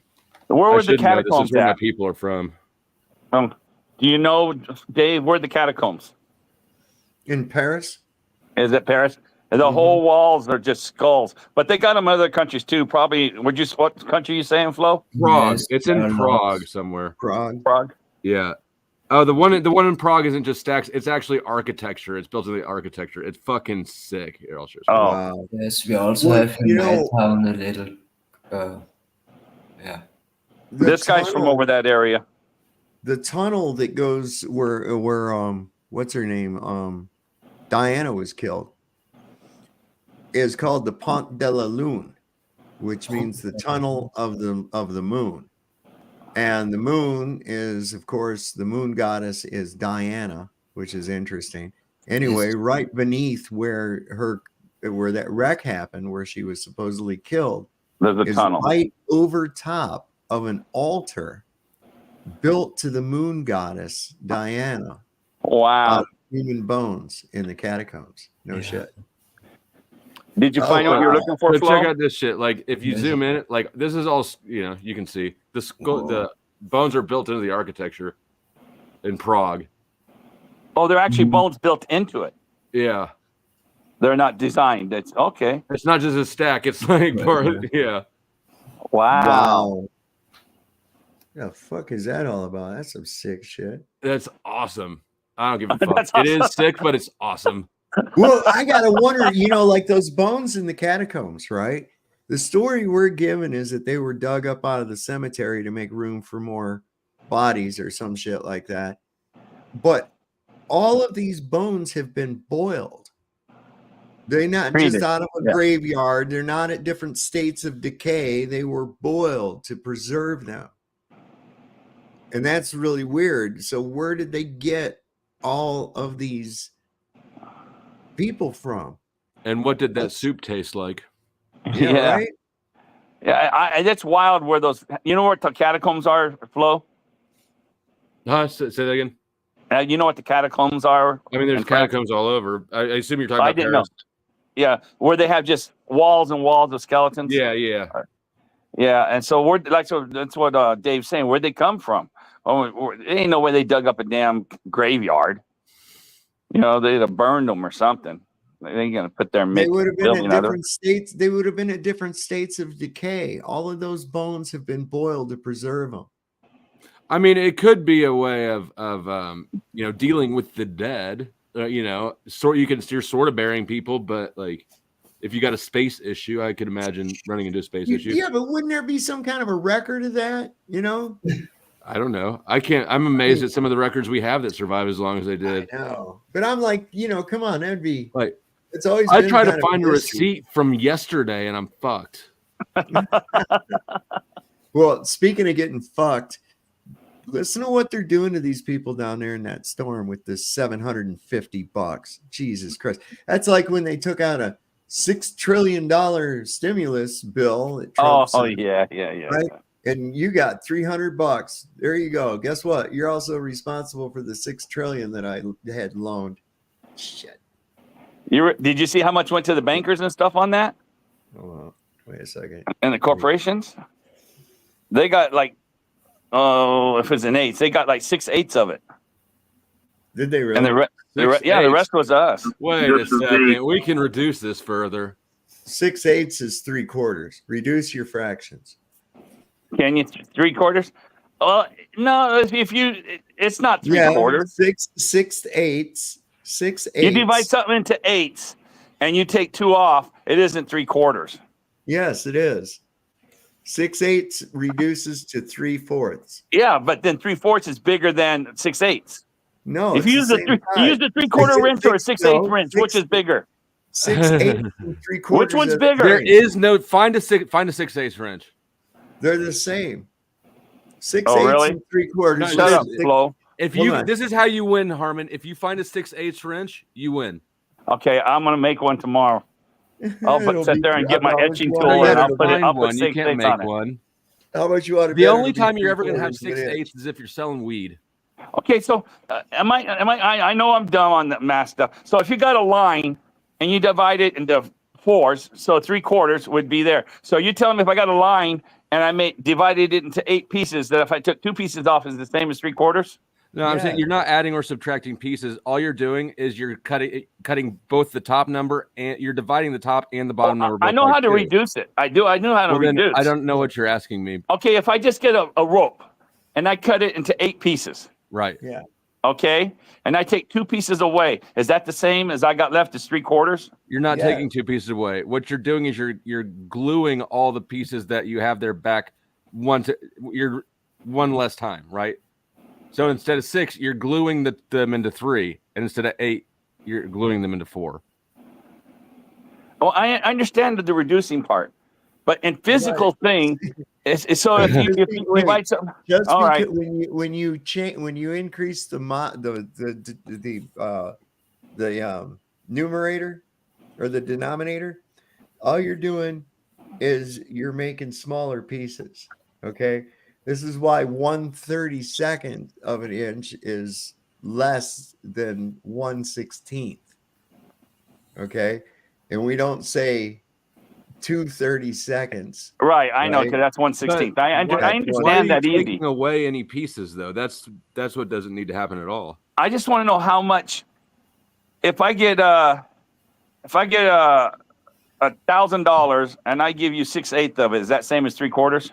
Where were the catacombs This is where my at? people are from. Do you know, Dave, where are the catacombs? In Paris? Is it Paris? The whole walls are just skulls, but they got them in other countries too. Probably. What country you saying, Flo? Prague. Yes, It's in Prague somewhere. Prague. Yeah. Oh, the one in Prague isn't just stacks. It's actually architecture. It's built in the architecture. It's fucking sick. Here, I'll show you. Wow. Yes, we also have in my town a little. Yeah. This guy's from over that area. The tunnel that goes where what's her name? Diana was killed. Is called the Pont de la Lune, which means the tunnel of the moon. And the moon is, of course, the moon goddess is Diana, which is interesting. Anyway, right beneath where that wreck happened, where she was supposedly killed, there's a is tunnel right over top of an altar built to the moon goddess Diana. Wow. Out of human bones in the catacombs. No shit. Did you find what you're looking for, So Flo? check out this shit. Like, if you zoom in, like this is all you can see. The bones are built into the architecture in Prague. Oh, they're actually bones built into it. Yeah, they're not designed. It's okay. It's not just a stack. It's like yeah. Wow. The fuck is that all about? That's some sick shit. That's awesome. I don't give a fuck. It is sick, but it's awesome. Well, I gotta wonder, like those bones in the catacombs, right? The story we're given is that they were dug up out of the cemetery to make room for more bodies or some shit like that. But all of these bones have been boiled. They're not just out of a graveyard. They're not at different states of decay. They were boiled to preserve them. And that's really weird. So where did they get all of these people from? And what did that soup taste like? Yeah. Right? Yeah, that's wild where those, you know what the catacombs are, Flo? Say that again. You know what the catacombs are? I mean, there's catacombs all over. I assume you're talking about didn't Paris. know. Yeah, where they have just walls and walls of skeletons. Yeah. Yeah, and so that's what Dave's saying. Where'd they come from? Oh, there ain't no way they dug up a damn graveyard. They'd have burned them or something. They ain't gonna put their They would have been at different states. They would have been at different states of decay. All of those bones have been boiled to preserve them. I mean, it could be a way of dealing with the dead. You're sort of burying people, but like if you got a space issue, I could imagine running into a space issue. Yeah, but wouldn't there be some kind of a record of that? I don't know. I'm amazed at some of the records we have that survive as long as they did. I know, but I'm like, come on, that'd be like. It's always. I try to find a receipt from yesterday, and I'm fucked. Well, speaking of getting fucked, listen to what they're doing to these people down there in that storm with this $750. Jesus Christ, that's like when they took out a $6 trillion stimulus bill. That Trump signed, yeah. Right. And you got $300. There you go. Guess what? You're also responsible for the $6 trillion that I had loaned. Shit. Did you see how much went to the bankers and stuff on that? Hold on. Wait a second. And the corporations? They got like, if it's an eighth, they got like 6/8 of it. Did they really? And the rest was us. Wait a second. We can reduce this further. 6/8 is 3/4. Reduce your fractions. Can you 3/4? Well, no, it's not three quarters. Six eighths. You divide something into eighths, and you take 2 off. It isn't 3/4. Yes, it is. 6/8 reduces to 3/4. Yeah, but then 3/4 is bigger than 6/8. No, if you use the 3/4 wrench or a 6/8 wrench, which is bigger? 6/8 and 3/4. Which one's bigger? There is no find a 6/8 wrench. They're the same. 6/8 really? and 3/4. Shut up, Flo. This is how you win, Harmon. If you find a 6/8 wrench, you win. Okay, I'm gonna make one tomorrow. I'll sit there and get my etching how tool much and you I'll put it. I'll one. put You 6/8 can't make on it. one. How much you want to The bet only it'll be time you're ever going to have 3/4 of an inch? 6/8 is if you're selling weed. Okay, so I know I'm dumb on the math stuff. So if you got a line and you divide it into 4s, so 3/4 would be there. So you tell me if I got a line and I divided it into 8 pieces, that if I took 2 pieces off is the same as 3/4? No, I'm saying you're not adding or subtracting pieces. All you're doing is you're cutting both the top number and you're dividing the top and the bottom number. I know how to reduce it. I know how to reduce. I don't know what you're asking me. Okay, if I just get a rope and I cut it into 8 pieces. Right. Yeah. Okay. And I take 2 pieces away. Is that the same as I got left as 3/4? You're not taking 2 pieces away. What you're doing is you're gluing all the pieces that you have there back one less time, right? So instead of 6, you're gluing them into 3, and instead of 8, you're gluing them into 4. Well, I understand the reducing part, but in physical thing, it's so if you divide something, Just all right. when you increase the numerator or the denominator, all you're doing is you're making smaller pieces. Okay, this is why 1/32 of an inch is less than 1/16. Okay, and we don't say 2/32. Right, I know, because that's 1/16. I understand that easy. Taking away any pieces, though, that's what doesn't need to happen at all. I just want to know how much. If I get $1,000 and I give you 6/8 of it, is that same as 3/4?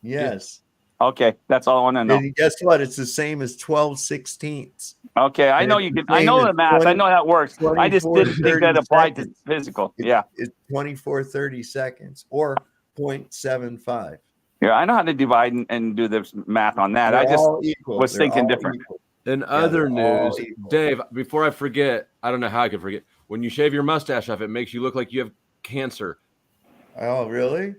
Yes. Okay, that's all I want to know. And guess what? It's the same as 12/16. Okay, I know you can. I know the math. I know how it works. I just didn't think that applied to physical. Yeah, it's 24/32 or 0.75. Yeah, I know how to divide and do the math on that. I just was thinking different. In other news, Dave, before I forget, I don't know how I could forget. When you shave your mustache off, it makes you look like you have cancer. Oh, really?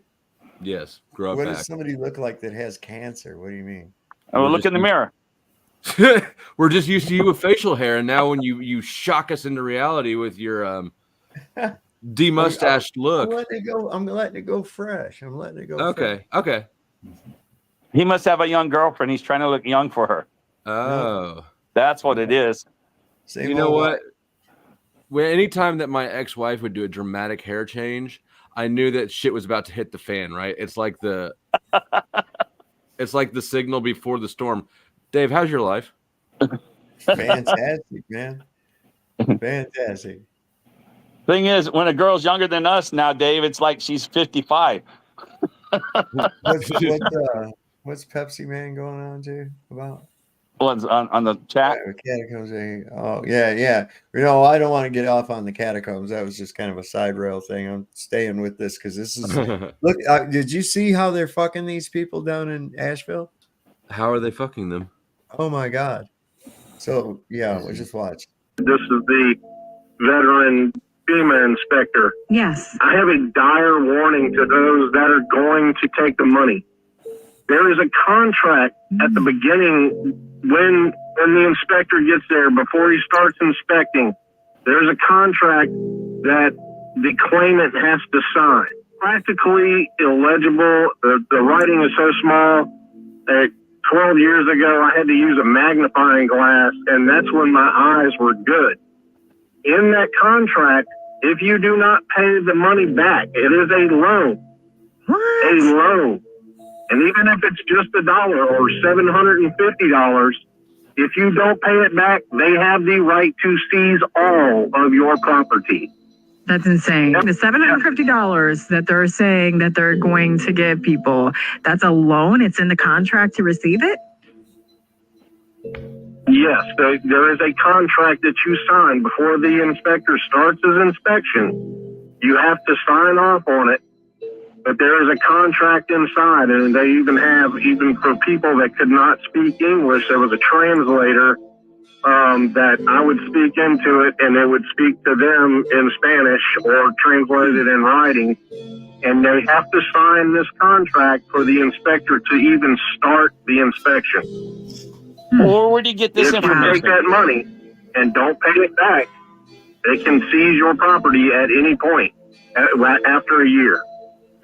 Yes. Grow up What back. does somebody look like that has cancer? What do you mean? Oh, look in the mirror. We're just used to you with facial hair, and now when you shock us into reality with your demustached look. I'm letting it go fresh. I'm letting it go. Okay. Fresh. Okay. He must have a young girlfriend. He's trying to look young for her. Oh, that's what it is. You know what? When anytime that my ex-wife would do a dramatic hair change, I knew that shit was about to hit the fan. Right? It's like the signal before the storm. Dave, how's your life? Fantastic, man. Fantastic. Thing is, when a girl's younger than us now, Dave, it's like she's 55. What's Pepsi Man going on to about? What's on the chat? Catacombs. Oh, yeah. You know, I don't want to get off on the catacombs. That was just kind of a side rail thing. I'm staying with this because this is. Look, did you see how they're fucking these people down in Asheville? How are they fucking them? Oh my God! So yeah, we'll just watch. This is the veteran FEMA inspector. Yes. I have a dire warning to those that are going to take the money. There is a contract at the beginning when the inspector gets there, before he starts inspecting. There's a contract that the claimant has to sign. Practically illegible. The writing is so small. 12 years ago, I had to use a magnifying glass, and that's when my eyes were good. In that contract, if you do not pay the money back, it is a loan. What? A loan. And even if it's just $1 or $750, if you don't pay it back, they have the right to seize all of your property. That's insane. The $750 that they're saying that they're going to give people, that's a loan. It's in the contract to receive it. Yes, there is a contract that you sign before the inspector starts his inspection. You have to sign off on it, but there is a contract inside, and they even have, even for people that could not speak English, there was a translator that I would speak into it, and it would speak to them in Spanish or translate it in writing. And they have to sign this contract for the inspector to even start the inspection. Or where do you get this If you information? take that money and don't pay it back, they can seize your property at any point after a year.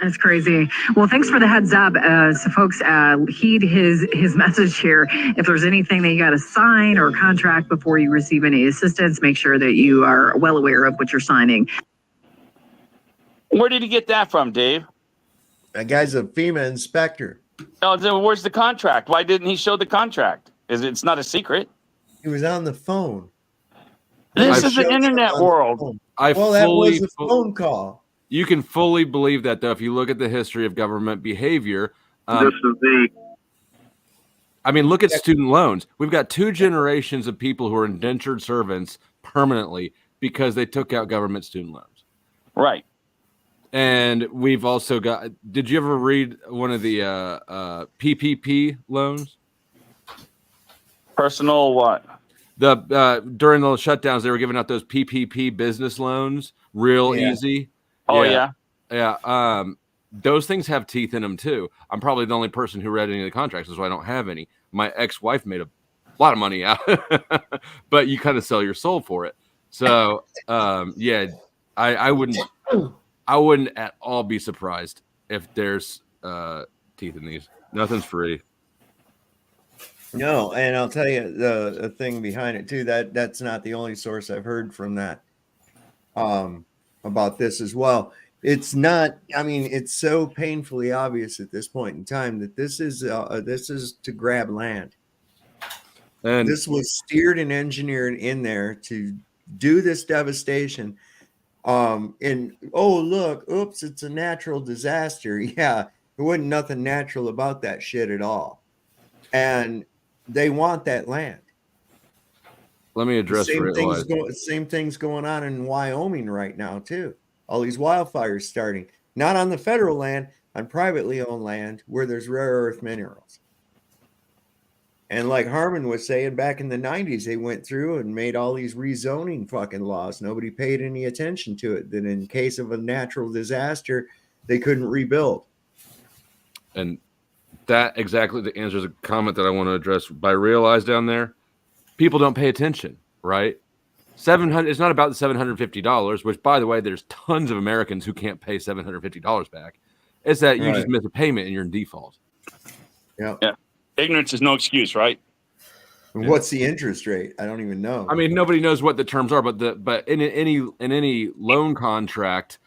That's crazy. Well, thanks for the heads up. So folks, heed his message here. If there's anything that you got to sign or contract before you receive any assistance, make sure that you are well aware of what you're signing. Where did he get that from, Dave? That guy's a FEMA inspector. Oh, then where's the contract? Why didn't he show the contract? It's not a secret. He was on the phone. This is the internet world. That was a phone call. You can fully believe that, though, if you look at the history of government behavior. This is I mean, look at student loans. We've got 2 generations of people who are indentured servants permanently because they took out government student loans. Right. And we've also got. Did you ever read one of the PPP loans? Personal what? The during the shutdowns, they were giving out those PPP business loans, real easy. Oh yeah. Those things have teeth in them too. I'm probably the only person who read any of the contracts, so I don't have any. My ex-wife made a lot of money out, but you kind of sell your soul for it. So I wouldn't at all be surprised if there's teeth in these. Nothing's free. No, and I'll tell you the thing behind it too. That's not the only source I've heard from that about this as well. It's not. I mean, it's so painfully obvious at this point in time that this is to grab land. And this was steered and engineered in there to do this devastation. And oh look, oops, it's a natural disaster. Yeah, there wasn't nothing natural about that shit at all. And they want that land. Let me address same things going on in Wyoming right now too. All these wildfires starting, not on the federal land, on privately owned land where there's rare earth minerals. And like Harmon was saying, back in the 90s, they went through and made all these rezoning fucking laws. Nobody paid any attention to it. That in case of a natural disaster, they couldn't rebuild. And that exactly answers a comment that I want to address by Realize down there. People don't pay attention, right? It's not about the $750, which, by the way, there's tons of Americans who can't pay $750 back. It's that you just miss a payment and you're in default. Yeah. Ignorance is no excuse, right? What's the interest rate? I don't even know. I mean, nobody knows what the terms are, but in any loan contract,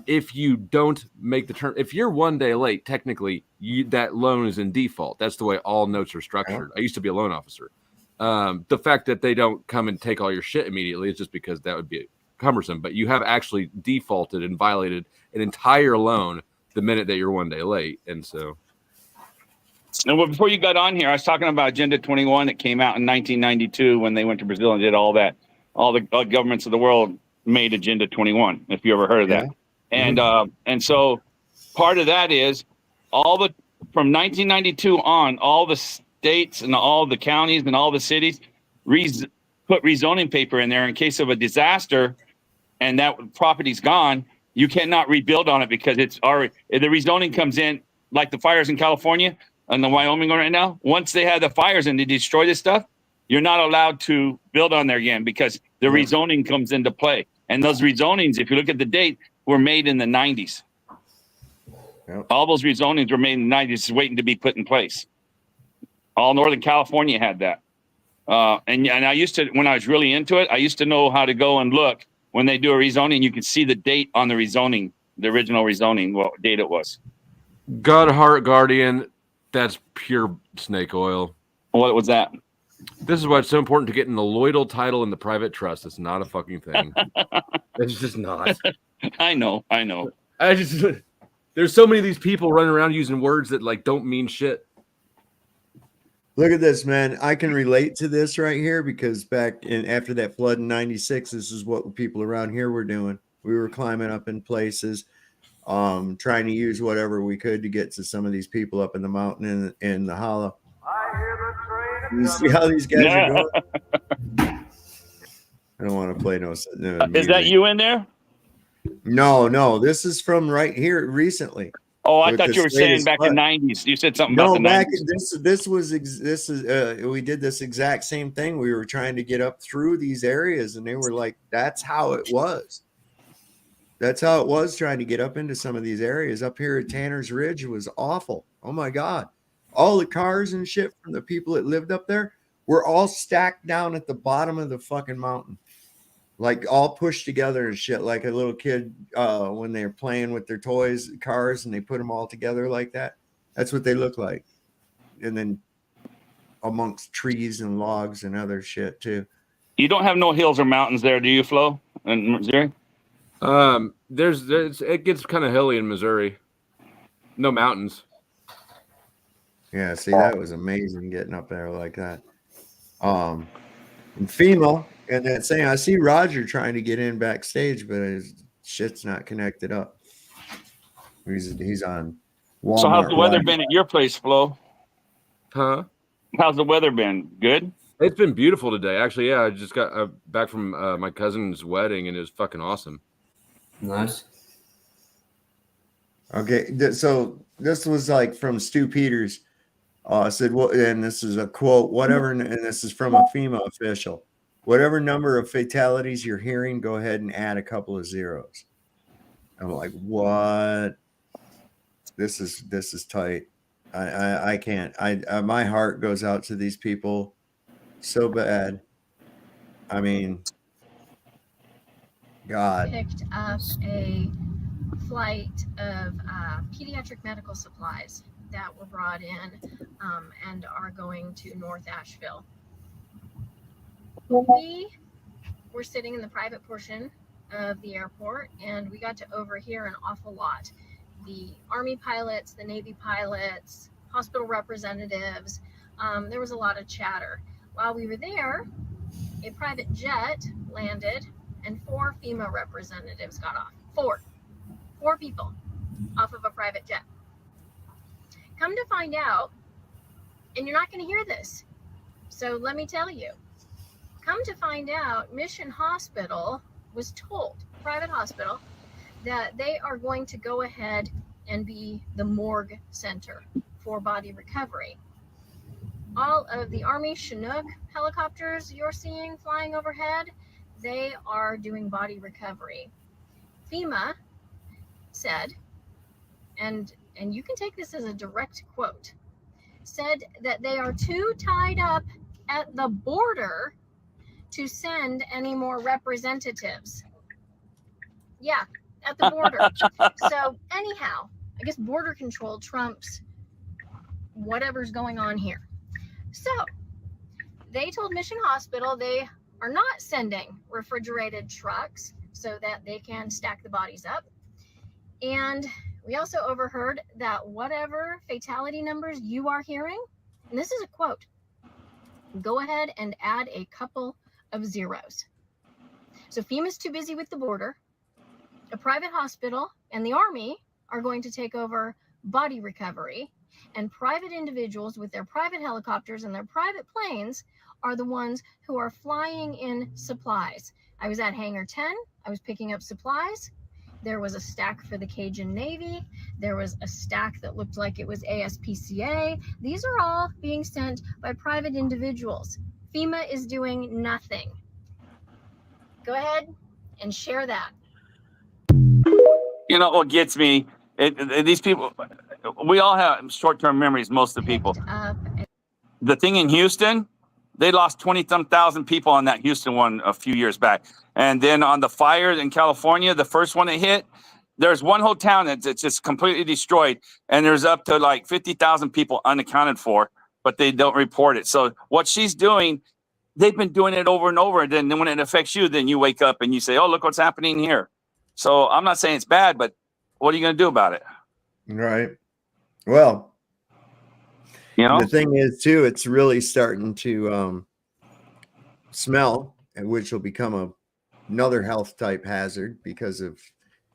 if you don't make the term, if you're 1 day late, technically that loan is in default. That's the way all notes are structured. I used to be a loan officer. The fact that they don't come and take all your shit immediately is just because that would be cumbersome. But you have actually defaulted and violated an entire loan the minute that you're 1 day late, and so. And before you got on here, I was talking about Agenda 21 that came out in 1992 when they went to Brazil and did all that. All the governments of the world made Agenda 21, if you ever heard of that. And so part of that is from 1992 on, all the states and all the counties and all the cities put rezoning paper in there in case of a disaster and that property's gone. You cannot rebuild on it because it's already, the rezoning comes in like the fires in California and the Wyoming right now. Once they have the fires and they destroy this stuff, you're not allowed to build on there again because the rezoning comes into play. And those rezonings, if you look at the date, were made in the 90s. Yep. All those rezonings were made in the 90s, waiting to be put in place. All Northern California had that. And I used to, when I was really into it, I used to know how to go and look when they do a rezoning. You could see the date on the rezoning, the original rezoning, what date it was. God Heart Guardian, that's pure snake oil. What was that? This is why it's so important to get in the Lloydal title in the private trust. It's not a fucking thing. It's just not. I know. There's so many of these people running around using words that like don't mean shit. Look at this, man. I can relate to this right here because after that flood in 96, this is what people around here were doing. We were climbing up in places, trying to use whatever we could to get to some of these people up in the mountain in the hollow. You see how these guys are going? I don't want to play no Is music. that you in there? No. This is from right here recently. Oh, I thought you were saying back in the 90s. You said something about the 90s. We did this exact same thing. We were trying to get up through these areas, and they were like, that's how it was. That's how it was trying to get up into some of these areas. Up here at Tanner's Ridge was awful. Oh my God. All the cars and shit from the people that lived up there were all stacked down at the bottom of the fucking mountain. Like all pushed together and shit, like a little kid when they're playing with their toys, cars, and they put them all together like that. That's what they look like. And then amongst trees and logs and other shit too. You don't have no hills or mountains there, do you, Flo, in Missouri? It gets kind of hilly in Missouri. No mountains. Yeah, see, that was amazing getting up there like that. And FEMA and that saying, I see Roger trying to get in backstage, but his shit's not connected up. He's on Walmart. So how's the weather been at your place, Flo? Huh? How's the weather been? Good? It's been beautiful today. Actually, yeah, I just got back from my cousin's wedding, and it was fucking awesome. Nice. Okay, so this was like from Stu Peters. Said, well, and this is a quote, whatever, and this is from a FEMA official. Whatever number of fatalities you're hearing, go ahead and add a couple of zeros. I'm like, what? This is tight. I can't. My heart goes out to these people so bad. I mean, God. Picked up a flight of pediatric medical supplies that were brought in and are going to North Asheville. We were sitting in the private portion of the airport, and we got to overhear an awful lot. The Army pilots, the Navy pilots, hospital representatives, there was a lot of chatter. While we were there, a private jet landed and 4 FEMA representatives got off. Four people off of a private jet. Come to find out, and you're not going to hear this, so let me tell you. Come to find out, Mission Hospital was told, private hospital, that they are going to go ahead and be the morgue center for body recovery. All of the Army Chinook helicopters you're seeing flying overhead, they are doing body recovery. FEMA said, and you can take this as a direct quote, said that they are too tied up at the border to send any more representatives. Yeah, at the border. So anyhow, I guess border control trumps whatever's going on here. So they told Mission Hospital they are not sending refrigerated trucks so that they can stack the bodies up. And we also overheard that whatever fatality numbers you are hearing, and this is a quote, go ahead and add a couple of zeros. So FEMA's too busy with the border. A private hospital and the Army are going to take over body recovery, and private individuals with their private helicopters and their private planes are the ones who are flying in supplies. I was at Hangar 10. I was picking up supplies. There was a stack for the Cajun Navy. There was a stack that looked like it was ASPCA. These are all being sent by private individuals. FEMA is doing nothing. Go ahead and share that. You know what gets me? These people, we all have short-term memories, most of the people. The thing in Houston, they lost 20-some thousand people on that Houston one a few years back. And then on the fire in California, the first one that hit, there's one whole town that's just completely destroyed. And there's up to like 50,000 people unaccounted for, but they don't report it. So what she's doing they've been doing it over and over. And then when it affects you, then you wake up and you say, oh, look what's happening here. So I'm not saying it's bad, but what are you going to do about it? Right. Well, the thing is too, it's really starting to smell, which will become another health type hazard because of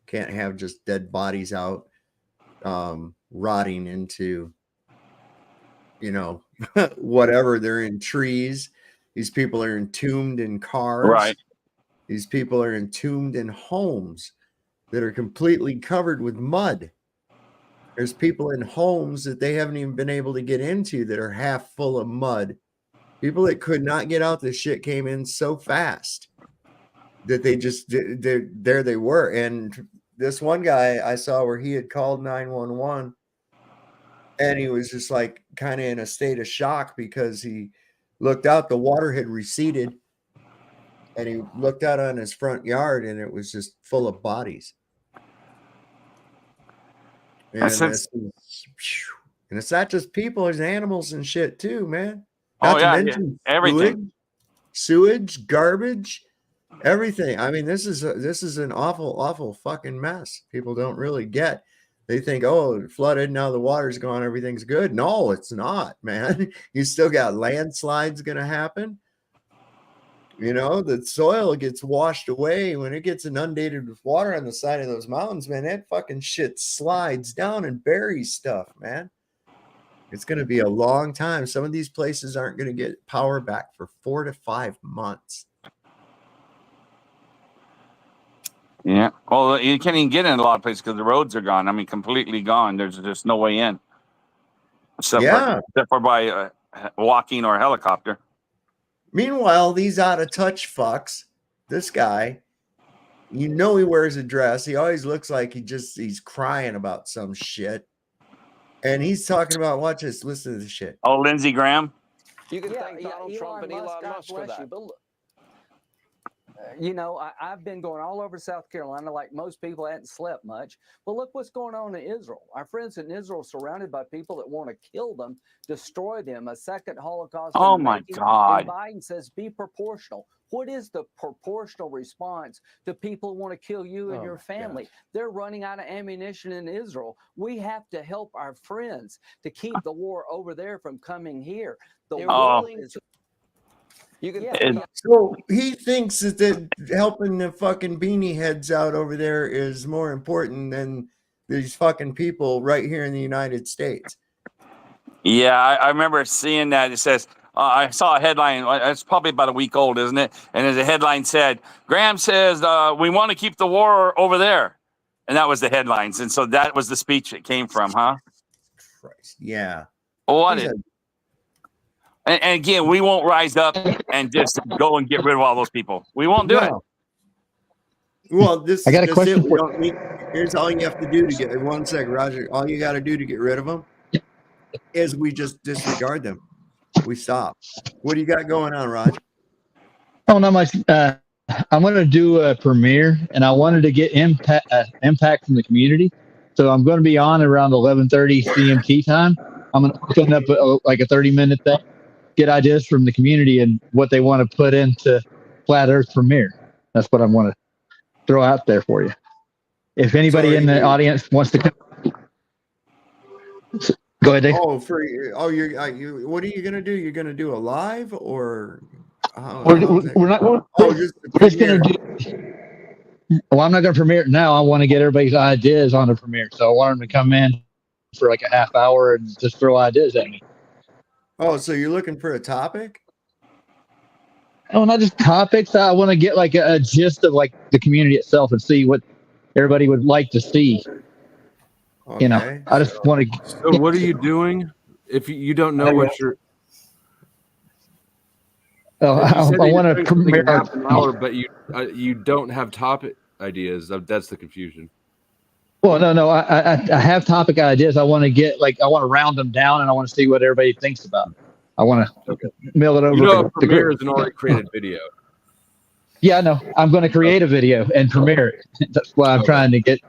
can't have just dead bodies out rotting into whatever. They're in trees. These people are entombed in cars. Right. These people are entombed in homes that are completely covered with mud. There's people in homes that they haven't even been able to get into that are half full of mud. People that could not get out, this shit came in so fast that they just, there they were. And this one guy I saw where he had called 911 and he was just like kind of in a state of shock because he looked out, the water had receded, and he looked out on his front yard and it was just full of bodies. And it's not just people, there's animals and shit too, man. Not to mention everything. Sewage, garbage, everything. I mean, this is an awful fucking mess. People don't really get. They think, oh, it flooded, now the water's gone, everything's good. No, it's not, man. You still got landslides gonna happen. The soil gets washed away when it gets inundated with water on the side of those mountains, man. That fucking shit slides down and buries stuff, man. It's going to be a long time. Some of these places aren't going to get power back for 4 to 5 months. Yeah. Well, you can't even get in a lot of places because the roads are gone. I mean, completely gone. There's just no way in. Except for by walking or helicopter. Meanwhile, these out of touch fucks, this guy, he wears a dress. He always looks like he's crying about some shit. And he's talking about, watch this, listen to this shit. Oh, Lindsey Graham? You can thank Donald Trump and Elon Musk for that. I've been going all over South Carolina like most people. I hadn't slept much. But look what's going on in Israel. Our friends in Israel surrounded by people that want to kill them, destroy them, a second Holocaust. Oh, my God. And Biden says be proportional. What is the proportional response to people who want to kill you and your family? God. They're running out of ammunition in Israel. We have to help our friends to keep the war over there from coming here. So he thinks that helping the fucking beanie heads out over there is more important than these fucking people right here in the United States. Yeah, I remember seeing that. It says, I saw a headline. It's probably about a week old, isn't it? And the headline said, Graham says, we want to keep the war over there. And that was the headlines. And so that was the speech it came from, huh? Christ. Yeah. What? And again, we won't rise up and just go and get rid of all those people. We won't do it. Well, I got a question. Here's all you have to do to get 1 second, Roger. All you got to do to get rid of them is we just disregard them. We stop. What do you got going on, Roger? Oh, not much. I wanted to do a premiere, and I wanted to get impact from the community. So I'm going to be on around 11:30 CMT time. I'm going to open up like a 30-minute thing. Get ideas from the community and what they want to put into Flat Earth premiere. That's what I want to throw out there for you. If anybody in the audience wants to come, go ahead, Dave. What are you gonna do? You're gonna do a live or? We're just gonna do. Well, I'm not gonna premiere it now. I want to get everybody's ideas on the premiere, so I want them to come in for like a half hour and just throw ideas at me. Oh, so you're looking for a topic? Oh, not just topics. I want to get like a gist of like the community itself and see what everybody would like to see. Okay, I just want to. So what are you doing? If you don't know what you're. I want to premiere half an hour, but you don't have topic ideas. That's the confusion. Well, no. I have topic ideas. I want to round them down, and I want to see what everybody thinks about it. I want to mail it over. Premiere is an already created video. Yeah, no. I'm going to create a video and premiere it. That's why I'm trying to get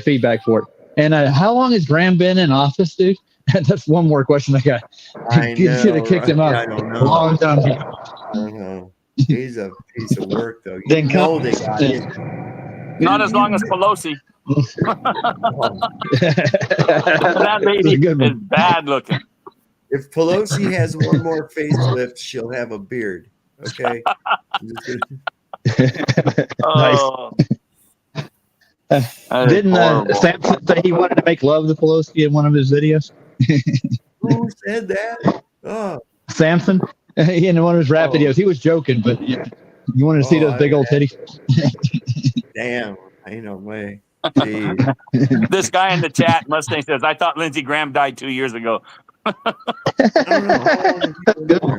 feedback for it. And how long has Graham been in office, dude? That's one more question I got. I should have kicked him out I don't know. a long time ago. don't know. He's a piece of work, though. You Then know come- they got it. Not as long as Pelosi. That That's a lady good is one. bad looking. If Pelosi has one more facelift, she'll have a beard. Okay. I'm just gonna- Oh, that is Didn't horrible. Samson say he wanted to make love to Pelosi in one of his videos? Who said that? Oh, Samson, in one of his rap videos, he was joking, but you wanted to see those big old titties. damn. Ain't no way. Jeez. This guy in the chat, Mustang, says, I thought Lindsey Graham died 2 years ago. I don't know how long has he been there?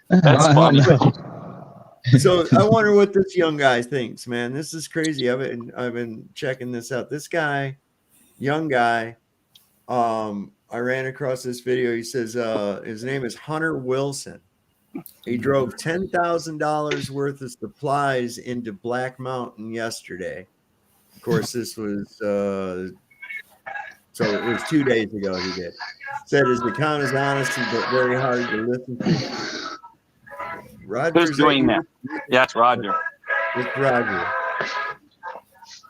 That's funny. So I wonder what this young guy thinks, man. This is crazy. I've been checking this out. This guy, young guy, I ran across this video. He says his name is Hunter Wilson. He drove $10,000 worth of supplies into Black Mountain yesterday. Of course, this was so it was 2 days ago. He did. Said his account is honest but very hard to listen to. Roger, Who's doing that? Yeah, it's Roger. It's Roger.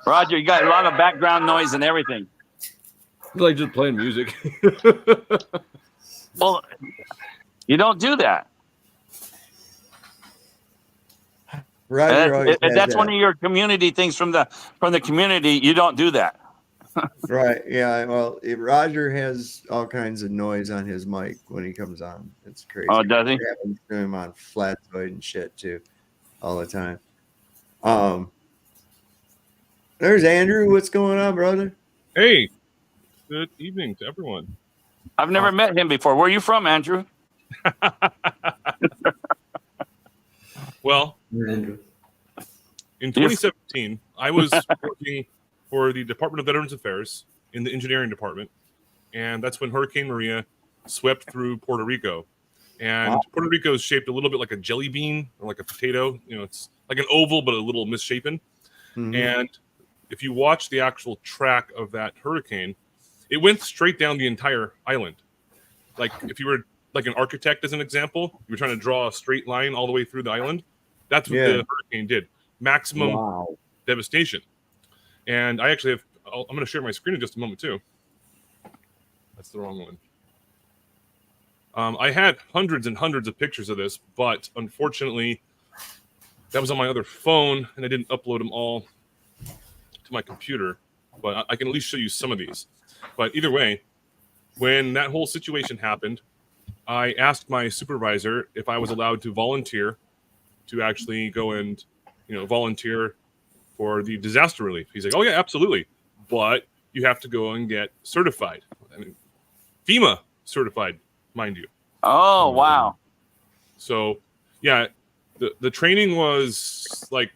Roger, you got a lot of background noise and everything. Like just playing music. Well, you don't do that. Roger always has That's that. one of your community things from the community. You don't do that. Right. Yeah. Well, Roger has all kinds of noise on his mic when he comes on. It's crazy. Oh, does he? It happens to him on Flatoid and shit too, all the time. There's Andrew. What's going on, brother? Hey, good evening to everyone. I've never met him before. Where are you from, Andrew? Well, Andrew. in 2017, I was working for the Department of Veterans Affairs in the engineering department, and that's when Hurricane Maria swept through Puerto Rico. And Puerto Rico is shaped a little bit like a jelly bean or like a potato. You know, it's like an oval but a little misshapen. Mm-hmm. And if you watch the actual track of that hurricane, it went straight down the entire island. Like if you were like an architect, as an example, you were trying to draw a straight line all the way through the island. That's what the hurricane did. Maximum devastation. And I actually have, I'm going to share my screen in just a moment too. That's the wrong one. I had hundreds and hundreds of pictures of this, but unfortunately, that was on my other phone, and I didn't upload them all to my computer. But I can at least show you some of these. But either way, when that whole situation happened, I asked my supervisor if I was allowed to volunteer to actually go and, volunteer for the disaster relief. He's like, oh yeah, absolutely. But you have to go and get certified. I mean, FEMA certified, mind you. Oh, wow. So yeah, the training was like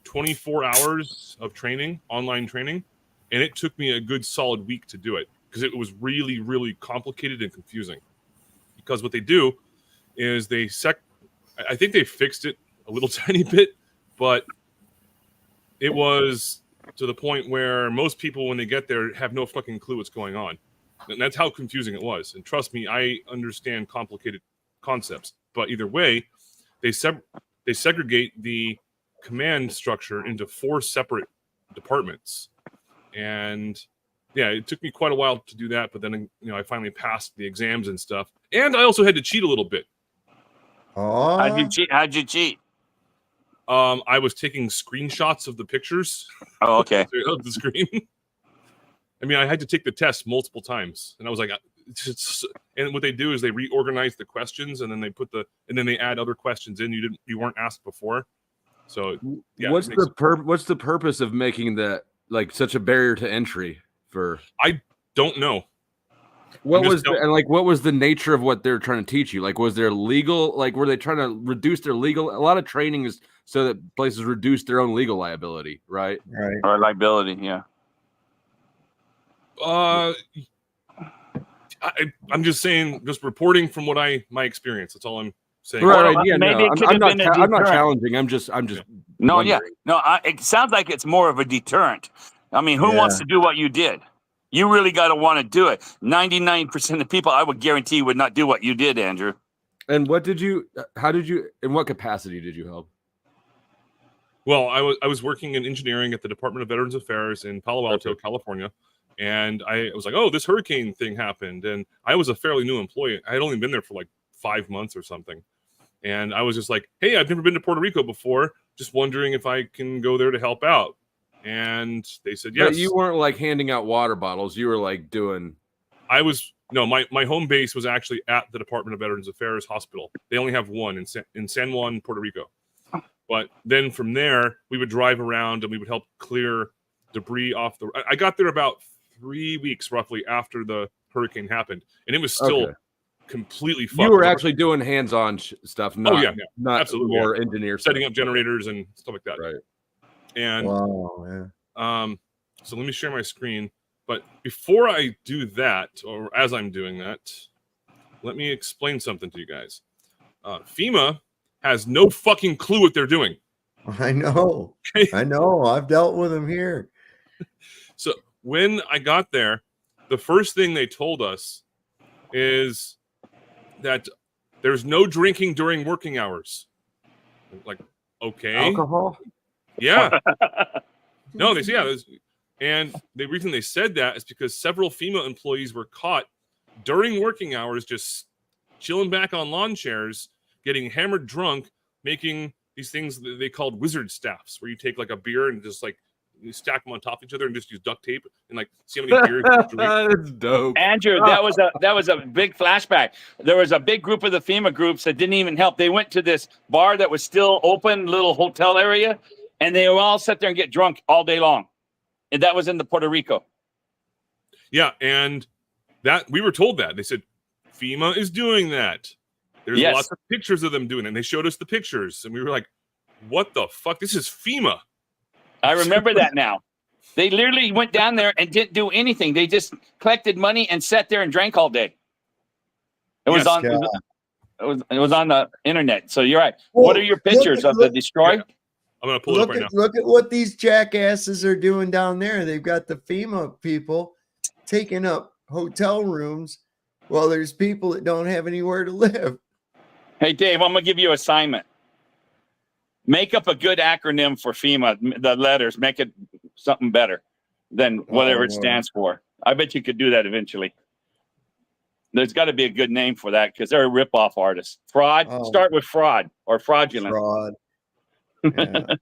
24 hours of training, online training. And it took me a good solid week to do it because it was really, really complicated and confusing. Because what they do is I think they fixed it a little tiny bit, but it was to the point where most people, when they get there, have no fucking clue what's going on. And that's how confusing it was. And trust me, I understand complicated concepts. But either way, they segregate the command structure into 4 separate departments. And yeah, it took me quite a while to do that, but then I finally passed the exams and stuff. And I also had to cheat a little bit. Oh, How'd you cheat? I was taking screenshots of the pictures. Oh, okay. Of the screen. I mean, I had to take the test multiple times, and I was like, and what they do is they reorganize the questions, and then they add other questions in you weren't asked before. So yeah, what's the purpose of making that like such a barrier to entry for? I don't know. What was the nature of what they're trying to teach you? Like, was there legal? Like, were they trying to reduce their legal? A lot of training is so that places reduce their own legal liability, right? Right. Or liability, yeah. I'm just saying, just reporting from my experience. That's all I'm saying. Right. Well, Yeah. maybe it could have been a I'm not deterrent. challenging. I'm just. No, wondering. yeah, no. It sounds like it's more of a deterrent. I mean, who wants to do what you did? You really got to want to do it. 99% of people, I would guarantee, would not do what you did, Andrew. And what did you? How did you? In what capacity did you help? Well, I was working in engineering at the Department of Veterans Affairs in Palo Alto, California, and I was like, "Oh, this hurricane thing happened," and I was a fairly new employee. I had only been there for like 5 months or something, and I was just like, "Hey, I've never been to Puerto Rico before. Just wondering if I can go there to help out." And they said yes. But you weren't like handing out water bottles. You were like doing. My home base was actually at the Department of Veterans Affairs hospital. They only have one in San Juan, Puerto Rico. But then from there, we would drive around and we would help clear debris off the. I got there about 3 weeks roughly after the hurricane happened, and it was still completely fucked. You were actually doing hands-on stuff. Not, not absolutely, more engineer stuff. setting up generators and stuff like that. Right. And wow, so let me share my screen. But before I do that, or as I'm doing that, let me explain something to you guys. FEMA has no fucking clue what they're doing. I know. I know. I've dealt with them here. So when I got there, the first thing they told us is that there's no drinking during working hours. Like, okay. Alcohol? Yeah. No, they say, yeah. And the reason they said that is because several FEMA employees were caught during working hours just chilling back on lawn chairs, getting hammered drunk, making these things that they called wizard staffs, where you take like a beer and just like you stack them on top of each other and just use duct tape and like see how many beers you drink. That's dope. Andrew, that was a big flashback. There was a big group of the FEMA groups that didn't even help. They went to this bar that was still open, little hotel area, and they would all sit there and get drunk all day long. And that was in the Puerto Rico. Yeah, and that we were told that. They said FEMA is doing that. There's lots of pictures of them doing it. And they showed us the pictures, and we were like, what the fuck? This is FEMA. I remember that now. They literally went down there and didn't do anything. They just collected money and sat there and drank all day. It was on the internet. So you're right. Well, what are your pictures of the destroy? Yeah. I'm gonna pull it up right now. Look at what these jackasses are doing down there. They've got the FEMA people taking up hotel rooms while there's people that don't have anywhere to live. Hey, Dave, I'm going to give you an assignment. Make up a good acronym for FEMA, the letters. Make it something better than whatever it stands for. I bet you could do that eventually. There's got to be a good name for that because they're a rip-off artist. Fraud. Start with fraud or fraudulent. Fraud. Yeah.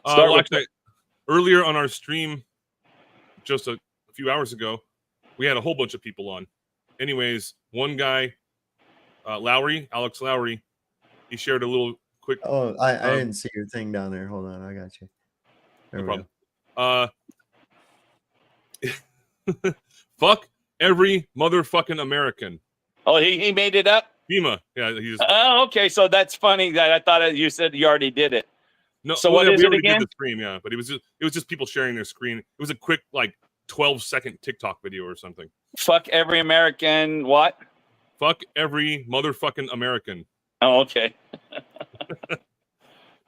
Actually, earlier on our stream, just a few hours ago, we had a whole bunch of people on. Anyways, one guy, Alex Lowry, he shared a little quick. Oh, I didn't see your thing down there. Hold on, I got you. There no problem. Fuck every motherfucking American. Oh, he made it up? FEMA. Yeah. He's. Oh, okay. So that's funny that I thought you said you already did it. No. So what is it again? Did the stream, yeah, but it was just people sharing their screen. It was a quick like 12-second TikTok video or something. Fuck every American. What? Fuck every motherfucking American. Oh, okay.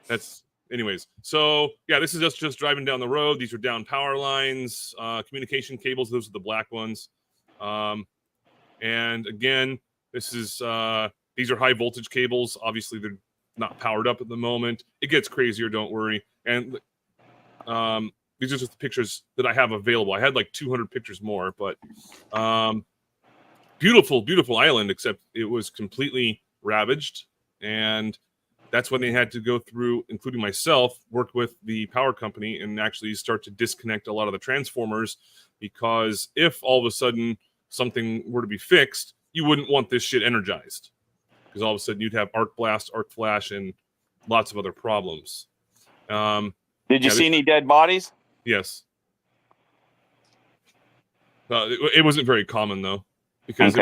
That's anyways. So yeah, this is just driving down the road. These are down power lines, communication cables. Those are the black ones. And again, this is these are high voltage cables. Obviously, they're not powered up at the moment. It gets crazier. Don't worry. And these are just the pictures that I have available. I had like 200 pictures more, but beautiful, beautiful island, except it was completely ravaged. And that's when they had to go through, including myself, work with the power company and actually start to disconnect a lot of the transformers, because if all of a sudden something were to be fixed, you wouldn't want this shit energized, because all of a sudden you'd have arc blast, arc flash, and lots of other problems. Did you see any dead bodies? Yes. It wasn't very common though, because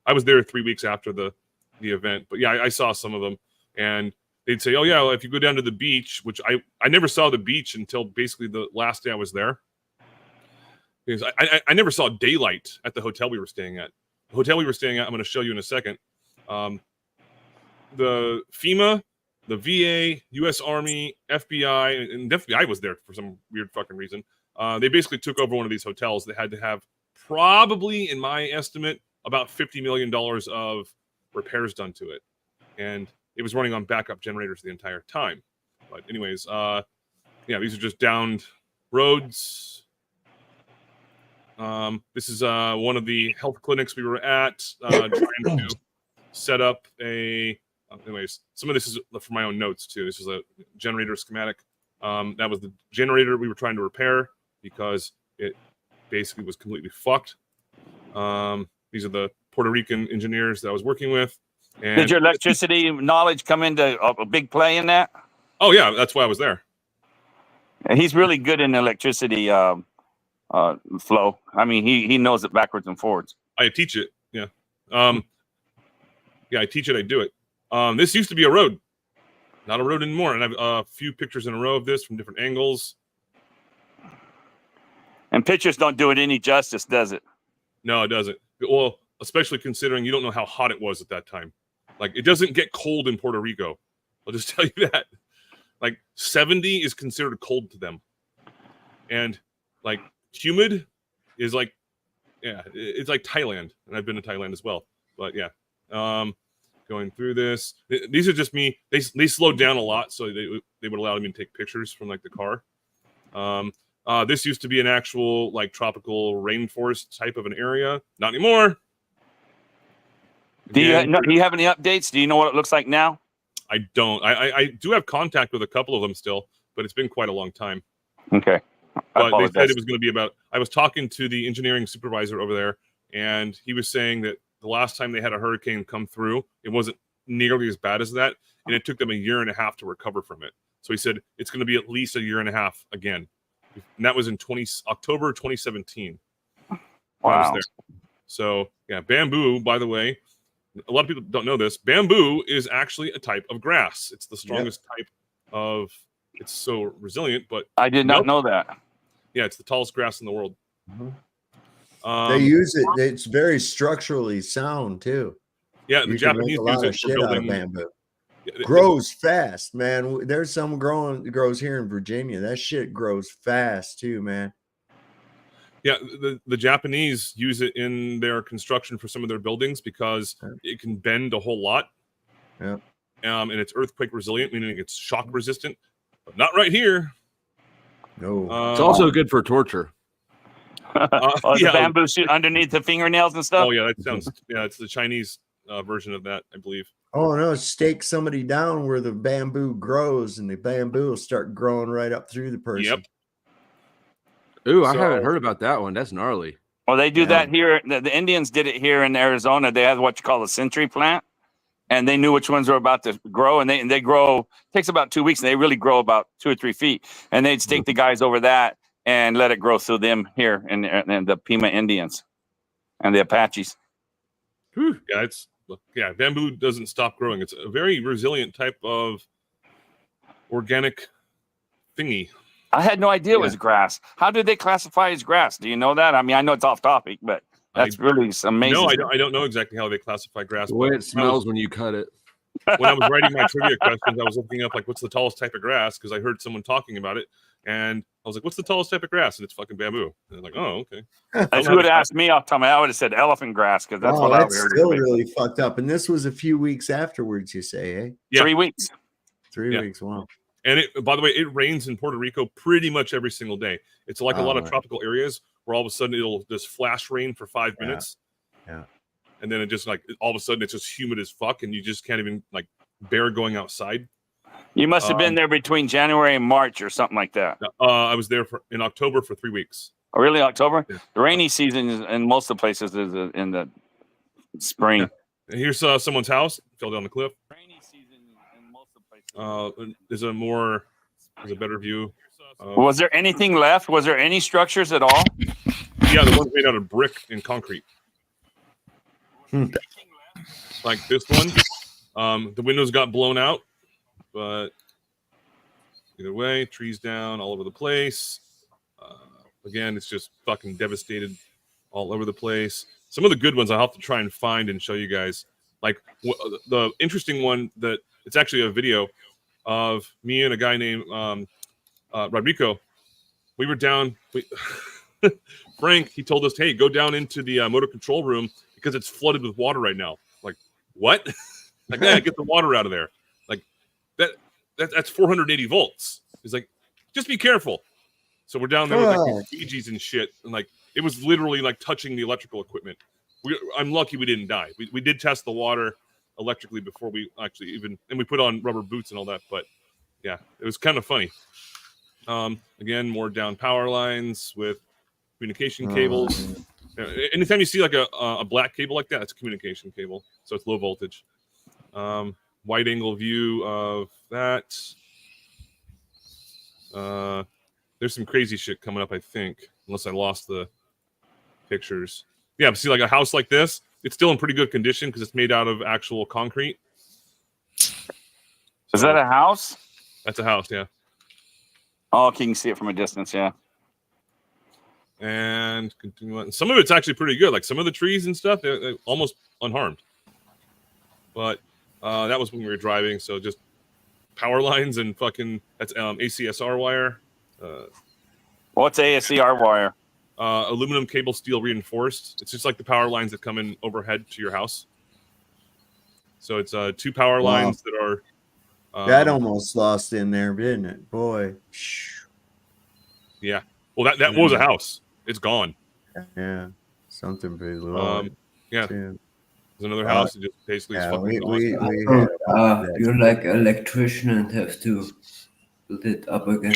I was there 3 weeks after the event. But yeah, I saw some of them, and they'd say, "Oh yeah, well, if you go down to the beach," which I never saw the beach until basically the last day I was there, because I never saw daylight at the hotel we were staying at. The hotel we were staying at, I'm going to show you in a second. The FEMA, the VA, U.S. Army, FBI, and FBI was there for some weird fucking reason. They basically took over one of these hotels. They had to have probably, in my estimate, about $50 million of repairs done to it. and it was running on backup generators the entire time. But anyways, yeah, these are just downed roads. This is one of the health clinics we were at, trying to set up a. Anyways, some of this is for my own notes too. This is a generator schematic. That was the generator we were trying to repair because it basically was completely fucked. These are the Puerto Rican engineers that I was working with. And did your electricity knowledge come into a big play in that? Oh yeah, that's why I was there. And he's really good in electricity flow. I mean, he knows it backwards and forwards. I teach it. Yeah. Yeah, I teach it. I do it. This used to be a road, not a road anymore. And I have a few pictures in a row of this from different angles. And pictures don't do it any justice, does it? No, it doesn't. Well, especially considering you don't know how hot it was at that time. Like, it doesn't get cold in Puerto Rico. I'll just tell you that. Like, 70 is considered cold to them. And, like, humid is like, yeah, it's like Thailand. And I've been to Thailand as well. But, yeah. Going through this. These are just me. They slowed down a lot, so they would allow me to take pictures from, like, the car. This used to be an actual, like, tropical rainforest type of an area. Not anymore. Do you have any updates? Do you know what it looks like now? I don't. I do have contact with a couple of them still, but it's been quite a long time. Okay. But they said it was going to be about. I was talking to the engineering supervisor over there, and he was saying that the last time they had a hurricane come through, it wasn't nearly as bad as that, and it took them a year and a half to recover from it. So he said it's going to be at least a year and a half again. And that was in October 2017. Wow. So, yeah, bamboo, by the way, a lot of people don't know this. Bamboo is actually a type of grass. It's the strongest type of, it's so resilient, but I did not know that. Yeah, it's the tallest grass in the world. They use it. It's very structurally sound too. Yeah, the Japanese use it for building bamboo. Grows fast, man. There's some grows here in Virginia. That shit grows fast too, man. Yeah, the Japanese use it in their construction for some of their buildings because it can bend a whole lot. Yeah. And it's earthquake resilient, meaning it's shock resistant, but not right here. No. It's also good for torture. The bamboo shoot underneath the fingernails and stuff. Oh yeah, that sounds. Yeah, it's the Chinese version of that, I believe. Oh no! Stake somebody down where the bamboo grows, and the bamboo will start growing right up through the person. Yep. Ooh, I haven't heard about that one. That's gnarly. Well, they do that here. The Indians did it here in Arizona. They have what you call a century plant, and they knew which ones were about to grow, and they grow. It takes about 2 weeks, and they really grow about 2 or 3 feet. And they'd stake the guys over that and let it grow through them here, and the Pima Indians and the Apaches. Yeah, bamboo doesn't stop growing. It's a very resilient type of organic thingy. I had no idea it was grass. How did they classify as grass? Do you know that? I mean, I know it's off topic, but that's really amazing. No, I don't know exactly how they classify grass. The way it smells when you cut it. When I was writing my trivia questions, I was looking up, like, what's the tallest type of grass? Because I heard someone talking about it. And I was like, what's the tallest type of grass? And it's fucking bamboo. And I'm like, oh, okay. If you would have asked me off time, I would have said elephant grass because that's what I that's heard. Still really fucked up. And this was a few weeks afterwards, you say, eh? Yeah. 3 weeks. 3 weeks, wow. And by the way, it rains in Puerto Rico pretty much every single day. It's like a lot of tropical areas where all of a sudden it'll just flash rain for 5 minutes. Yeah. And then it just all of a sudden it's just humid as fuck and you just can't even bear going outside. You must have been there between January and March or something like that. I was there in October for 3 weeks. Oh, really? October? Yeah. The rainy season in most of the places is in the spring. Yeah. And here's someone's house. Fell down the cliff. Rainy season in most of the places. There's a better view. Was there anything left? Was there any structures at all? Yeah, the ones made out of brick and concrete. Like this one. The windows got blown out. But either way, trees down all over the place. Again, it's just fucking devastated all over the place. Some of the good ones I'll have to try and find and show you guys. Like the interesting one that it's actually a video of me and a guy named Rodrigo. We were down. Frank, he told us, hey, go down into the motor control room because it's flooded with water right now. Like, what? Like, yeah, get the water out of there. Like that's 480 volts. He's like, just be careful. So we're down there with like these Ouija's and shit, and like it was literally like touching the electrical equipment. I'm lucky we didn't die. We did test the water electrically before we actually even, and we put on rubber boots and all that. But yeah, it was kind of funny. Again, more down power lines with communication cables. Anytime you see like a black cable like that, it's a communication cable, so it's low voltage. Wide angle view of that. There's some crazy shit coming up, I think, unless I lost the pictures. Yeah, but see, like a house like this, it's still in pretty good condition because it's made out of actual concrete. Is that a house? That's a house, yeah. Oh, okay, you can see it from a distance, yeah. And continue on. Some of it's actually pretty good. Like some of the trees and stuff, they're almost unharmed. But that was when we were driving, so just power lines and fucking, that's ACSR wire. What's ASCR wire? Aluminum cable steel reinforced. It's just like the power lines that come in overhead to your house. So it's 2 power lines that are. That almost lost in there, didn't it? Boy. Yeah. Well, that was a house. It's gone. Yeah. Something pretty low. Yeah. There's another house that just basically is fucking gone. You're like an electrician and have to build it up again.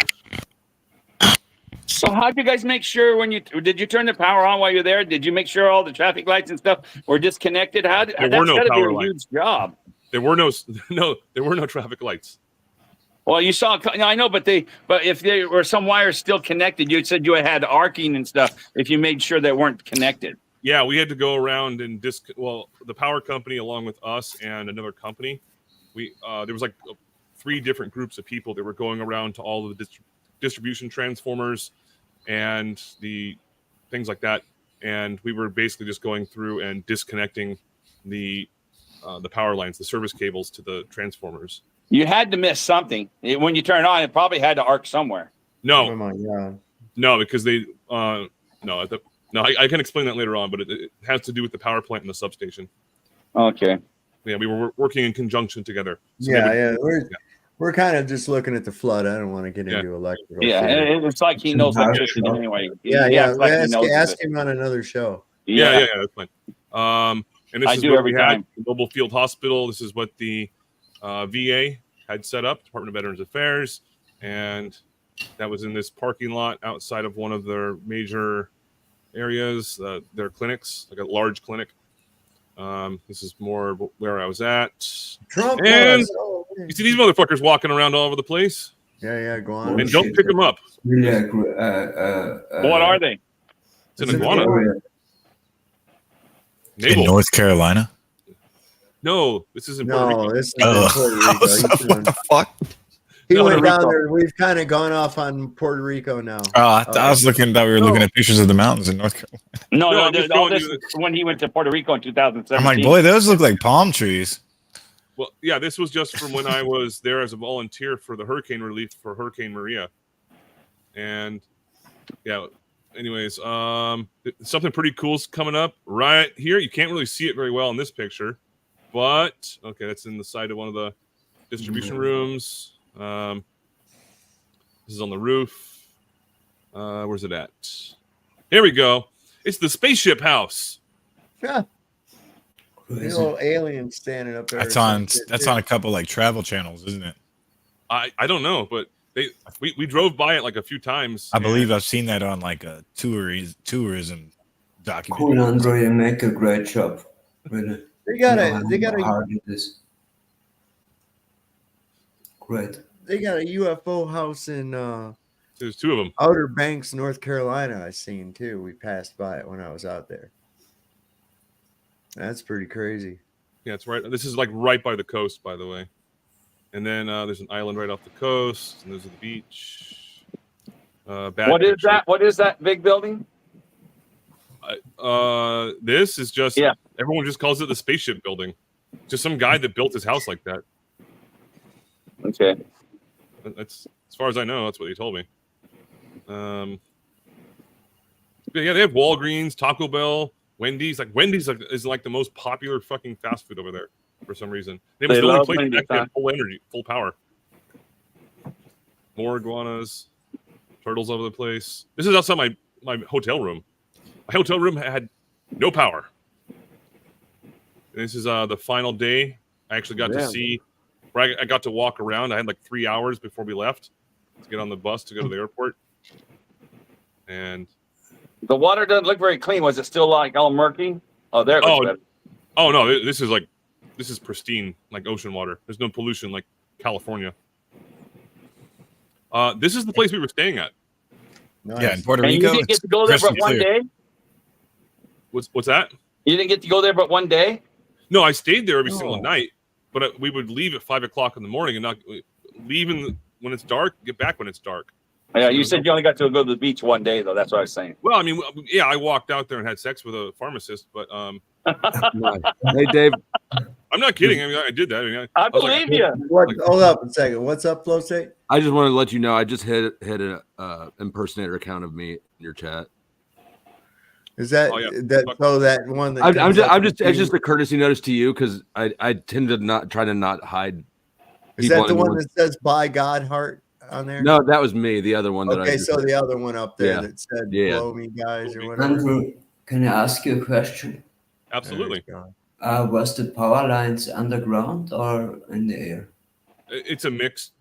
So how'd you guys make sure did you turn the power on while you're there? Did you make sure all the traffic lights and stuff were disconnected? That's gotta be a huge job. There were no traffic lights. Well, you saw, I know, but if there were some wires still connected, you said you had arcing and stuff. If you made sure they weren't connected. Yeah, we had to go around and the power company along with us and another company. There was like 3 different groups of people that were going around to all of the distribution transformers and the things like that, and we were basically just going through and disconnecting the power lines, the service cables to the transformers. You had to miss something when you turn it on. It probably had to arc somewhere. No, oh my God. No, because they I can explain that later on, but it has to do with the power plant and the substation. Okay. Yeah, we were working in conjunction together. So we're kind of just looking at the flood. I don't want to get into electrical. Yeah, it's like he knows electricity anyway. Ask him on another show. Yeah, that's fine. And this is do what every we had, time. the Mobile Field Hospital. This is what the VA had set up, Department of Veterans Affairs, and that was in this parking lot outside of one of their major areas, their clinics, like a large clinic. This is more where I was at. Trump and was. You see these motherfuckers walking around all over the place? Yeah, go on. And don't pick them up. What are they? It's an iguana. In North Carolina? No, this isn't Puerto Rico. This is Puerto Rico. What the fuck? He went down there. We've kind of gone off on Puerto Rico now. I was looking that we were looking at pictures of the mountains in North Carolina. No, all this is when he went to Puerto Rico in 2017. I'm like, boy, those look like palm trees. Well, yeah, this was just from when I was there as a volunteer for the hurricane relief for Hurricane Maria. And yeah, anyways, something pretty cool's coming up right here. You can't really see it very well in this picture, but okay, that's in the side of one of the distribution rooms. This is on the roof. Where's it at? Here we go. It's the spaceship house. Yeah. Little alien standing up there. That's on a couple like travel channels, isn't it? I don't know, but we drove by it like a few times. I believe I've seen that on like a tourism documentary. Cool, Andre, you make a great job. Really. They got Great. They got a UFO house in there's 2 of them. Outer Banks, North Carolina. I seen too. We passed by it when I was out there. That's pretty crazy. Yeah, it's right. This is like right by the coast, by the way. And then there's an island right off the coast, and there's the beach. What is that? What is that big building? This is just everyone just calls it the spaceship building. Just some guy that built his house like that. Okay. That's as far as I know. That's what he told me. Yeah, they have Walgreens, Taco Bell, Wendy's. Like Wendy's is like the most popular fucking fast food over there. for some reason. It was They the only love place windy that had time. full energy, full power. More iguanas, turtles all over the place. This is outside my hotel room. My hotel room had no power. And this is the final day. I actually got to Damn. see, where I got to walk around. I had like 3 hours before we left to get on the bus to go to the airport. And The water doesn't look very clean. Was it still like all murky? Oh, there it looks better. oh no, this is pristine, like ocean water. There's no pollution like California. This is the place we were staying at. Nice. Yeah, in Puerto And Rico, you didn't get it's to go there but crystal one clear. day? What's that? You didn't get to go there but one day? No, I stayed there every Oh. single night, but we would leave at 5 o'clock in the morning and not leave when it's dark. Get back when it's dark. Yeah, you said you only got to go to the beach one day, though. That's what I was saying. Well, I mean, yeah, I walked out there and had sex with a pharmacist, but Nice. Hey, Dave. I'm not kidding. I mean, I did that. I mean, I was like, believe you. What? Hold up a second. What's up, Flow State? I just wanted to let you know I just hit an impersonator account of me in your chat. Is that Oh, yeah. that one that I'm comes just, up it's with just you? a courtesy notice to you because I tend to not hide. Is people that the in one that says "By God Heart" on there? No, that was me. The other one that I Okay, just so the other one up there Yeah. that said Yeah. "Blow me, guys" or whatever. Andrew, can I ask you a question? absolutely. Was the power lines underground or in the air? It's a mix.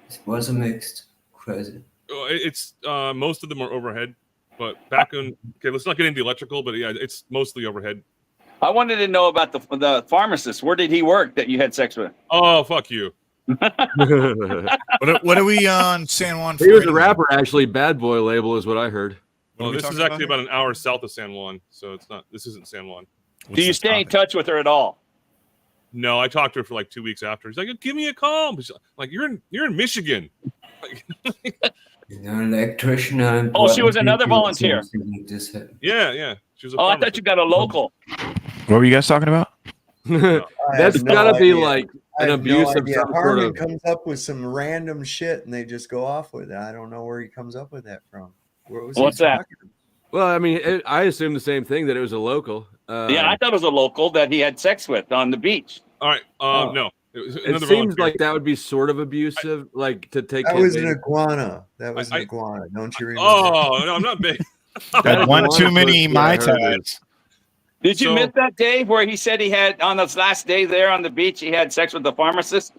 It was a mixed. Crazy. It's most of them are overhead, but back on. Okay, let's not get into electrical, but yeah, it's mostly overhead. I wanted to know about the pharmacist. Where did he work that you had sex with? Oh, fuck you. What are we on San Juan for? He was a anyway? rapper, actually. Bad Boy label is what I heard. What are Well, we this is talking actually about about an hour south of San Juan, so it's not. This isn't San Juan. Do you stay in touch with her at all? No, I talked to her for like 2 weeks after. He's like, "Give me a call." She's like, "You're in Michigan." An electrician. Oh, she was another volunteer. Yeah. She was a Oh, I thought you got a local. What were you guys talking about? That's have no gotta be idea. like I an have abuse no of idea. some sort Harmon of. comes up with some random shit and they just go off with it. I don't know where he comes up with that from. What was What's he that? talking about? Well, I mean, I assumed the same thing that it was a local. Yeah, I thought it was a local that he had sex with on the beach. All right. Oh. No. It was It another seems volunteer. like that would be sort of abusive, like to take. That his was an name. iguana. That was an I- iguana. Don't you remember? Oh no, I'm not big. That one iguana too many pussy, I Mai heard it. Tais. Did you So- miss that day where he said he had on his last day there on the beach he had sex with the pharmacist?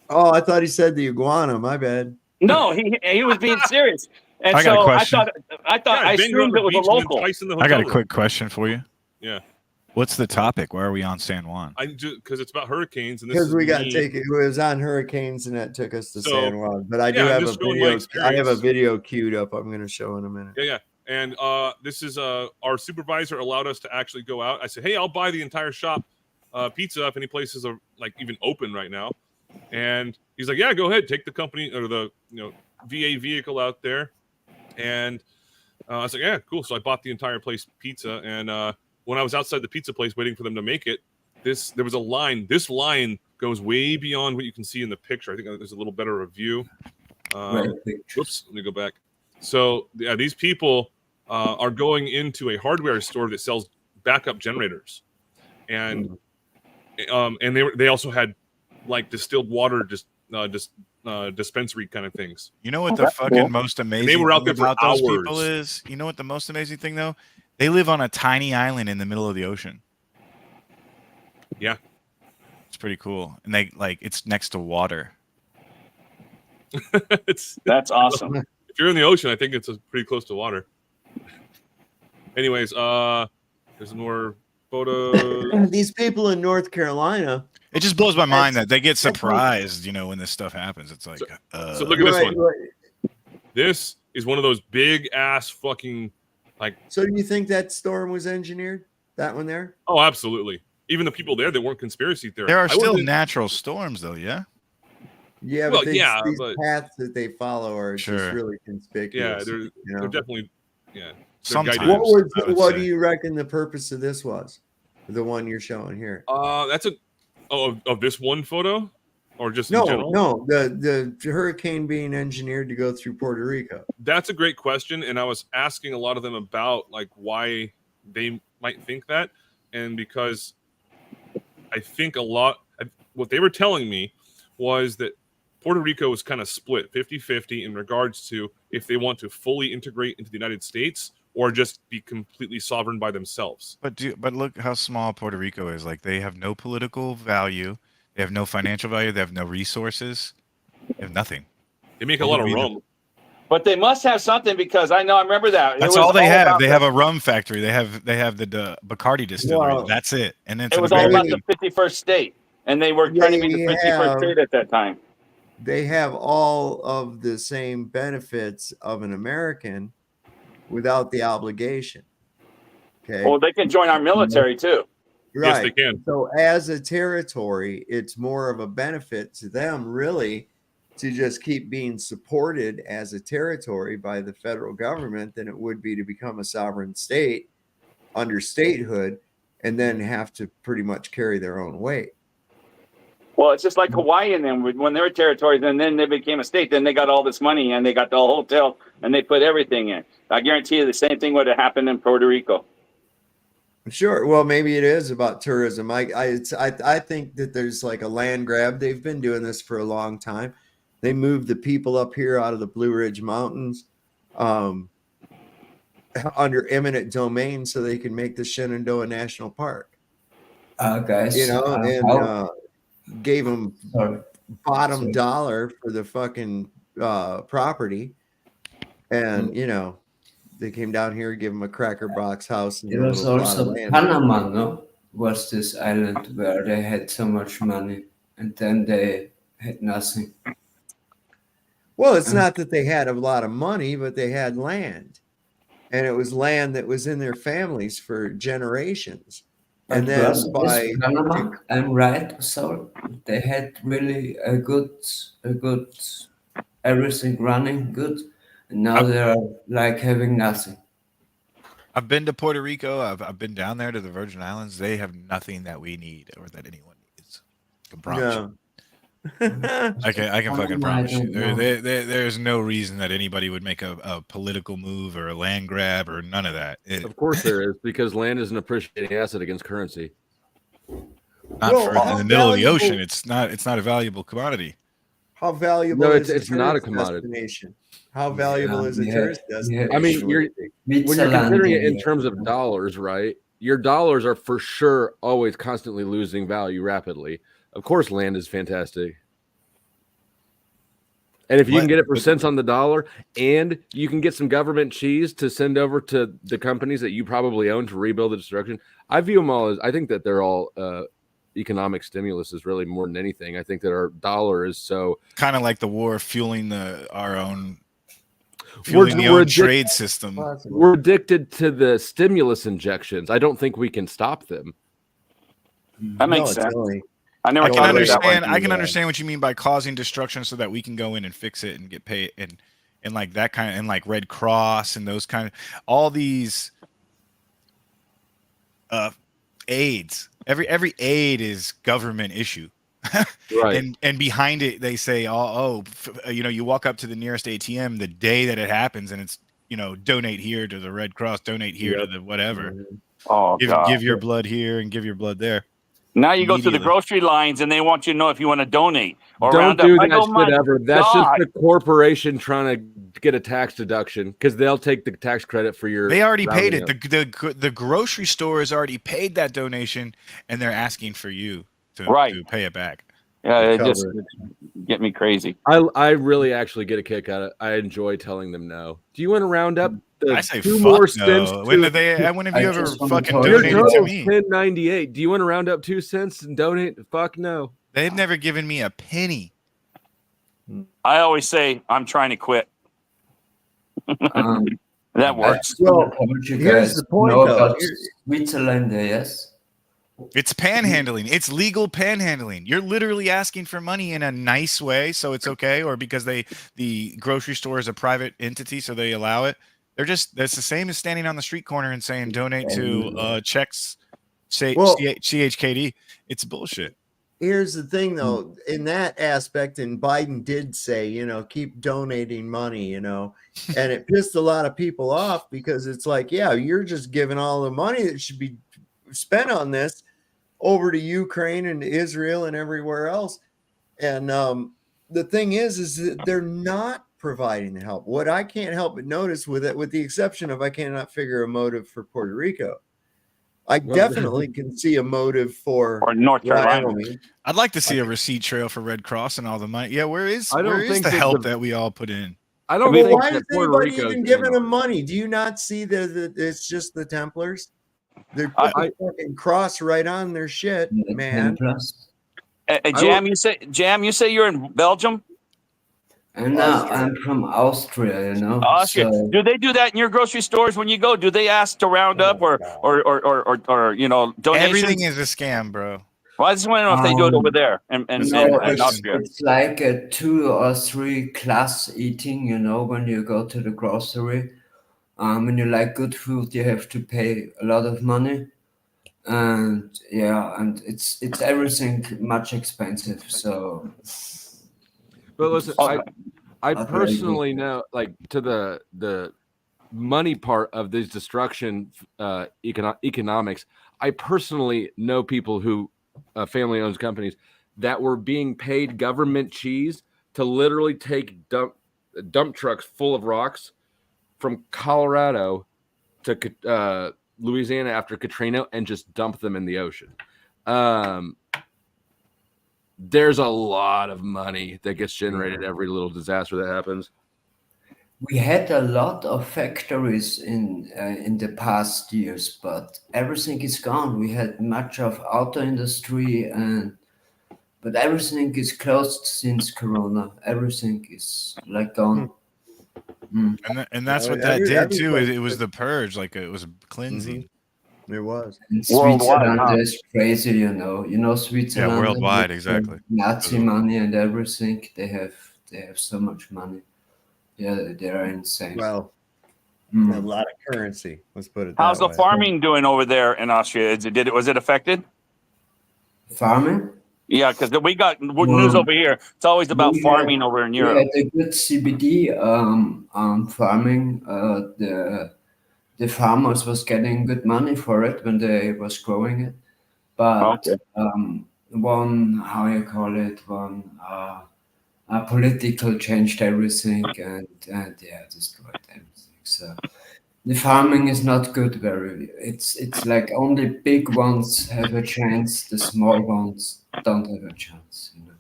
Oh, I thought he said the iguana. My bad. No, he was being serious. And I got a so question. I thought I banged her on assumed the it was beach a and then local. twice in the I got a hotel quick question for you. room. Yeah, What's the topic? Why are we on San Juan? I do because it's about hurricanes and this Because is we got me. taken. It was on hurricanes and that took us to So, San Juan. But I yeah, do I'm have a just showing my video. I experience. have a video queued up. I'm going to show in a minute. Yeah. And this is our supervisor allowed us to actually go out. I said, "Hey, I'll buy the entire shop pizza if any places are like even open right now." And he's like, "Yeah, go ahead, take the company or the VA vehicle out there." And I was like, "Yeah, cool." So I bought the entire place pizza. And when I was outside the pizza place waiting for them to make it, there was a line. This line goes way beyond what you can see in the picture. I think there's a little better of view. Whoops, let me go back. So yeah, these people are going into a hardware store that sells backup generators, and they also had like distilled water, dispensary kind of things. You know what the fucking most amazing They were out thing there for about those hours. people is? You know what the most amazing thing though? They live on a tiny island in the middle of the ocean. Yeah, it's pretty cool, and they it's next to water. That's awesome. If you're in the ocean, I think it's pretty close to water. Anyways, there's more photos. These people in North Carolina. It just blows my mind that they get surprised, when this stuff happens. It's like, So look at this one. This is one of those big ass fucking like. So do you think that storm was engineered? That one there? Oh, absolutely. Even the people there that weren't conspiracy theorists. there are I still wasn't- natural storms, though. Yeah. Yeah, Well, but yeah, these but- paths that they follow are just Sure. really Yeah, conspicuous. they're definitely they're Sometimes. guided. What do you reckon the purpose of this was? The one you're showing here? That's of this one photo, or just in No, general? no, the hurricane being engineered to go through Puerto Rico. That's a great question, and I was asking a lot of them about like why they might think that, and because I think what they were telling me was that Puerto Rico is kind of split 50-50 in regards to if they want to fully integrate into the United States or just be completely sovereign by themselves. But look how small Puerto Rico is. Like, they have no political value, they have no financial value, they have no resources, they have nothing. They make a lot of rum. But they must have something, because I remember that. That's all they have. They have a rum factory. They have the Bacardi distillery. Well, that's it. And then it was all about the 51st state, and they were trying to be the 51st state at that time. They have all of the same benefits of an American without the obligation. Okay. Well, they can join our military too. Right. Yes, they can. So as a territory, it's more of a benefit to them, really, to just keep being supported as a territory by the federal government than it would be to become a sovereign state under statehood and then have to pretty much carry their own weight. Well, it's just like Hawaii and them when they were territories, and then they became a state. Then they got all this money, and they got the hotel, and they put everything in. I guarantee you, the same thing would have happened in Puerto Rico. Sure. Well, maybe it is about tourism. I think that there's like a land grab. They've been doing this for a long time. They moved the people up here out of the Blue Ridge Mountains under eminent domain so they can make the Shenandoah National Park. Guys, Gave them bottom dollar for the fucking property, and they came down here, give them a cracker box house. And it was also Panama, no? Was this island where they had so much money and then they had nothing? Well, it's not that they had a lot of money, but they had land, and it was land that was in their families for generations. And then by Panama, I'm right. So they had really a good everything running good, and now they're like having nothing. I've been to Puerto Rico. I've been down there to the Virgin Islands. They have nothing that we need or that anyone needs. I can promise you. I can fucking promise you. There's no reason that anybody would make a political move or a land grab or none of that. Of course there is, because land is an appreciating asset against currency. Not in the middle of the ocean. It's not a valuable commodity. How valuable? No, is it's not a commodity. Destination? How valuable is a tourist destination? I mean, when you're considering it in terms of dollars, right? Your dollars are for sure always constantly losing value rapidly. Of course, land is fantastic. And if you can get it for cents on the dollar, and you can get some government cheese to send over to the companies that you probably own to rebuild the destruction, I view them all as, I think that they're all economic stimulus is really more than anything. I think that our dollar is so kind of like the war fueling our own trade system. We're addicted to the stimulus injections. I don't think we can stop them. That makes sense. I can understand what you mean by causing destruction so that we can go in and fix it and get paid and like that kind of, and like Red Cross and those kind of, all these aids. Every aid is government issue. Right. And behind it they say, you walk up to the nearest ATM the day that it happens and it's, donate here to the Red Cross, donate here to the whatever. Oh, give your blood here and give your blood there. Now you go to the grocery lines and they want you to know if you want to donate or don't round do up. that shit ever. That's just the corporation trying to get a tax deduction because they'll take the tax credit for your. They already paid it. The grocery store has already paid that donation, and they're asking for you to pay it back. Yeah, it just get me crazy. I really actually get a kick out of it. I enjoy telling them no. Do you want to round up? I say fuck no. When have you ever fucking donated to me? $10.98. Do you want to round up 2 cents and donate? Fuck no. They've never given me a penny. I always say I'm trying to quit. That works. Well, here's the point, though. Switzerland, yes. It's panhandling. It's legal panhandling. You're literally asking for money in a nice way, so it's okay, or because the grocery store is a private entity, so they allow it. That's the same as standing on the street corner and saying donate to checks, CHKD. It's bullshit. Here's the thing, though, in that aspect, and Biden did say, keep donating money, and it pissed a lot of people off because it's like, yeah, you're just giving all the money that should be spent on this over to Ukraine and to Israel and everywhere else. And the thing is that they're not providing the help. What I can't help but notice with it, with the exception of I cannot figure a motive for Puerto Rico, I definitely can see a motive for North Carolina. Wyoming. I'd like to see a receipt trail for Red Cross and all the money. Yeah, where is I don't think the that help that we all put in? I don't Well, think why that is Puerto anybody Rico even is giving in them on it. money? Do you not see that it's just the Templars? They put the fucking cross right on their shit, man. Jam, you say you're in Belgium? And now I'm from Austria, you know. Austria. So Do they do that in your grocery stores when you go? Do they ask to round up or donations? Everything is a scam, bro. Well, I just want to know if they do it over there in no, Austria. it's like a 2 or 3 class eating, you know, when you go to the grocery. When you like good food, you have to pay a lot of money. And yeah, and it's everything much expensive. So But listen, I not very good. personally know, like, to the money part of this destruction economics, I personally know people who family owns companies that were being paid government cheese to literally take dump trucks full of rocks from Colorado to Louisiana after Katrina and just dump them in the ocean. There's a lot of money that gets generated every little disaster that happens. We had a lot of factories in the past years, but everything is gone. We had much of auto industry, but everything is closed since Corona. Everything is like gone. And that's what that did too. It was the purge, like it was cleansing. It was. And Switzerland is crazy, you know. You know Switzerland. Yeah, worldwide, with exactly. Nazi money and everything. They have so much money. Yeah, they are insane. Well, a lot of currency. Let's put it. How's that the way. farming doing over there in Austria? Was it affected? Farming? Yeah, because we got news over here. It's always about farming over in Europe. Yeah, the good CBD farming. The farmers was getting good money for it when they was growing it, but one political changed everything and destroyed everything. So the farming is not good. It's like only big ones have a chance. The small ones don't have a chance. You know?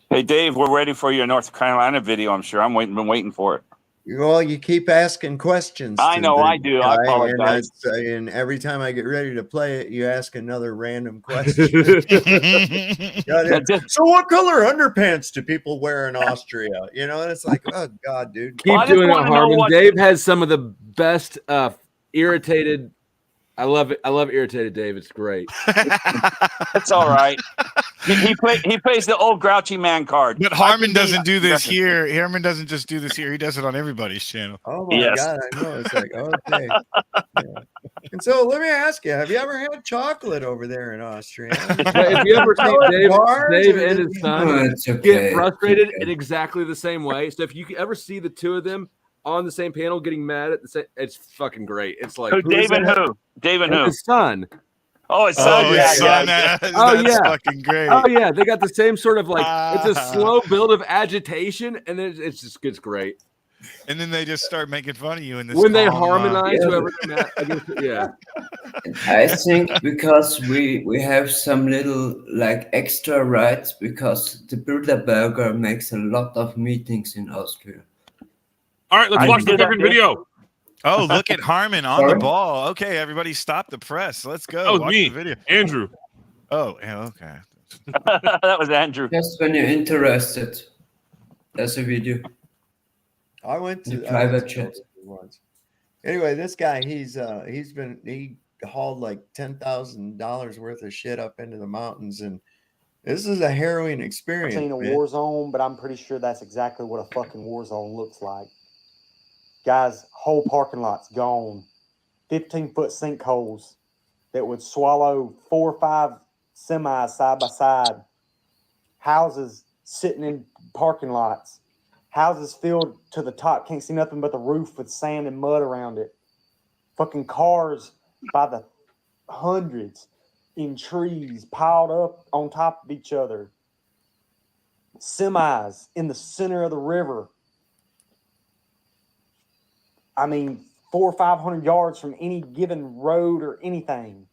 Hey Dave, we're ready for your North Carolina video. I'm sure. Been waiting for it. Well, you keep asking questions. I know, I do. I apologize. And every time I get ready to play it, you ask another random question. So what color underpants do people wear in Austria? You know, and it's like, oh God, dude. Keep doing it, Harmon. Dave has some of the best irritated. I love it. I love irritated Dave. It's great. It's all right. He plays the old grouchy man card. But Harmon doesn't do this here. Harmon doesn't just do this here. He does it on everybody's channel. Oh my God, I know. It's like, okay. Yeah. And so let me ask you, have you ever had chocolate over there in Austria? If you ever see Dave and his son get frustrated in exactly the same way. So if you ever see the two of them on the same panel getting mad at the same, it's fucking great. It's like Dave and who? Dave and who? His son. Oh, his son. That's fucking great. Oh yeah, they got the same sort of like it's a slow build of agitation, and then it's great. And then they just start making fun of you in this. When they harmonize, whoever they're mad against, yeah. I think because we have some little like extra rights because the Bilderberger makes a lot of meetings in Austria. All right, let's watch the fucking video. Oh, look at Harmon on the ball. Okay, everybody stop the press. Let's go. That was watch me, the video. Andrew. Oh, yeah, okay. That was Andrew. Just when you're interested, there's a video. I went to private chat once. Anyway, this guy, he hauled like $10,000 worth of shit up into the mountains, and this is a harrowing experience. I've seen a war zone, but I'm pretty sure that's exactly what a fucking war zone looks like. Guys, whole parking lots gone. 15-foot sinkholes that would swallow 4 or 5 semis side by side. Houses sitting in parking lots. Houses filled to the top. Can't see nothing but the roof with sand and mud around it. Fucking cars by the hundreds. in trees piled up on top of each other. Semis in the center of the river. I mean, 400 or 500 yards from any given road or anything.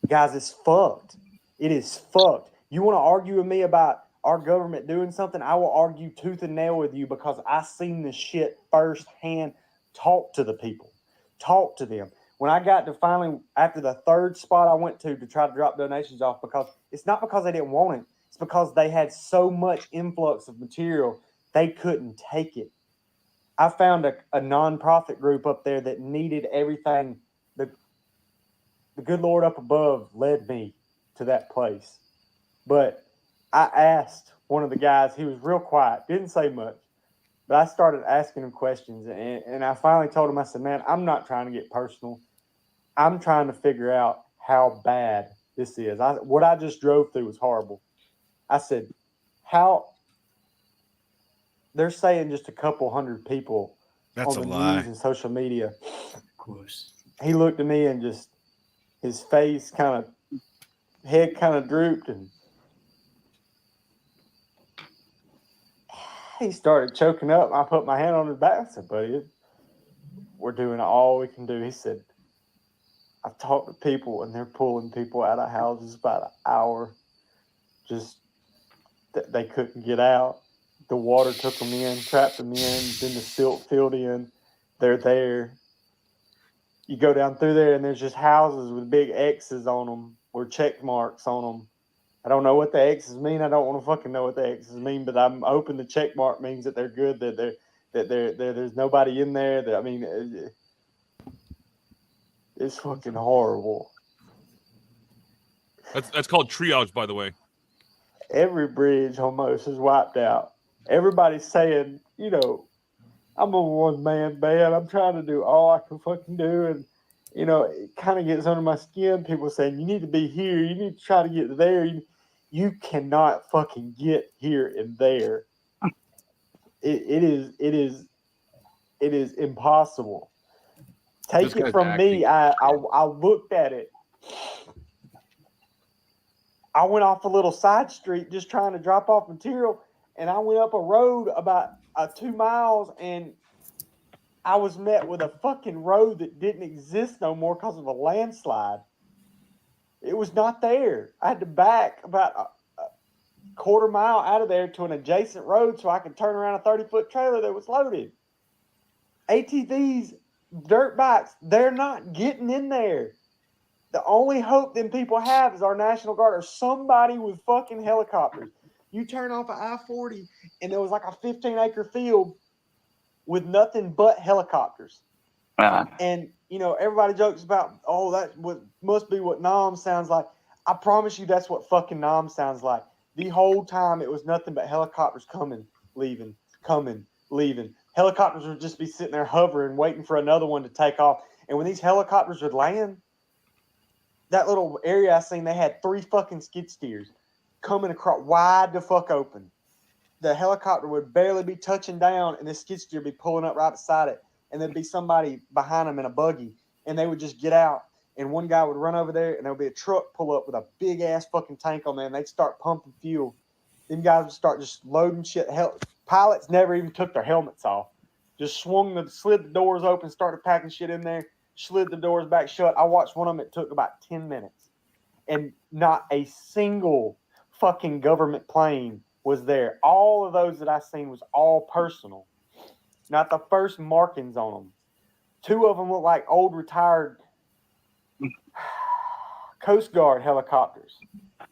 Guys, it's fucked. It is fucked. You want to argue with me about our government doing something? I will argue tooth and nail with you because I seen this shit firsthand. Talk to the people. Talk to them. When I got to finally, after the third spot I went to try to drop donations off, because it's not because they didn't want it. It's because they had so much influx of material, they couldn't take it. I found a nonprofit group up there that needed everything. The good Lord up above led me to that place. But I asked one of the guys, he was real quiet, didn't say much, but I started asking him questions. And I finally told him, I said, man, I'm not trying to get personal. I'm trying to figure out how bad this is. What I just drove through was horrible. I said, they're saying just a couple hundred people That's on the a lie. news and social media. Of course. He looked at me and just, his face head kind of drooped, and he started choking up. I put my hand on his back. I said, buddy, we're doing all we can do. He said, I've talked to people and they're pulling people out of houses about an hour. Just they couldn't get out. The water took them in, trapped them in, then the silt filled in. They're there. You go down through there and there's just houses with big X's on them or check marks on them. I don't know what the X's mean. I don't want to fucking know what the X's mean, but I'm hoping the check mark means that they're good, that there's nobody in there. That, I mean, it's fucking horrible. That's called triage, by the way. Every bridge almost is wiped out. Everybody's saying, I'm a one-man band. I'm trying to do all I can fucking do. And, it kind of gets under my skin. People saying, you need to be here. You need to try to get there. You cannot fucking get here and there. It is impossible. Take it from me. I looked at it. I went off a little side street just trying to drop off material, and I went up a road about 2 miles, and I was met with a fucking road that didn't exist no more because of a landslide. It was not there. I had to back about a quarter mile out of there to an adjacent road so I could turn around a 30-foot trailer that was loaded. ATVs, dirt bikes, they're not getting in there. The only hope them people have is our National Guard or somebody with fucking helicopters. You turn off an I-40 and there was like a 15-acre field with nothing but helicopters. And, everybody jokes about, that must be what Nam sounds like. I promise you that's what fucking Nam sounds like. The whole time it was nothing but helicopters coming, leaving, coming, leaving. Helicopters would just be sitting there hovering, waiting for another one to take off. And when these helicopters would land, that little area I seen, they had 3 fucking skid steers coming across wide the fuck open. The helicopter would barely be touching down, and the skid steer would be pulling up right beside it. And there'd be somebody behind them in a buggy, and they would just get out. And one guy would run over there, and there would be a truck pull up with a big ass fucking tank on there, and they'd start pumping fuel. Them guys would start just loading shit. Pilots never even took their helmets off. Just slid the doors open, started packing shit in there, slid the doors back shut. I watched one of them. It took about 10 minutes. And not a single fucking government plane was there. All of those that I seen was all personal. Not the first markings on them. 2 of them looked like old retired Coast Guard helicopters.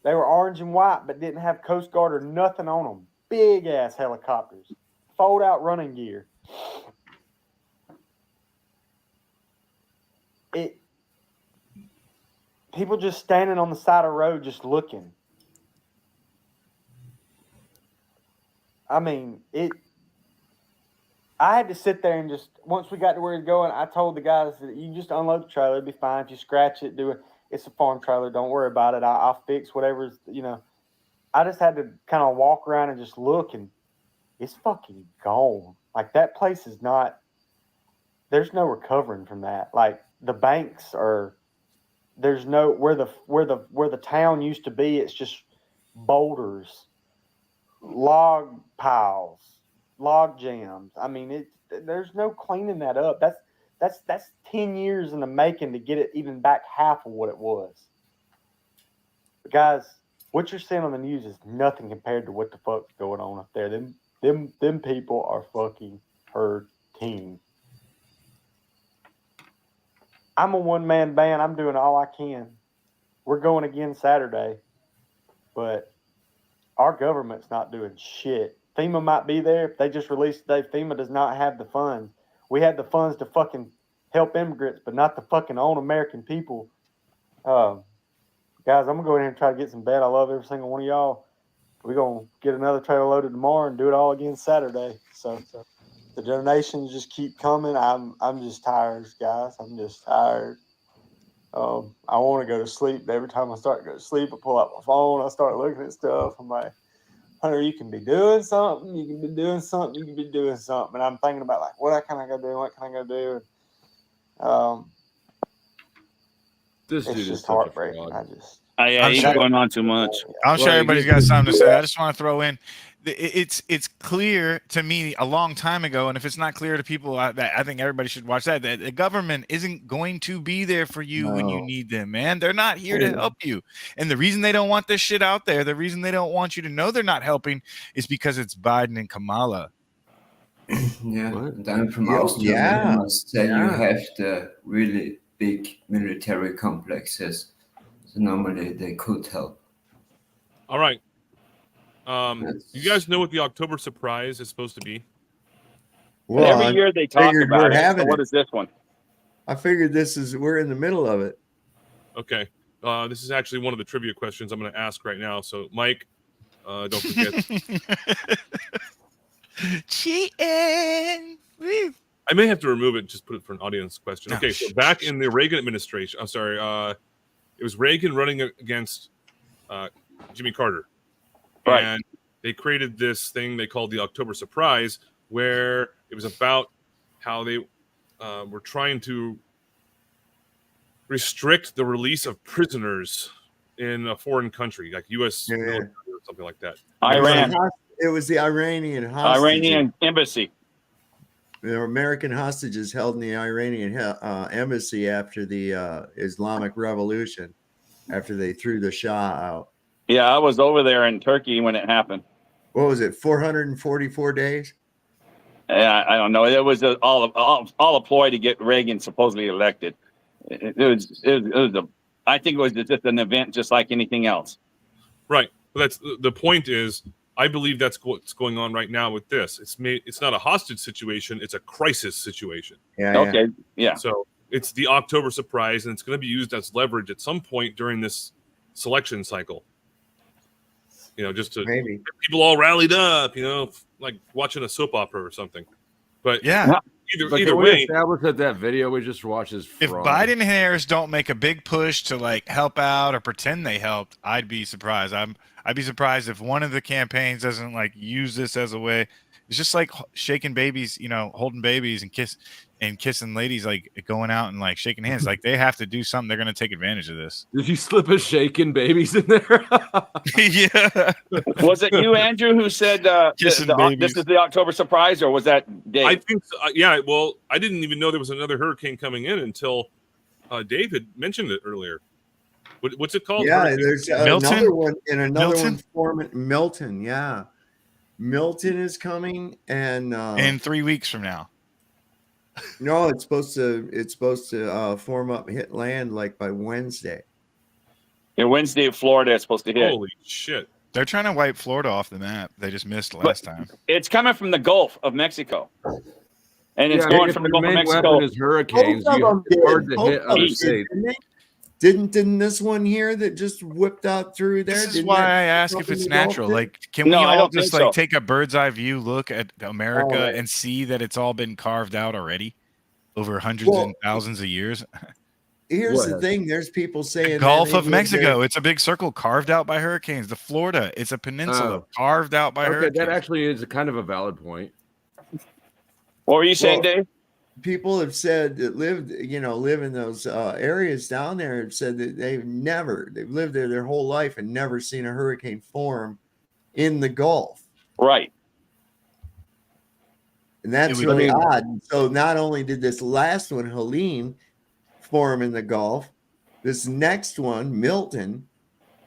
They were orange and white, but didn't have Coast Guard or nothing on them. Big ass helicopters. Fold out running gear. People just standing on the side of the road just looking. I mean, I had to sit there and just, once we got to where it's going, I told the guys that you just unload the trailer, it'll be fine. If you scratch it, do it. It's a farm trailer. Don't worry about it. I'll fix whatever's, I just had to kind of walk around and just look, and it's fucking gone. Like, that place is not, there's no recovering from that. Like, the banks are there's no where the town used to be. It's just boulders, log piles, log jams. I mean, there's no cleaning that up. That's 10 years in the making to get it even back half of what it was. But guys, what you're seeing on the news is nothing compared to what the fuck's going on up there. Them people are fucking hurting. I'm a one-man band. I'm doing all I can. We're going again Saturday, but our government's not doing shit. FEMA might be there. They just released today. FEMA does not have the funds. We had the funds to fucking help immigrants, but not the fucking own American people. Guys, I'm going to go in here and try to get some bed. I love every single one of y'all. We're going to get another trailer loaded tomorrow and do it all again Saturday. So the donations just keep coming. I'm just tired, guys. I'm just tired. I want to go to sleep. Every time I start to go to sleep, I pull out my phone. I start looking at stuff. I'm like, Hunter, you can be doing something. You can be doing something. You can be doing something. And I'm thinking about, like, what can I go do? What can I go do? This it's dude just is heartbreaking. He's going on too much. I'm sure everybody's got something to say. I just want to throw in, it's clear to me a long time ago, and if it's not clear to people, I think everybody should watch that the government isn't going to be there for you when you need them, man. They're not here to help you. And the reason they don't want this shit out there, the reason they don't want you to know they're not helping, is because it's Biden and Kamala. Yeah, and I'm from Austria. I must say you have the really big military complexes. So normally they could help. All right. You guys know what the October surprise is supposed to be? Well, every year they talk about it. So what is this one? I figured we're in the middle of it. Okay. This is actually one of the trivia questions I'm going to ask right now. So, Mike, don't forget. Cheating. I may have to remove it and just put it for an audience question. Okay, so back in the Reagan administration, I'm sorry, it was Reagan running against Jimmy Carter. Right. And they created this thing they called the October surprise, where it was about how they were trying to restrict the release of prisoners in a foreign country, like U.S. military or something like that. Iran. It was the Iranian hostages. Iranian embassy. There were American hostages held in the Iranian embassy after the Islamic Revolution, after they threw the Shah out. Yeah, I was over there in Turkey when it happened. What was it, 444 days? Yeah, I don't know. It was all a ploy to get Reagan supposedly elected. It was I think it was just an event just like anything else. Right. But that's the point is, I believe that's what's going on right now with this. It's not a hostage situation. It's a crisis situation. Yeah. Okay. Yeah. So it's the October surprise, and it's going to be used as leverage at some point during this selection cycle. Just to get people all rallied up, like watching a soap opera or something. But yeah, either way, establish that video we just watched is fraud. If Biden and Harris don't make a big push to like help out or pretend they helped, I'd be surprised. I'd be surprised if one of the campaigns doesn't like use this as a way. It's just like shaking babies, holding babies and kissing ladies, like going out and like shaking hands. Like they have to do something. They're going to take advantage of this. Did you slip a shaking babies in there? Yeah. Was it you, Andrew, who said this is the October surprise, or was that Dave? I think so. Yeah. Well, I didn't even know there was another hurricane coming in until Dave had mentioned it earlier. What's it called? Yeah, there's another one Milton? forming. Milton, yeah. Milton is coming, and in 3 weeks from now. No, it's supposed to form up, hit land like by Wednesday. Yeah, Wednesday, Florida is supposed to hit. Holy shit! They're trying to wipe Florida off the map. They just missed last time. It's coming from the Gulf of Mexico, and it's going from the Gulf of Mexico. Is hurricanes. It's hard to hit other states. Didn't this one here that just whipped out through there? This is why I ask if it's natural. Like, can we all just like take a bird's eye view look at America and see that it's all been carved out already over hundreds and thousands of years? Here's the thing: there's people saying the Gulf of Mexico. It's a big circle carved out by hurricanes. The Florida, it's a peninsula carved out by hurricanes. That actually is a kind of a valid point. What were you saying, Dave? people have said that live in those areas down there have said that they've lived there their whole life and never seen a hurricane form in the Gulf. Right. And that's really odd. So not only did this last one, Helene, form in the Gulf, this next one, Milton,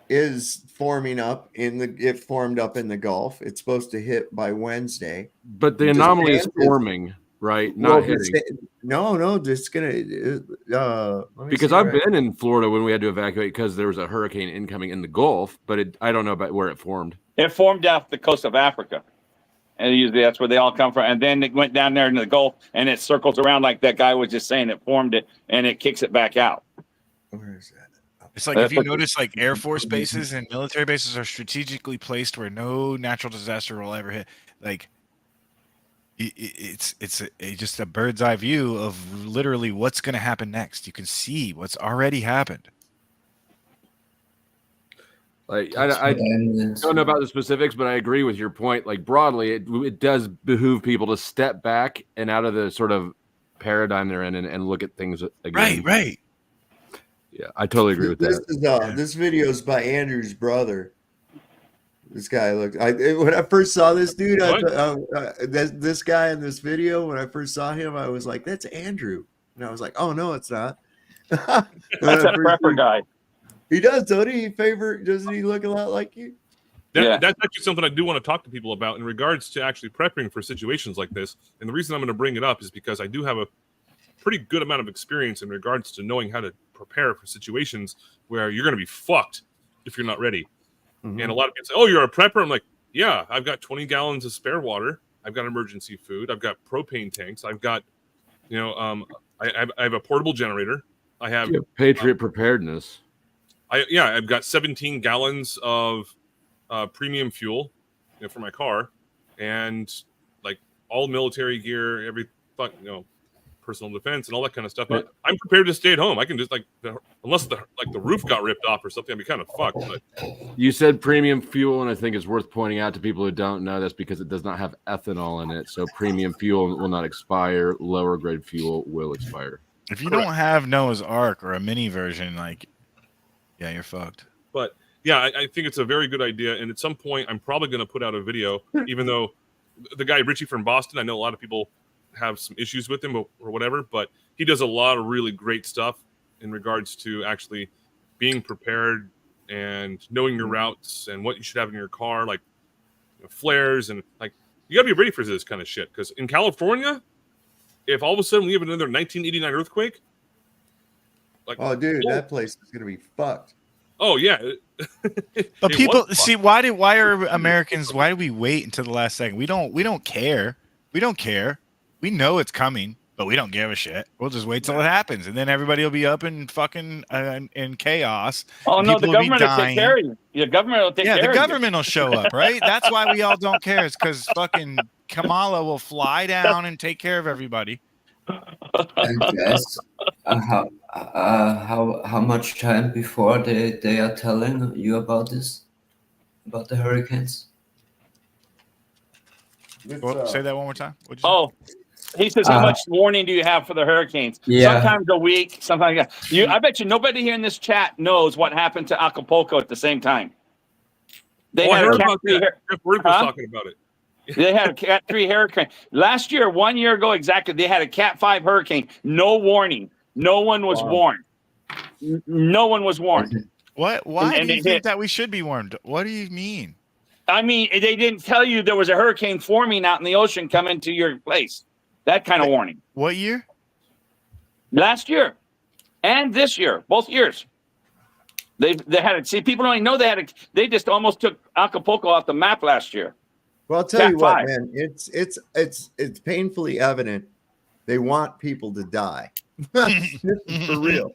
is forming up it formed up in the Gulf. It's supposed to hit by Wednesday. But the anomaly is forming, right? Not hitting. No, it's gonna. Because I've been in Florida when we had to evacuate because there was a hurricane incoming in the Gulf, but I don't know about where it formed. It formed off the coast of Africa, and usually that's where they all come from. And then it went down there in the Gulf, and it circles around like that guy was just saying. It formed it, and it kicks it back out. Where is that? It's like if you notice, like Air Force bases and military bases are strategically placed where no natural disaster will ever hit. Like it's just a bird's eye view of literally what's going to happen next. You can see what's already happened. Like I don't know about the specifics, but I agree with your point. Like broadly, it does behoove people to step back and out of the sort of paradigm they're in and look at things again. Right. Yeah, I totally agree with that. This video is by Andrew's brother. This guy looked. When I first saw this dude, this guy in this video. When I first saw him, I was like, "That's Andrew," and I was like, "Oh no, it's not." That's a prepper guy. He does, doesn't he? Doesn't he look a lot like you? That's actually something I do want to talk to people about in regards to actually prepping for situations like this. And the reason I'm going to bring it up is because I do have a pretty good amount of experience in regards to knowing how to prepare for situations where you're going to be fucked if you're not ready. Mm-hmm. And a lot of people say, "Oh, you're a prepper." I'm like, "Yeah, I've got 20 gallons of spare water. I've got emergency food. I've got propane tanks. I've got, I have a portable generator. I have Patriot preparedness. I've got 17 gallons of premium fuel, for my car, and like all military gear, personal defense and all that kind of stuff. But I'm prepared to stay at home. I can just unless the roof got ripped off or something, I'd be kind of fucked. But you said premium fuel, and I think it's worth pointing out to people who don't know this because it does not have ethanol in it. So premium fuel will not expire. Lower grade fuel will expire. If you don't have Noah's Ark or a mini version, you're fucked. But yeah, I think it's a very good idea. And at some point, I'm probably going to put out a video, even though the guy Richie from Boston, I know a lot of people have some issues with him or whatever, but he does a lot of really great stuff in regards to actually being prepared and knowing your routes and what you should have in your car, like flares and you got to be ready for this kind of shit. Because in California, if all of a sudden we have another 1989 earthquake, that place is gonna be fucked. Oh yeah. But people see why are Americans? Why do we wait until the last second? We don't care. We don't care. We know it's coming, but we don't give a shit. We'll just wait till it happens, and then everybody will be up in fucking in chaos. Oh no, the government will take care of you. The government will take care of you. Yeah, the government will show up, right? That's why we all don't care. It's because fucking Kamala will fly down and take care of everybody. And guys, how much time before they are telling you about this, about the hurricanes? Say that one more time. He says, how much warning do you have for the hurricanes? Yeah. Sometimes a week, sometimes. I bet you nobody here in this chat knows what happened to Acapulco at the same time. They had a Cat 3 was talking about it. They had a Cat 3 hurricane. Last year, 1 year ago exactly, they had a Cat 5 hurricane. No warning. No one was warned. No one was warned. What? Why do you think that we should be warned? What do you mean? I mean, they didn't tell you there was a hurricane forming out in the ocean coming to your place. That kind of warning. What year? Last year and this year, both years. They had it. See, people don't even know they had it. They just almost took Acapulco off the map last year. Well, I'll tell you what, man. It's painfully evident they want people to die. This is for real.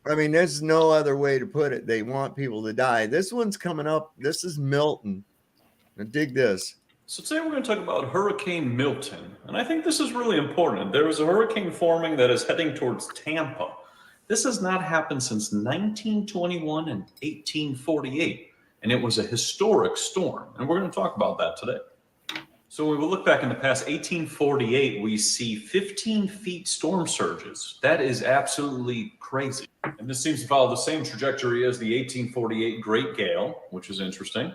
I mean, there's no other way to put it. They want people to die. This one's coming up. This is Milton. Now dig this. So today we're going to talk about Hurricane Milton. And I think this is really important. There is a hurricane forming that is heading towards Tampa. This has not happened since 1921 and 1848. And it was a historic storm. And we're going to talk about that today. So when we look back in the past, 1848, we see 15 feet storm surges. That is absolutely crazy. And this seems to follow the same trajectory as the 1848 Great Gale, which is interesting.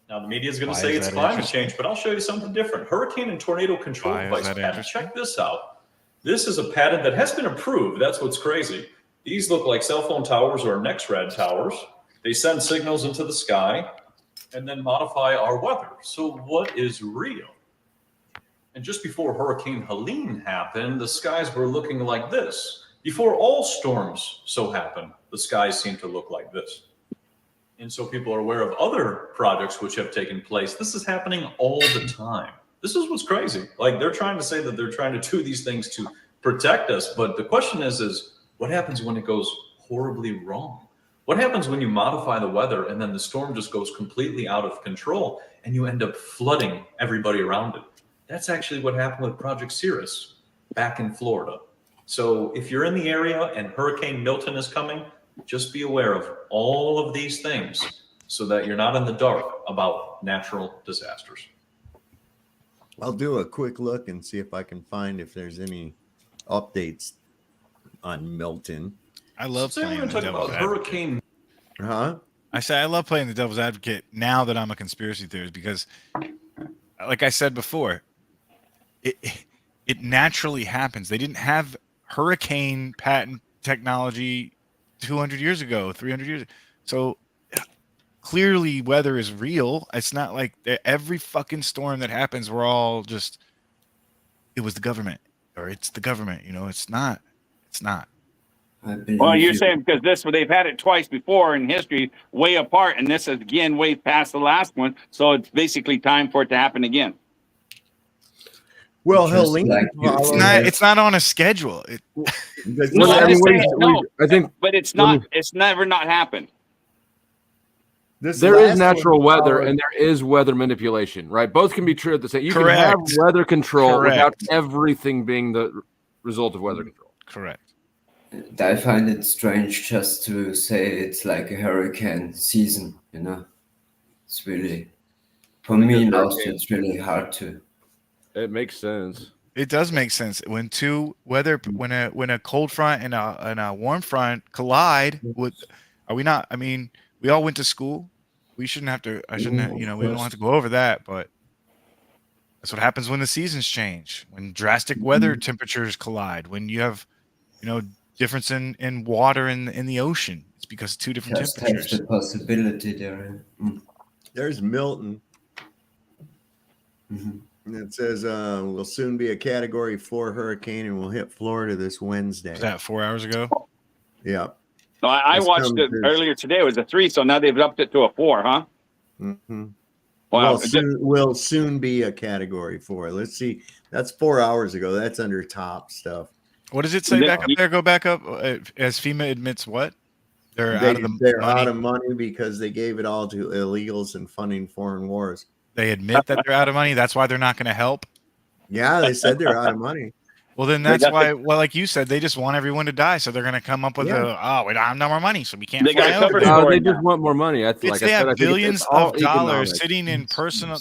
Now, the media is going to say it's climate change, but I'll show you something different. Hurricane and tornado control device patent. Check this out. This is a patent that has been approved. That's what's crazy. These look like cell phone towers or NextRad towers. They send signals into the sky and then modify our weather. So what is real? And just before Hurricane Helene happened, the skies were looking like this. Before all storms so happen, the skies seem to look like this. And so people are aware of other projects which have taken place. This is happening all the time. This is what's crazy. Like, they're trying to say that they're trying to do these things to protect us. But the question is what happens when it goes horribly wrong? What happens when you modify the weather and then the storm just goes completely out of control and you end up flooding everybody around it? That's actually what happened with Project Cirrus back in Florida. So if you're in the area and Hurricane Milton is coming, just be aware of all of these things so that you're not in the dark about natural disasters. I'll do a quick look and see if I can find if there's any updates on Milton. I love playing the devil's advocate. Hurricane. Huh? I say I love playing the devil's advocate now that I'm a conspiracy theorist because, like I said before, it naturally happens. They didn't have hurricane patent technology 200 years ago, 300 years ago. So clearly weather is real. It's not like every fucking storm that happens, we're all just, it was the government or it's the government. You know, it's not. It's not. Well, you're saying because they've had it twice before in history, way apart, and this is again way past the last one. So it's basically time for it to happen again. Well, it's not on a schedule. I think, but it's not. It's never not happened. There is natural weather and there is weather manipulation, right? Both can be true at the same. You can have weather control without everything being the result of weather control. Correct. I find it strange just to say it's like a hurricane season, you know. It's really, for me now, it's really hard to. It makes sense. It does make sense when when a cold front and a warm front collide. Are we not? I mean, we all went to school. We shouldn't have to. We don't have to go over that, but that's what happens when the seasons change. When drastic weather temperatures collide. When you have, difference in water in the ocean. It's because two different temperatures. That's the possibility there. There's Milton. It says will soon be a Category 4 hurricane and will hit Florida this Wednesday. Was that 4 hours ago? Yeah. No, I watched it earlier today. It was a 3, so now they've upped it to a 4, huh? Mm-hmm. Wow. Will soon be a Category 4. Let's see. That's 4 hours ago. That's under top stuff. What does it say back up there? Go back up. As FEMA admits what? They're out of money because they gave it all to illegals and funding foreign wars. They admit that they're out of money. That's why they're not going to help. Yeah, they said they're out of money. Well, then that's why. Well, like you said, they just want everyone to die, so they're going to come up with we don't have no more money, so we can't. They just want more money. They have billions of dollars sitting in personal.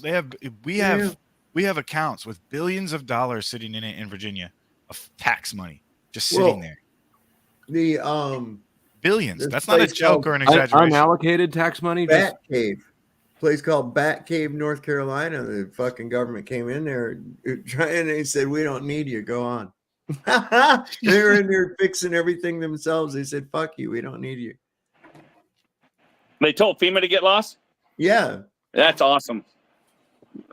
We have accounts with billions of dollars sitting in it in Virginia of tax money just sitting there. The billions. That's not a joke or an exaggeration. Unallocated tax money. Batcave. Place called Batcave, North Carolina. The fucking government came in there trying. They said, "We don't need you. Go on." They were in there fixing everything themselves. They said, "Fuck you. We don't need you." They told FEMA to get lost. Yeah, that's awesome.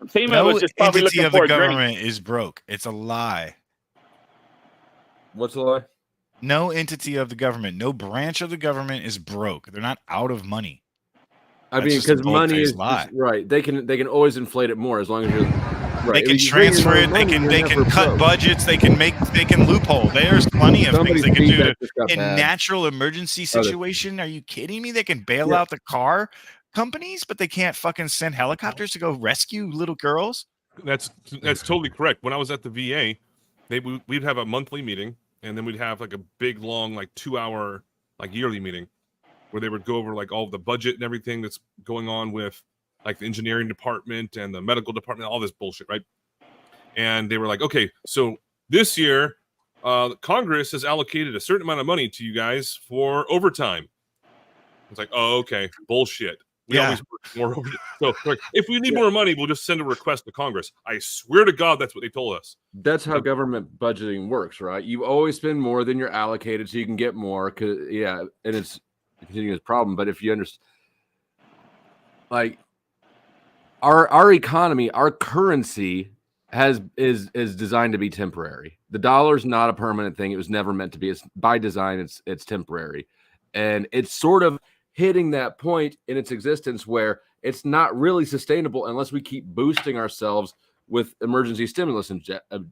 FEMA was just probably looking for the government is broke. It's a lie. What's the lie? No entity of the government, no branch of the government is broke. They're not out of money. I mean, because money is right. They can always inflate it more as long as you're right. They can transfer it. They can cut budgets. They can loophole. There's plenty of things they can do in natural emergency situation. Are you kidding me? They can bail out the car companies, but they can't fucking send helicopters to go rescue little girls. That's totally correct. When I was at the VA, we'd have a monthly meeting, and then we'd have like a big long 2-hour yearly meeting, where they would go over all the budget and everything that's going on with like the engineering department and the medical department, all this bullshit, right? And they were like, okay, so this year, Congress has allocated a certain amount of money to you guys for overtime. It's like, oh, okay, bullshit. We always work more overtime. So like, if we need more money, we'll just send a request to Congress. I swear to God, that's what they told us. That's how government budgeting works, right? You always spend more than you're allocated, so you can get more. And it's a continuous problem. But if you understand, like our economy, our currency is designed to be temporary. The dollar's not a permanent thing. It was never meant to be. It's by design. It's temporary, and it's sort of hitting that point in its existence where it's not really sustainable unless we keep boosting ourselves with emergency stimulus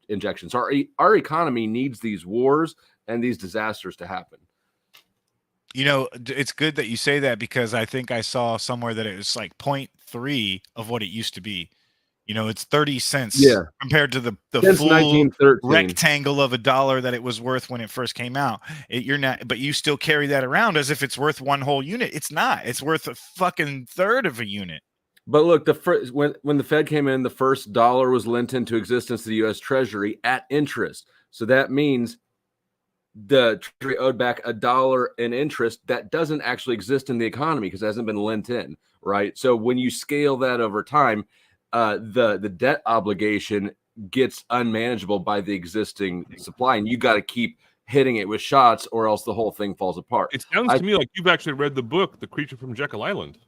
injections. Our economy needs these wars and these disasters to happen. You know, it's good that you say that, because I think I saw somewhere that it was like 0.3 of what it used to be. You know, it's 30 cents compared to the full rectangle of $1 that it was worth when it first came out. You're not, but you still carry that around as if it's worth one whole unit. It's not. It's worth a fucking third of a unit. But look, when the Fed came in, the first dollar was lent into existence to the U.S. Treasury at interest. So that means the Treasury owed back $1 in interest that doesn't actually exist in the economy because it hasn't been lent in, right? So when you scale that over time, the debt obligation gets unmanageable by the existing supply, and you got to keep hitting it with shots, or else the whole thing falls apart. It sounds to me like you've actually read the book, The Creature from Jekyll Island.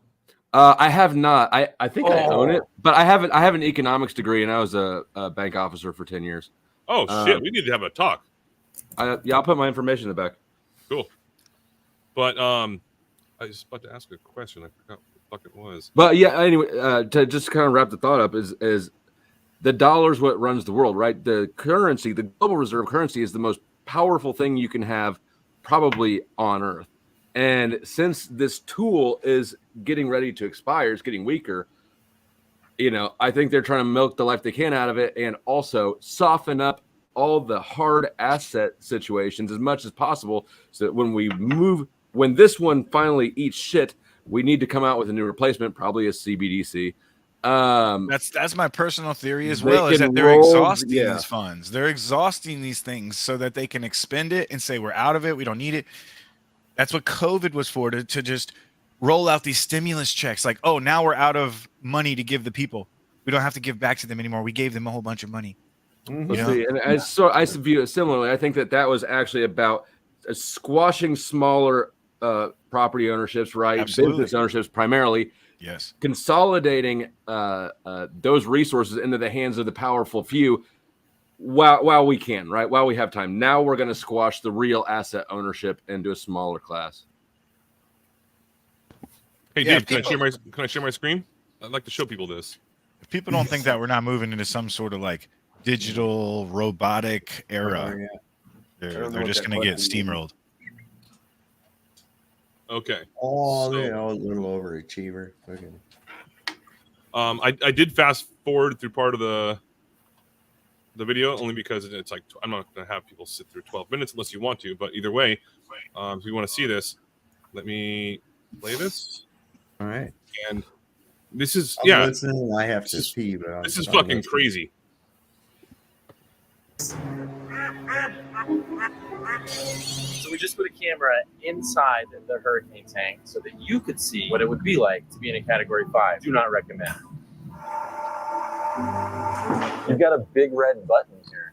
I have not. I think I own it, but I have an economics degree, and I was a bank officer for 10 years. Oh shit, we need to have a talk. I'll put my information in the back. Cool. But I was about to ask a question. I forgot what the fuck it was. But yeah, anyway, to just kind of wrap the thought up, is the dollar's what runs the world, right? The currency, the global reserve currency, is the most powerful thing you can have probably on Earth. And since this tool is getting ready to expire, it's getting weaker, you know, I think they're trying to milk the life they can out of it and also soften up all the hard asset situations as much as possible, so that when this one finally eats shit, we need to come out with a new replacement, probably a CBDC. That's my personal theory as well, is that they're exhausting these funds. They're exhausting these things so that they can expend it and say, we're out of it, we don't need it. That's what COVID was for, to just roll out these stimulus checks. Like, oh, now we're out of money to give the people. We don't have to give back to them anymore. We gave them a whole bunch of money. Mm-hmm. See, and I view it similarly. I think that was actually about squashing smaller property ownerships, right? Absolutely. Business ownerships primarily. Yes. Consolidating those resources into the hands of the powerful few while we can, right? While we have time. Now we're going to squash the real asset ownership into a smaller class. Hey, Dave, can I share my screen? I'd like to show people this. If people don't think that we're not moving into some sort of like digital robotic era, they're just going to get steamrolled. Okay. Oh, so, a little overachiever. Okay. I did fast forward through part of the video only because it's like, I'm not going to have people sit through 12 minutes unless you want to. But either way, if you want to see this, let me play this. All right. And this is I have to pee, but this is fucking crazy. So we just put a camera inside the hurricane tank so that you could see what it would be like to be in a Category 5. Do not recommend. You've got a big red button here.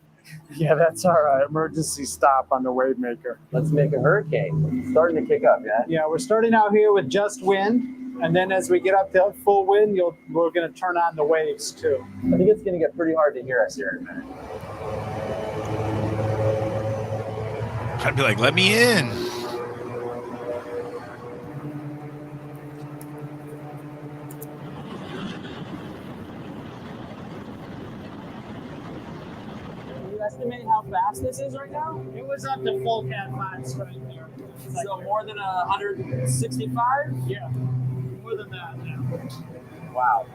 Yeah, that's our emergency stop on the wave maker. Let's make a hurricane. It's starting to kick up, yeah? Yeah, we're starting out here with just wind, and then as we get up to full wind, we're going to turn on the waves too. I think it's going to get pretty hard to hear us here in a minute. I'd be like, let me in. Can you estimate how fast this is right now? It was up to full Cat 5 strike there. So more than 165? Yeah, more than that now. Wow.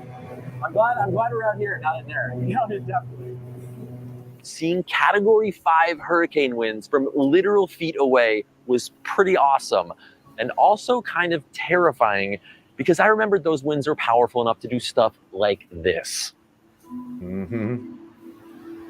I'm glad we're out here, not in there. Yeah, definitely. Seeing Category 5 hurricane winds from literal feet away was pretty awesome, and also kind of terrifying because I remembered those winds are powerful enough to do stuff like this.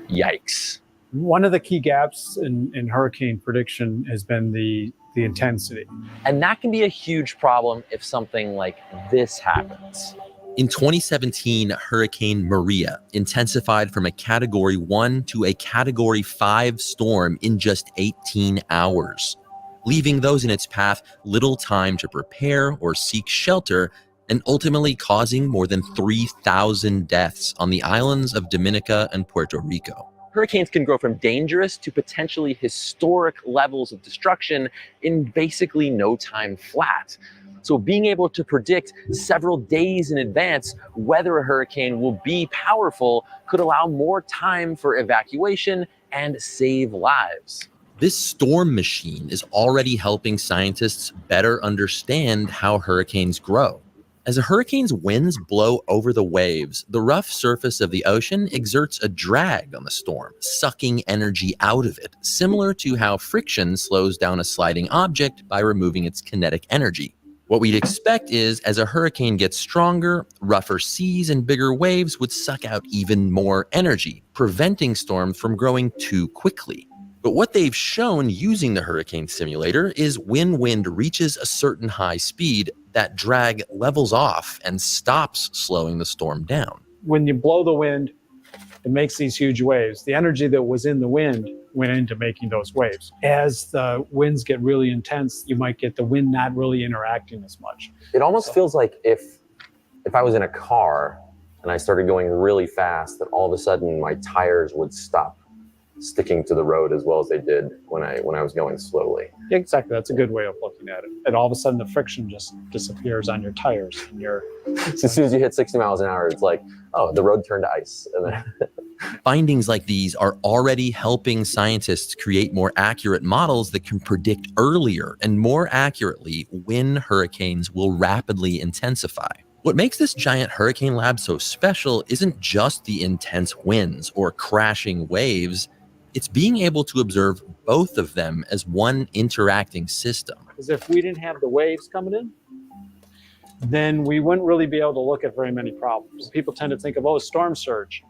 Yikes. One of the key gaps in hurricane prediction has been the intensity. And that can be a huge problem if something like this happens. In 2017, Hurricane Maria intensified from a Category 1 to a Category 5 storm in just 18 hours, leaving those in its path little time to prepare or seek shelter, and ultimately causing more than 3,000 deaths on the islands of Dominica and Puerto Rico. Hurricanes can grow from dangerous to potentially historic levels of destruction in basically no time flat. So being able to predict several days in advance whether a hurricane will be powerful could allow more time for evacuation and save lives. This storm machine is already helping scientists better understand how hurricanes grow. As a hurricane's winds blow over the waves, the rough surface of the ocean exerts a drag on the storm, sucking energy out of it, similar to how friction slows down a sliding object by removing its kinetic energy. What we'd expect is, as a hurricane gets stronger, rougher seas and bigger waves would suck out even more energy, preventing storms from growing too quickly. But what they've shown using the hurricane simulator is when wind reaches a certain high speed, that drag levels off and stops slowing the storm down. When you blow the wind, it makes these huge waves. The energy that was in the wind went into making those waves. As the winds get really intense, you might get the wind not really interacting as much. It almost feels like if I was in a car and I started going really fast, that all of a sudden my tires would stop sticking to the road as well as they did when I was going slowly. Yeah, exactly. That's a good way of looking at it. And all of a sudden the friction just disappears on your tires. And As soon as you hit 60 miles an hour, it's like, oh, the road turned to ice. And then Findings like these are already helping scientists create more accurate models that can predict earlier and more accurately when hurricanes will rapidly intensify. What makes this giant hurricane lab so special isn't just the intense winds or crashing waves. It's being able to observe both of them as one interacting system. Because if we didn't have the waves coming in, then we wouldn't really be able to look at very many problems. People tend to think of, oh, storm surge.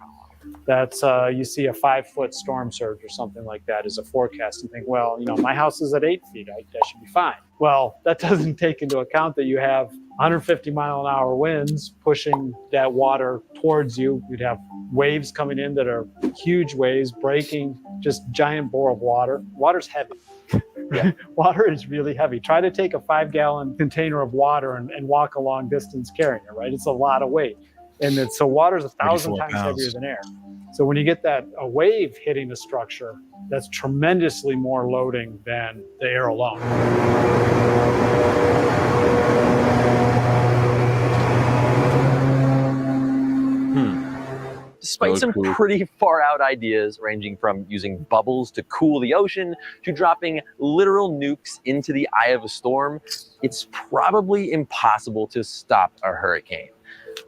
That's, you see a 5-foot storm surge or something like that as a forecast and think, well, my house is at 8 feet. I should be fine. Well, that doesn't take into account that you have 150 mile an hour winds pushing that water towards you. You'd have waves coming in that are huge waves breaking just giant bore of water. Water's heavy. Yeah. Water is really heavy. Try to take a 5-gallon container of water and walk a long distance carrying it, right? It's a lot of weight. And so water is 1,000 times heavier than air. So when you get a wave hitting the structure, that's tremendously more loading than the air alone. Despite some pretty far out ideas ranging from using bubbles to cool the ocean to dropping literal nukes into the eye of a storm, it's probably impossible to stop a hurricane.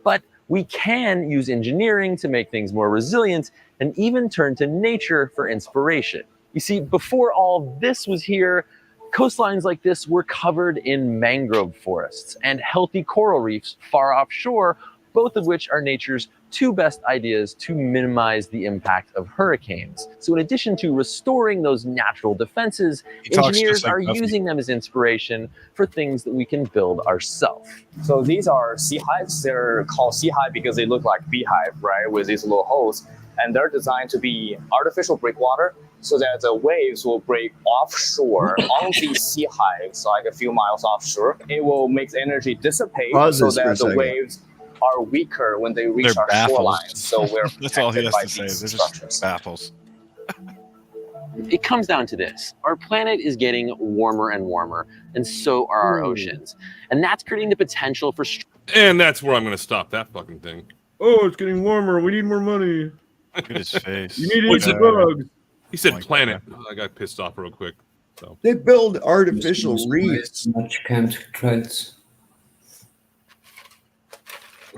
But we can use engineering to make things more resilient and even turn to nature for inspiration. You see, before all this was here, coastlines like this were covered in mangrove forests and healthy coral reefs far offshore, both of which are nature's two best ideas to minimize the impact of hurricanes. So in addition to restoring those natural defenses, engineers are using them as inspiration for things that we can build ourselves. So these are sea hives. They're called sea hive because they look like beehive, right, with these little holes. And they're designed to be artificial breakwater so that the waves will break offshore on these sea hives, like a few miles offshore. It will make the energy dissipate so that the waves are weaker when they reach our shoreline. So we're That's all he has by to say. these They're structures. just baffles. It comes down to this. Our planet is getting warmer and warmer, and so are our oceans. And that's creating the potential for... And that's where I'm going to stop that fucking thing. Oh, it's getting warmer. We need more money. Look at his face. You need to eat some bugs. He said planet. Oh, I got pissed off real quick. So they build artificial reefs. Much chemtrails.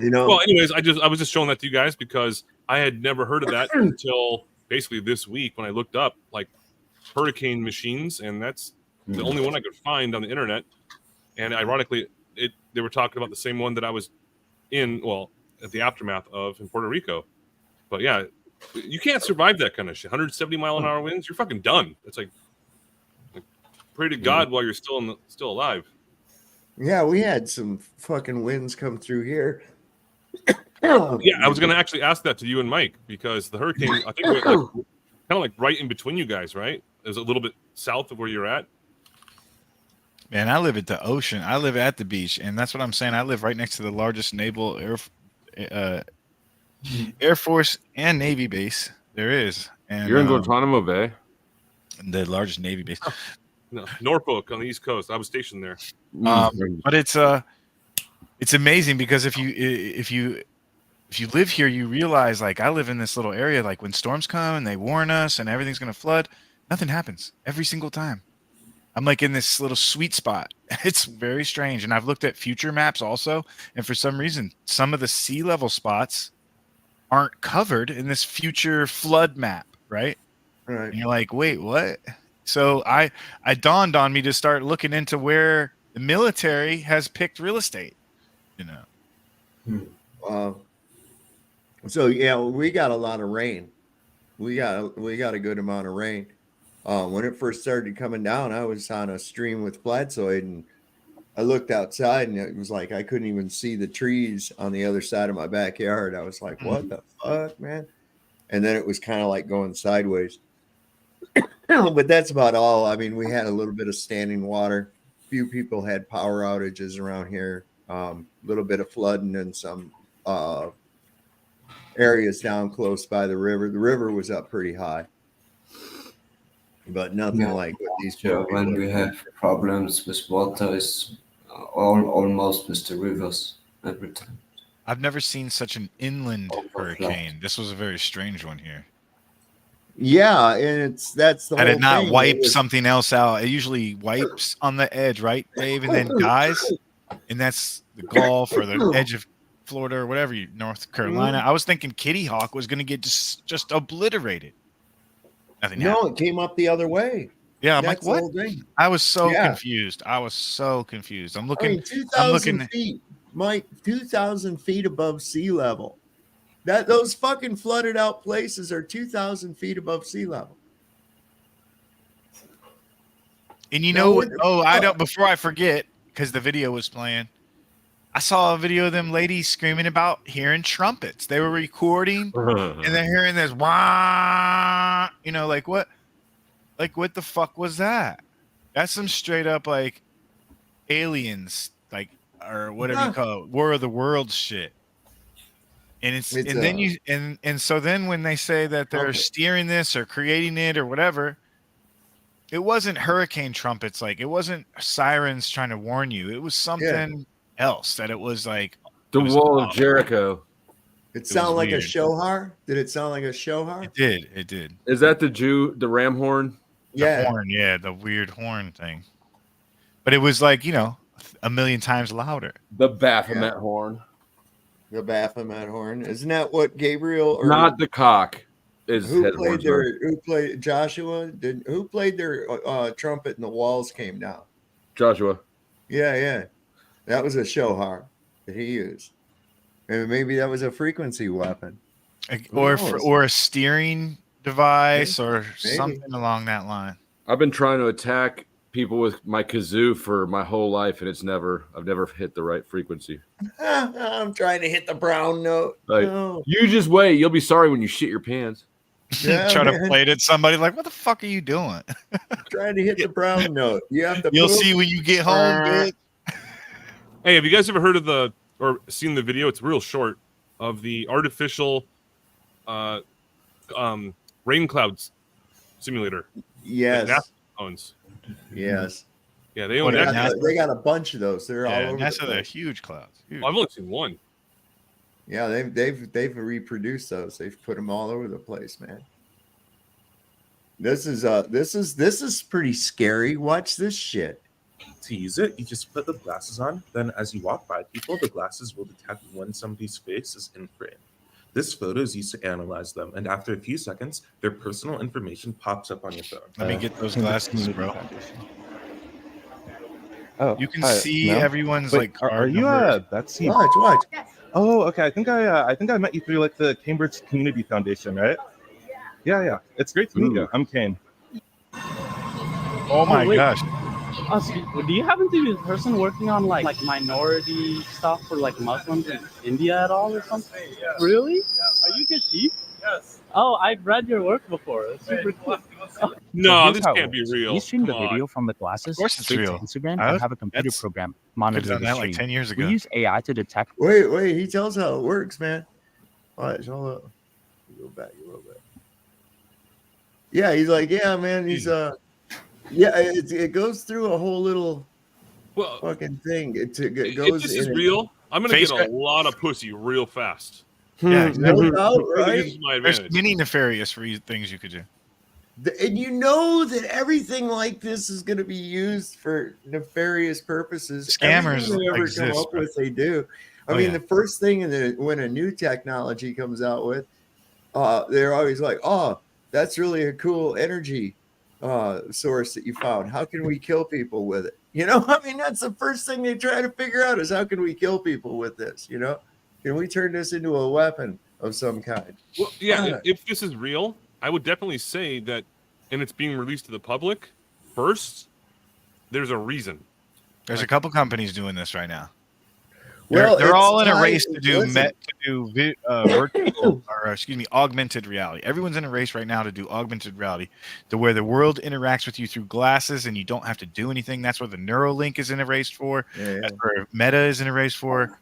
Well, anyways, I was just showing that to you guys because I had never heard of that until basically this week when I looked up like hurricane machines, and that's the only one I could find on the internet. And ironically, they were talking about the same one that I was in, well, at the aftermath of in Puerto Rico. But yeah, you can't survive that kind of shit. 170-mile-an-hour winds, you're fucking done. It's like pray to God while you're still alive. Yeah, we had some fucking winds come through here. Yeah, I was going to actually ask that to you and Mike, because the hurricane, I think, went like, kind of like right in between you guys, right? It was a little bit south of where you're at. Man, I live at the ocean. I live at the beach, and that's what I'm saying. I live right next to the largest naval Air Force and Navy base there is. And you're in Guantanamo Bay, the largest Navy base. No, Norfolk on the East Coast. I was stationed there. But it's amazing because if you live here, you realize, like, I live in this little area. Like, when storms come and they warn us and everything's gonna flood, nothing happens every single time. I'm like in this little sweet spot. It's very strange. And I've looked at future maps also, and for some reason, some of the sea level spots aren't covered in this future flood map, right? Right. And you're like, wait, what? So I dawned on me to start looking into where the military has picked real estate, you know. So yeah, we got a lot of rain. We got a good amount of rain. When it first started coming down, I was on a stream with Flatsoid, and I looked outside, and it was like I couldn't even see the trees on the other side of my backyard. I was like, what the fuck, man? And then it was kind of like going sideways. But that's about all. I mean, we had a little bit of standing water. Few people had power outages around here. A little bit of flooding in some areas down close by the river. The river was up pretty high, but nothing like what these people. When we have problems with water, is almost with the rivers every time. I've never seen such an inland hurricane. This was a very strange one here. Yeah, and that's the Had whole it not thing. wiped something else out, it usually wipes on the edge, right, Dave, and then dies. And that's the Gulf or the edge of Florida or whatever, North Carolina. I was thinking Kitty Hawk was going to get just obliterated. Nothing happened. It came up the other way. Yeah, I'm That's like, the what? whole thing. I was so confused. I'm looking. I mean, 2,000 feet, Mike, 2,000 feet above sea level. Those fucking flooded out places are 2,000 feet above sea level. And you know what? Oh, I don't. Before I forget, because the video was playing, I saw a video of them ladies screaming about hearing trumpets. They were recording, and they're hearing this wah. You know, like what? Like what the fuck was that? That's some straight up like aliens, like, or whatever you call it, War of the Worlds shit. And so then when they say that they're steering this or creating it or whatever, it wasn't hurricane trumpets. Like, it wasn't sirens trying to warn you. It was something else that it was like the Wall of Jericho. It sounded like a shohar. Did it sound like a shohar? It did. Is that the ram horn? The horn, the weird horn thing. But it was like, a million times louder. The Baphomet horn. The Baphomet horn. Isn't that what Gabriel or not the cock is? Who played Joshua? Who played their trumpet and the walls came down? Joshua. Yeah. That was a shohar that he used. And maybe that was a frequency weapon. Or a steering device or something along that line. I've been trying to attack people with my kazoo for my whole life, and I've never hit the right frequency. I'm trying to hit the brown note. Like, you just wait. You'll be sorry when you shit your pants. Yeah, try to play it at somebody like, what the fuck are you doing? Trying to hit the brown note. You'll see when you get home, bitch. Hey, have you guys ever heard of or seen the video? It's real short of the artificial rain clouds simulator. Yes. That NASA owns. Yes. Yeah, they own that. They got a bunch of those. They're all over. NASA, they're huge clouds. Huge. I've only seen one. Yeah, they've reproduced those. They've put them all over the place, man. This is pretty scary. Watch this shit. To use it, you just put the glasses on. Then as you walk by people, the glasses will detect when somebody's face is in frame. This photo is used to analyze them, and after a few seconds, their personal information pops up on your phone. Let me get those glasses, bro. Oh, You can hi, see ma'am. everyone's Wait, like are card you numbers. Betsy? Watch. Oh, okay. I think I met you through like the Cambridge Community Foundation, right? Yeah. It's great to meet you. I'm Kane. Oh my gosh. Do you happen to be the person working on like minority stuff for like Muslims in India at all or something? Really? Are you Kashif? Yes. Oh, I've read your work before. It's super cool. No, this can't be real. We stream the Come on. video from the glasses Of course it's straight real. to Instagram and have a computer program monitor done the that stream. like 10 years We ago. use AI to detect. Wait. He tells how it works, man. Watch. Hold up. Go back a little bit. Yeah, he's like, yeah, man. He's yeah. It goes through a whole little fucking thing. It goes. If this is in real, I'm gonna get a Facebook- lot of pussy real fast. Yeah, exactly. No doubt, Really right? uses my There's advantage. many nefarious things you could do. And you know that everything like this is going to be used for nefarious purposes. Scammers Everything they ever exist, come up bro. with, they do. I Oh, mean, yeah. the first thing when a new technology comes out with, they're always like, "Oh, that's really a cool energy source that you found. How can we kill people with it?" You know, I mean, that's the first thing they try to figure out is how can we kill people with this? You know, can we turn this into a weapon of some kind? Well, yeah. If this is real, I would definitely say that, and it's being released to the public first. There's a reason. There's a couple companies doing this right now. Well, they're it's all in a tied- race to do listen. virtual, or excuse me, augmented reality. Everyone's in a race right now to do augmented reality, to where the world interacts with you through glasses and you don't have to do anything. That's what the Neuralink is in a race for. That's where Meta is in a race for.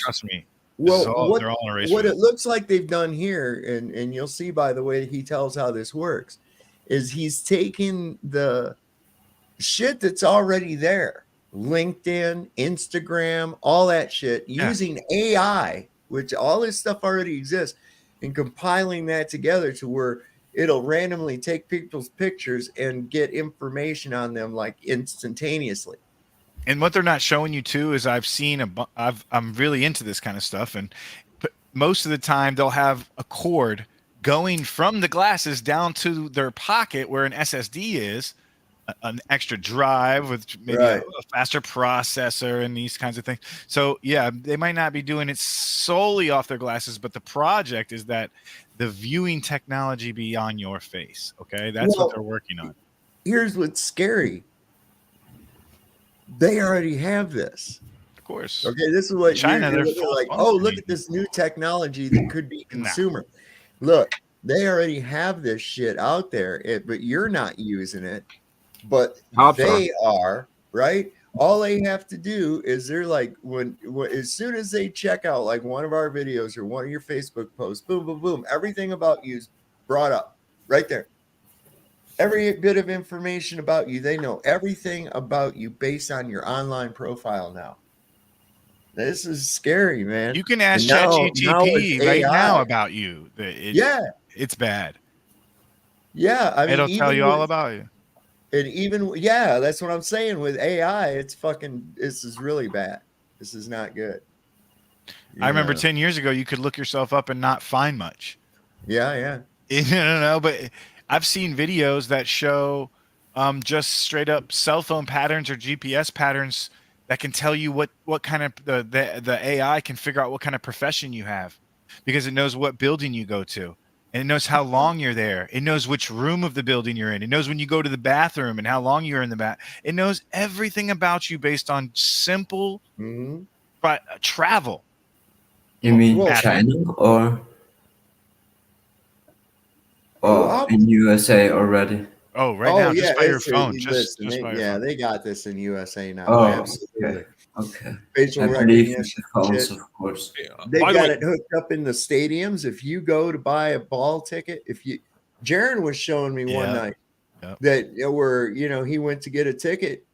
Trust me. Well, They're all in a race what for it looks like they've done here, and you'll see by the way he tells how this works, is he's taking the shit that's already there, LinkedIn, Instagram, all that shit, using AI, which all this stuff already exists, and compiling that together to where it'll randomly take people's pictures and get information on them like instantaneously. And what they're not showing you too is I'm really into this kind of stuff, and most of the time they'll have a cord going from the glasses down to their pocket where an SSD is, an extra drive with maybe a faster processor and these kinds of things. So yeah, they might not be doing it solely off their glasses, but the project is that the viewing technology be on your face. Okay, that's what they're working on. Here's what's scary. They already have this. Of course. Okay, this is what China, you're they're like, oh, look at this new technology that could be consumer. Look, they already have this shit out there, but you're not using it. But they are, right? All they have to do is they're like, as soon as they check out like one of our videos or one of your Facebook posts, boom, boom, boom, everything about you is brought up right there. Every bit of information about you, they know everything about you based on your online profile now. This is scary, man. You can ask And ChatGPT with right AI, now about you. It's bad. Yeah, I mean, it'll tell you all about you. And even that's what I'm saying with AI. It's fucking. This is really bad. This is not good. I remember 10 years ago, you could look yourself up and not find much. Yeah. No, but I've seen videos that show just straight up cell phone patterns or GPS patterns that can tell you what kind of the AI can figure out what kind of profession you have, because it knows what building you go to. And it knows how long you're there. It knows which room of the building you're in. It knows when you go to the bathroom and how long you're in the bath. It knows everything about you based on simple travel. You mean China or in USA already? Oh, now, just by your phone. Just Listen, by your phone. they got this in USA now. Oh, absolutely. Okay. Facial I believe recognition. in the phones, shit. of course. They've got it hooked up in the stadiums. If you go to buy a ball ticket, Jaron was showing me one night that where he went to get a ticket.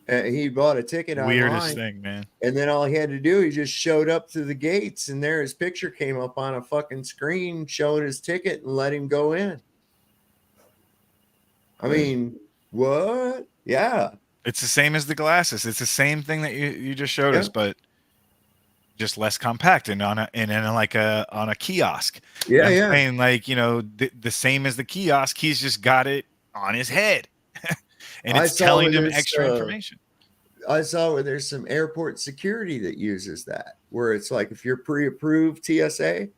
He bought a ticket Weirdest online, thing, man. And then all he had to do, he just showed up to the gates, and there his picture came up on a fucking screen showing his ticket and let him go in. I mean, what? Yeah. It's the same as the glasses. It's the same thing that you just showed us, but just less compact and on a kiosk. Yeah, I'm yeah. saying the same as the kiosk. He's just got it on his head, and it's telling him extra information. I saw where there's some airport security that uses that, where it's like if you're pre-approved TSA,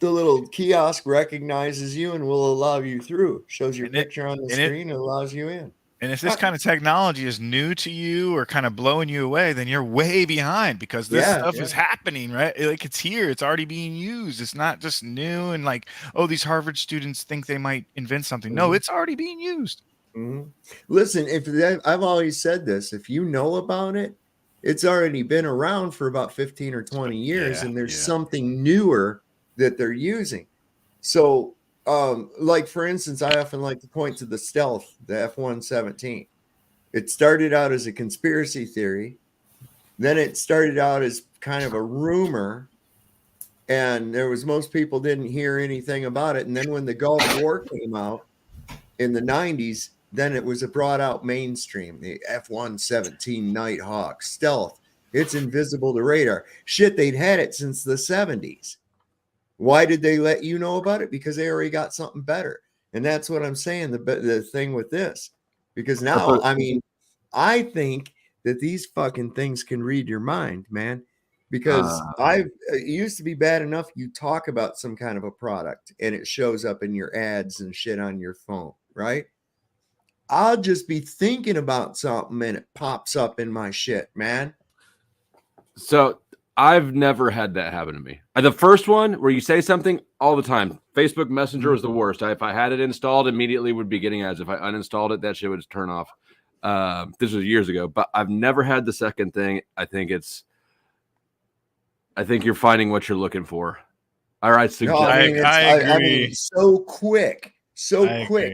the little kiosk recognizes you and will allow you through. Shows your picture on the screen and allows you in. And if this kind of technology is new to you or kind of blowing you away, then you're way behind because this stuff is happening, right? Like it's here, it's already being used. It's not just new and like, oh, these Harvard students think they might invent something. No, it's already being used. Listen, I've always said this, if you know about it, it's already been around for about 15 or 20 years, and there's something newer that they're using. So, like for instance, I often like to point to the Stealth, the F-117. It started out as a conspiracy theory. Then it started out as kind of a rumor, and most people didn't hear anything about it. And then when the Gulf War came out in the 90s, then it was brought out mainstream. The F-117 Nighthawk Stealth. It's invisible to radar. Shit, they'd had it since the 70s. Why did they let you know about it? Because they already got something better. And that's what I'm saying, the thing with this. Because now, I mean, I think that these fucking things can read your mind, man. Because it used to be bad enough you talk about some kind of a product and it shows up in your ads and shit on your phone, right? I'll just be thinking about something and it pops up in my shit, man. So I've never had that happen to me. The first one where you say something all the time. Facebook Messenger was the worst. If I had it installed, immediately would be getting ads. If I uninstalled it, that shit would just turn off. This was years ago, but I've never had the second thing. I think you're finding what you're looking for. All right, I mean, so quick.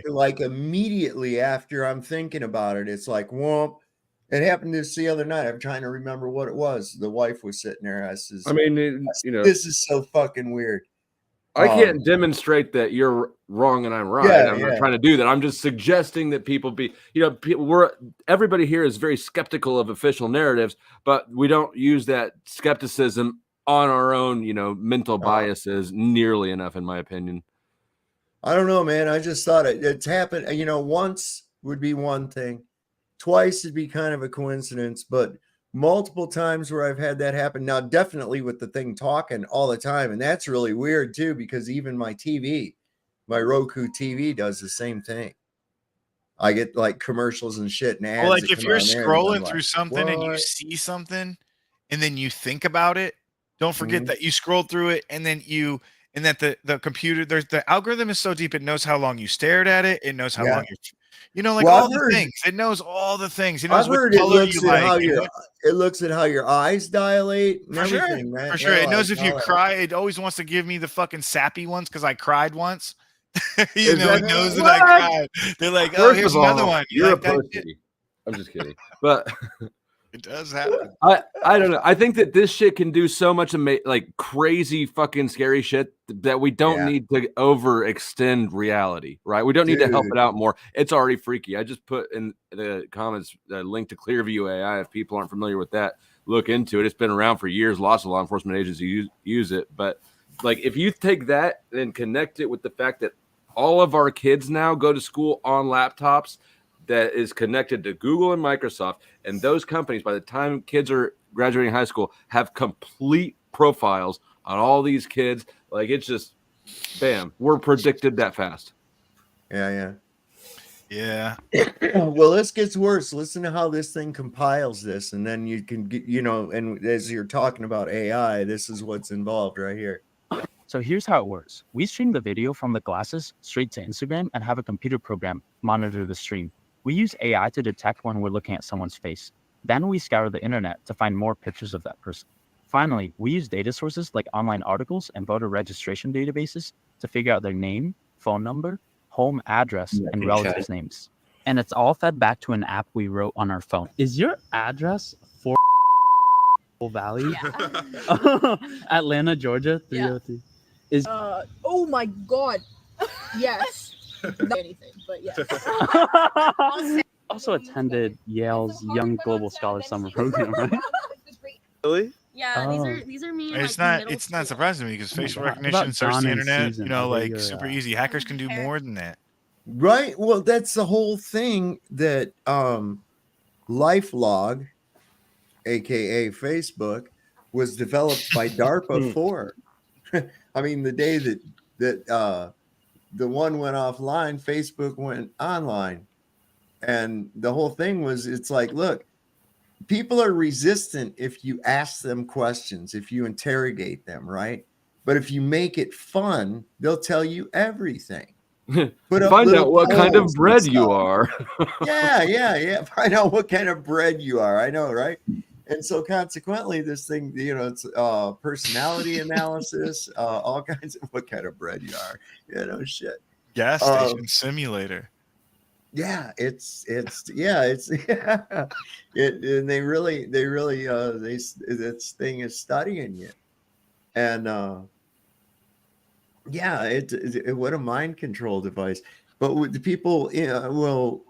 Like immediately after I'm thinking about it, it's like, whoomp. It happened this the other night. I'm trying to remember what it was. The wife was sitting there. This is so fucking weird. I can't demonstrate that you're wrong and I'm right. I'm not trying to do that. I'm just suggesting that people be, everybody here is very skeptical of official narratives, but we don't use that skepticism on our own, mental biases nearly enough, in my opinion. I don't know, man. I just thought it's happened. Once would be one thing. Twice it'd be kind of a coincidence, but multiple times where I've had that happen. Now, definitely with the thing talking all the time. And that's really weird too, because even my TV, my Roku TV does the same thing. I get like commercials and shit and ads. Well, like if you're scrolling through something and you see something and then you think about it, don't forget that you scrolled through it and then that the computer, the algorithm is so deep, it knows how long you stared at it. It knows how long all the things. It knows all the things. It knows what color you like. It looks at how your eyes dilate and for everything, sure. man. For sure. It knows if you cry. It always wants to give me the fucking sappy ones because I cried once. It knows that I cried. They're like, here's another one. You're a pussy. I'm just kidding. But it does happen. I don't know. I think that this shit can do so much like crazy fucking scary shit that we don't need to overextend reality, right? We don't need to help it out more. It's already freaky. I just put in the comments a link to Clearview AI. If people aren't familiar with that, look into it. It's been around for years. Lots of law enforcement agencies use it. But like, if you take that and connect it with the fact that all of our kids now go to school on laptops that is connected to Google and Microsoft, and those companies, by the time kids are graduating high school, have complete profiles on all these kids. Like, it's just, bam, we're predicted that fast. Yeah. Well, this gets worse. Listen to how this thing compiles this, and then you can get, and as you're talking about AI, this is what's involved right here. So here's how it works. We stream the video from the glasses straight to Instagram and have a computer program monitor the stream. We use AI to detect when we're looking at someone's face. Then we scour the internet to find more pictures of that person. Finally, we use data sources like online articles and voter registration databases to figure out their name, phone number, home address, and relatives' names. And it's all fed back to an app we wrote on our phone. Is your address for Valley? Yeah. Atlanta, Georgia, 303. Is oh my God. Yes. Not anything, but yes. Also attended Yale's Young Global Scholar Summer Program, right? Really? Yeah, these are me. It's not surprising to me because facial recognition, search the internet, super easy. Hackers can do more than that. Right. Well, that's the whole thing that LifeLog, aka Facebook, was developed by DARPA for. I mean, the day that the one went offline, Facebook went online. And the whole thing was, it's like, look, people are resistant if you ask them questions, if you interrogate them, right? But if you make it fun, they'll tell you everything. Put up Find little out what kind of polls and bread you stuff. are. Yeah. Find out what kind of bread you are. I know, right? And so consequently, this thing, you know, it's personality analysis, all kinds of what kind of bread you are, you know, shit. Gas station simulator. Yeah, it's yeah, and they really this thing is studying you. And yeah, it what a mind control device. But with the people, you know, will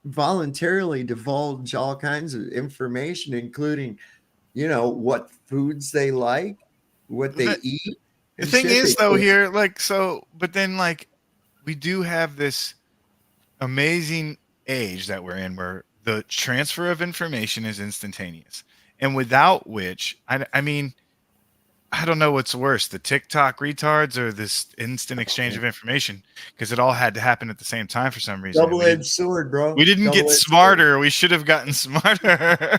voluntarily divulge all kinds of information, including, you know, what foods they like, what they eat. The and thing shit. is, They though, put- here, like, so, but then, like, we do have this amazing age that we're in where the transfer of information is instantaneous. And without which, I mean, I don't know what's worse, the TikTok retards or this instant exchange of information, because it all had to happen at the same time for some reason. double-edged sword, bro. We didn't get Double-edged smarter. We should have gotten smarter.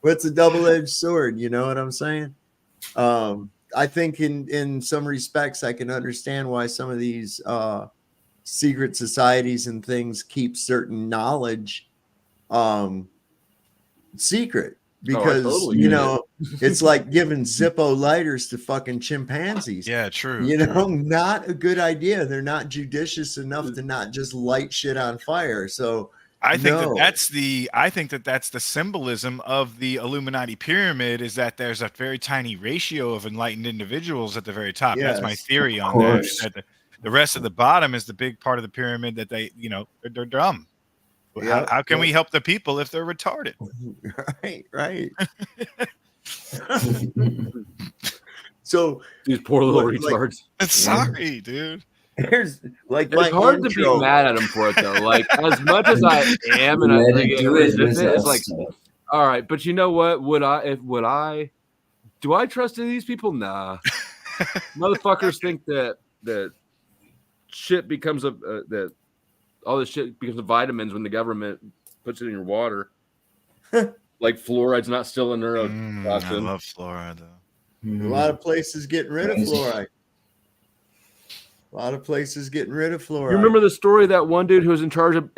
What's a double-edged sword? You know what I'm saying? I think in some respects, I can understand why some of these secret societies and things keep certain knowledge secret, because totally you get know it's like giving Zippo lighters to fucking chimpanzees. Yeah, true. You know, not a good idea. They're not judicious enough to not just light shit on fire. So I think no. that's the symbolism of the Illuminati pyramid, is that there's a very tiny ratio of enlightened individuals at the very top. That's my Yes, theory of on that. course. Is that the rest of the bottom is the big part of the pyramid that they, you know, they're dumb. Yep, How can we yep. help the people if they're retarded? Right. So these poor little like- retards. Sorry, dude. Here's like It's my hard to intro. be mad at him for it though. Like as much as I am, and I Let like, it do it resist with it, it's us, like, though. all right. But you know what? Do I trust any of these people? Nah. Motherfuckers think that shit becomes that all this shit becomes vitamins when the government puts it in your water. Like fluoride's not still a neurotoxin. I love fluoride though. A lot of places getting rid of Crazy. fluoride. A lot of places getting rid of fluoride. You remember the story of that one dude who was in charge of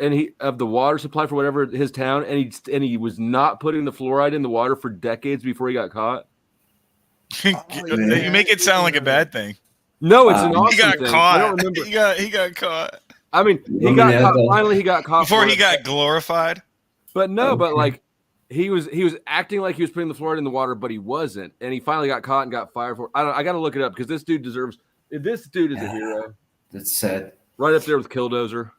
the water supply for whatever his town, and he was not putting the fluoride in the water for decades before he got caught. You make it sound like a bad thing. No, it's an awesome He got thing. caught. I don't remember. He got caught. I mean, he got caught. Finally, he got caught Before for he it. got glorified. But no, but like he was acting like he was putting the fluoride in the water, but he wasn't, and he finally got caught and got fired for it. I got to look it up because this dude deserves. This dude is a hero. That's sad. Right up there with Killdozer.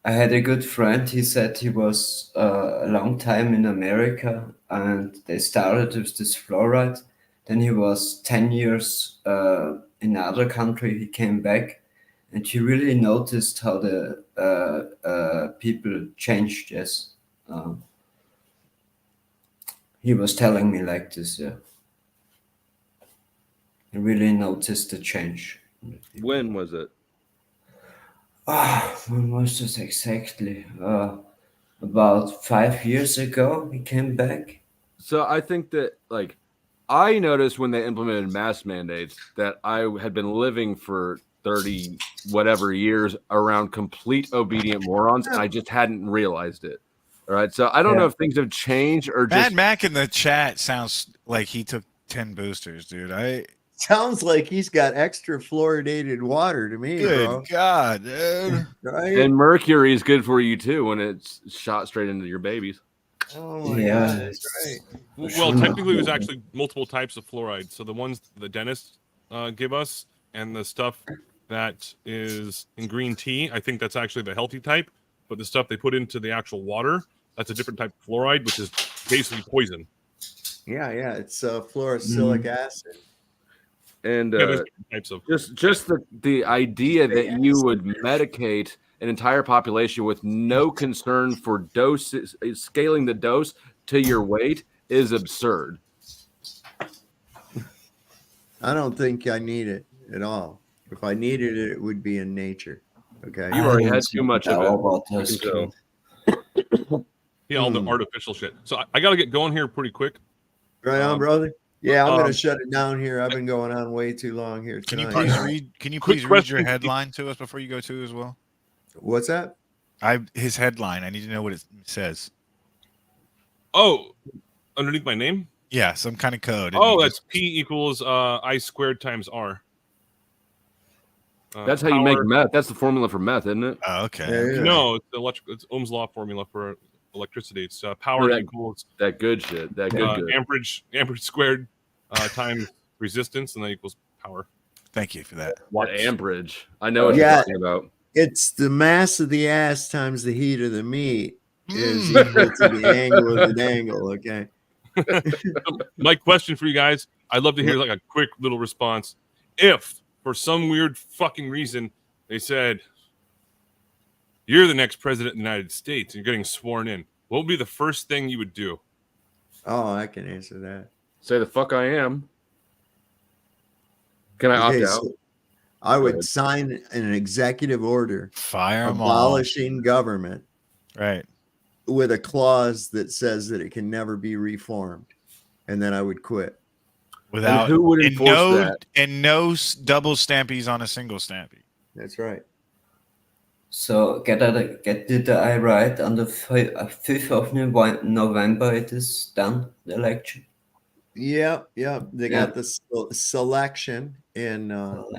I had a good friend. He said he was a long time in America, and they started with this fluoride. Then he was 10 years in another country. He came back, and he really noticed how the people changed. Yes, he was telling me like this. Yeah, he really noticed the change. When was it? When was this exactly? About 5 years ago, he came back. So I think that like I noticed when they implemented mask mandates that I had been living for 30 whatever years around complete obedient morons, and I just hadn't realized it. All right, so I don't know if things have changed or Mad just Mac in the chat sounds like he took 10 boosters, dude. Sounds like he's got extra fluoridated water to me, Good bro. God, dude. Right? and mercury is good for you too when it's shot straight into your babies. Oh my Yeah, God, that's right. Well, technically, there's actually multiple types of fluoride. So the ones the dentists give us, and the stuff that is in green tea, I think that's actually the healthy type. But the stuff they put into the actual water, that's a different type of fluoride, which is basically poison. Yeah, it's fluorosillic acid. And Yeah, there's different types of just the idea that you would medicate an entire population with no concern for doses, scaling the dose to your weight is absurd. I don't think I need it at all. If I needed it, it would be in nature. Okay. You've already had too much of it. About You this can tell. Yeah, all the artificial shit. So I got to get going here pretty quick. Right on, brother. Yeah, I'm gonna shut it down here. I've been going on way too long here Can you tonight. please read? Can you please read your headline to us before you go too as well? What's that? His headline. I need to know what it says. Oh, underneath my name? Yeah, some kind of code. Oh, that's P equals I squared times R. That's how you make meth. That's the formula for meth, isn't it? Oh, okay. No, it's Ohm's law formula for electricity. It's power equals that good shit. That good. Amperage squared times resistance, and that equals power. Thank you for that. What amperage? I know what you're talking about. It's the mass of the ass times the heat of the meat is equal to the angle of the dangle. Okay. My question for you guys, I'd love to hear like a quick little response. If for some weird fucking reason they said you're the next president of the United States and you're getting sworn in, what would be the first thing you would do? Oh, I can answer that. Say the fuck I am. Can I opt out? I would sign an executive order abolishing government. Right. With a clause that says that it can never be reformed. And then I would quit. Without who would enforce that? And no double stampies on a single stampy. That's right. So did I right? On the 5th of November, it is done, the election. Yep. They got the selection in November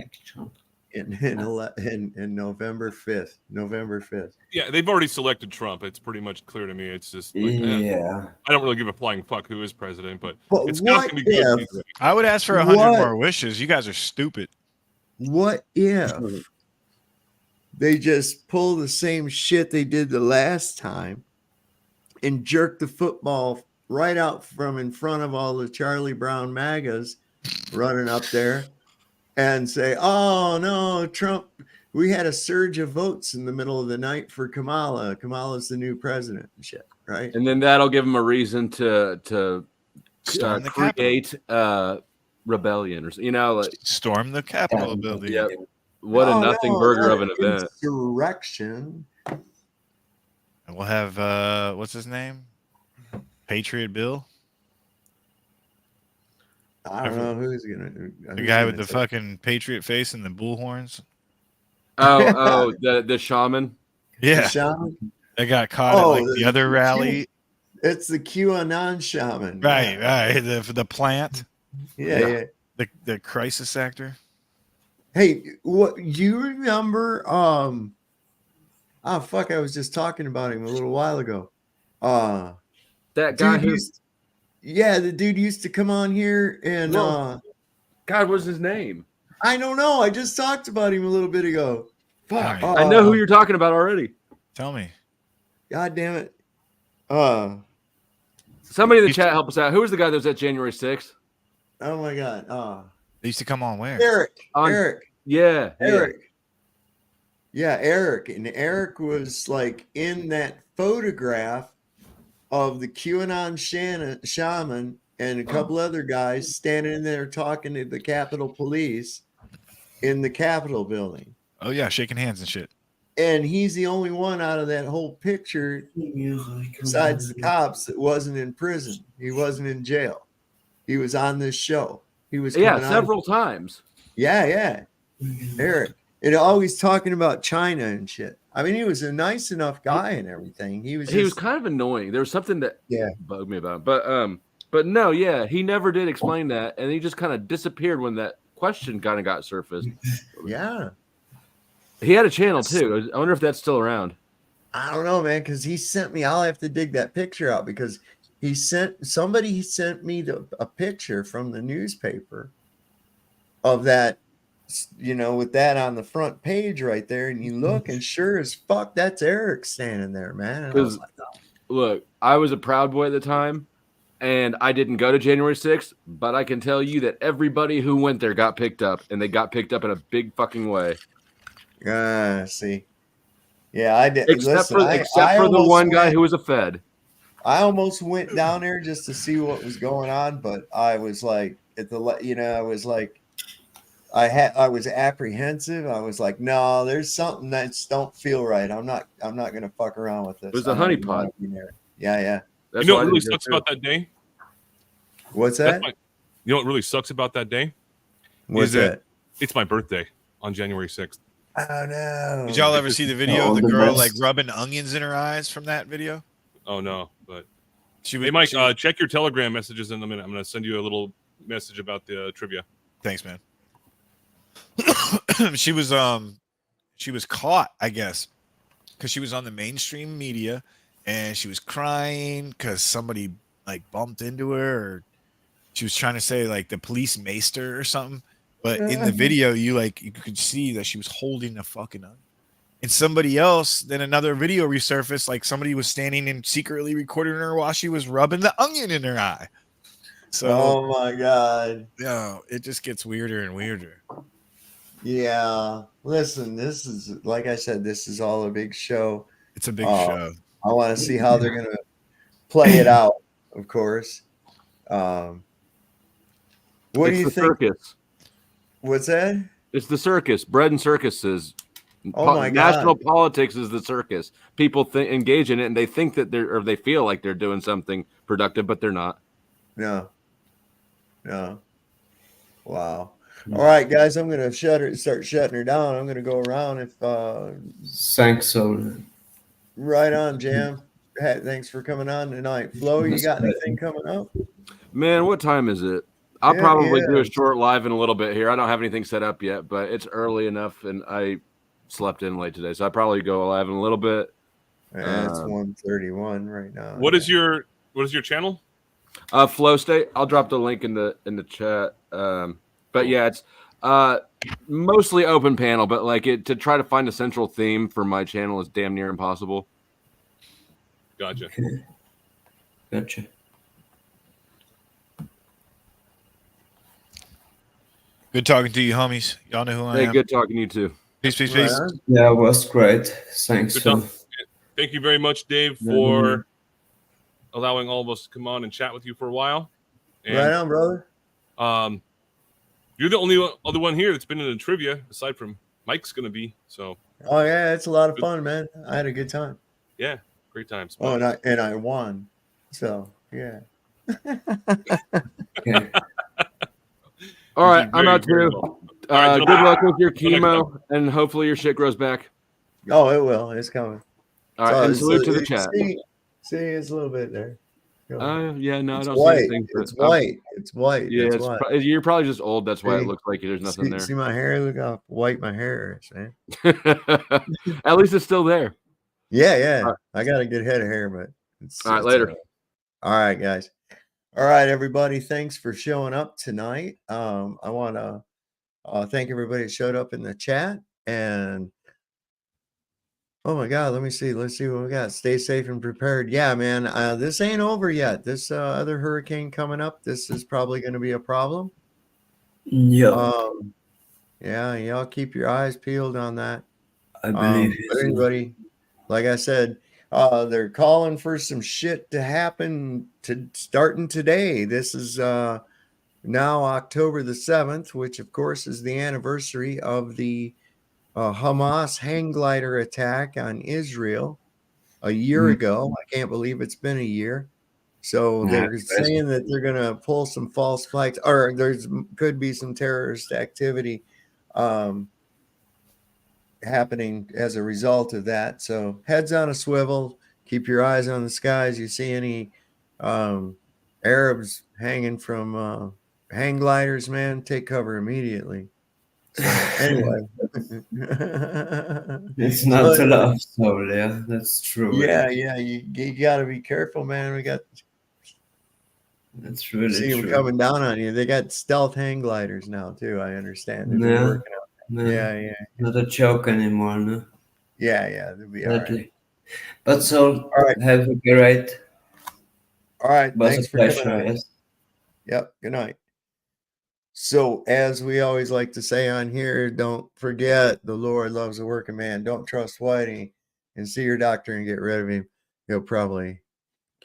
5th. November 5th. Yeah, they've already selected Trump. It's pretty much clear to me. It's just like, yeah. I don't really give a flying fuck who is president, but it's what not going to be good. if- I would ask for 100 more wishes. You guys are stupid. What if they just pull the same shit they did the last time and jerk the football right out from in front of all the Charlie Brown MAGAs running up there and say, oh no, Trump, we had a surge of votes in the middle of the night for Kamala. Kamala's the new president and shit, right? And then that'll give them a reason to Storm the create rebellion, or like storm the Capitol building. Yep. What a nothing burger of an event. Insurrection. And we'll have what's his name? Patriot Bill. I don't know who's gonna. The guy with the fucking Patriot face and the bull horns. Oh, the shaman. Yeah, The shaman? they got caught at like the other rally. It's the QAnon shaman. Right. The plant. Yeah. The crisis actor. Hey, what you remember? Oh fuck! I was just talking about him a little while ago. That guy dude the dude used to come on here and God, what's his name? I don't know. I just talked about him a little bit ago. Fuck. I know who you're talking about already. Tell me. God damn it. Somebody in the chat help us out. Who was the guy that was at January 6th? Oh my god. They used to come on where? Eric. Yeah. Eric. Yeah, Eric. And Eric was like in that photograph of the QAnon shaman and a couple other guys standing there talking to the Capitol Police in the Capitol building. Oh yeah, shaking hands and shit. And he's the only one out of that whole picture, besides the cops, that wasn't in prison. He wasn't in jail. He was on this show. He was several times. Yeah. Eric. And always talking about China and shit. I mean, he was a nice enough guy and everything. He was kind of annoying. There was something that bugged me about him. But no, he never did explain that, and he just kind of disappeared when that question kind of got surfaced. Yeah. He had a channel too. I wonder if that's still around. I don't know, man, because he sent me. I'll have to dig that picture out because he sent me a picture from the newspaper of that, with that on the front page right there, and you look, and sure as fuck, that's Eric standing there, man. And I was like, oh. Look, I was a Proud Boy at the time, and I didn't go to January 6th, but I can tell you that everybody who went there got picked up, and they got picked up in a big fucking way. See. Yeah, I did. Except Listen, for the almost one guy went, who was a Fed. I almost went down there just to see what was going on, but I was like, I was like, I was apprehensive. I was like, no, there's something that don't feel right. I'm not gonna fuck around with this. It was a I don't even honeypot. wanna be there. Yeah. You know what really sucks about that day? What's that? You know what really sucks about that day? What's that? It's my birthday on January 6th. Oh no! Did y'all ever see the video of the girl like rubbing onions in her eyes from that video? Oh no, but She hey was- Mike, she was- check your Telegram messages in a minute. I'm going to send you a little message about the trivia. Thanks, man. she was caught, I guess, because she was on the mainstream media and she was crying because somebody like bumped into her, or she was trying to say like the police maced her or something. But in the video, you could see that she was holding a fucking onion. And somebody else, then another video resurfaced, like somebody was standing and secretly recording her while she was rubbing the onion in her eye. So, oh my god! It just gets weirder and weirder. Yeah, listen, this is, like I said, this is all a big show. It's a big show. I want to see how they're gonna play it out. Of course. What do It's you the think? circus. What's that? It's the circus. Bread and circuses. Oh my National God. politics is the circus. People engage in it, and they think that they feel like they're doing something productive, but they're not. No. Wow. All right, guys, I'm gonna start shutting her down. I'm gonna go around if Thanks, so. right on, Jam. Thanks for coming on tonight. Flo, you got anything coming up? Man, what time is it? I'll Yeah, probably do yeah. a short live in a little bit here. I don't have anything set up yet, but it's early enough, and I slept in late today, so I probably go live in a little bit. Yeah, it's 1:31 right now. What is your channel? Flow State. I'll drop the link in the chat. But yeah, it's mostly open panel, but like to try to find a central theme for my channel is damn near impossible. Gotcha. Gotcha. Good talking to you, homies. Y'all know who I Hey, am. good talking to you too. Peace, peace, Right peace. on. Yeah, it was great. Thanks, Good Phil. talk. Thank you very much, Dave, for allowing all of us to come on and chat with you for a while. And, Right on, brother. You're the only other one here that's been in the trivia, aside from Mike's going to be. So, Oh yeah, it's a lot of fun, man. I had a good time. yeah, great times. Oh, and I won. So yeah. All right, did I'm very, out very too. well. All right, Good gentlemen. luck with your Till next chemo, and hopefully your shit grows back. Oh, it will. It's coming. All right, and salute to the chat. See, it's a little bit there. Go. Yeah, no, I It's don't white. see anything. but It's white. It's white. Yeah, That's why. you're probably just old. That's why it See? looks like there's nothing there. See my hair? Look how white my hair is, man. At least it's still there. Yeah. All right. I got a good head of hair, but All right, later. All right, guys. All right, everybody. Thanks for showing up tonight. I want to thank everybody that showed up in the chat. And oh my God, let me see. Let's see what we got. Stay safe and prepared. Yeah, man. This ain't over yet. This other hurricane coming up. This is probably going to be a problem. Yeah. Yeah, y'all keep your eyes peeled on that. I believe But you. anybody, like I said, they're calling for some shit to happen starting today. This is now October the 7th, which of course is the anniversary of the Hamas hang glider attack on Israel a year ago. I can't believe it's been a year. So they're saying that they're going to pull some false flags, or could be some terrorist activity happening as a result of that. So heads on a swivel, keep your eyes on the skies. You see any Arabs hanging from hang gliders, man, take cover immediately. So anyway, It's not a love soul, yeah, that's true. Yeah, you got to be careful, man. We got that's really see them true. coming down on you. They got stealth hang gliders now too. I understand. They've been Yeah, working out. no, Yeah. Not a joke anymore, no. Yeah, they'll be all right. Sadly. But so, All right. have a great. All right, Was thanks a for coming pleasure, on. yes. Yep, good night. So, as we always like to say on here, don't forget the Lord loves a working man. Don't trust Whitey. and see your doctor and get rid of him, he'll probably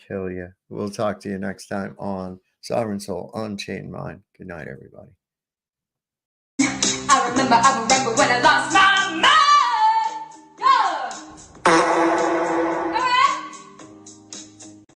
kill you. We'll talk to you next time on Sovereign Soul Unchained Mind. Good night, everybody. I remember when I lost my mind.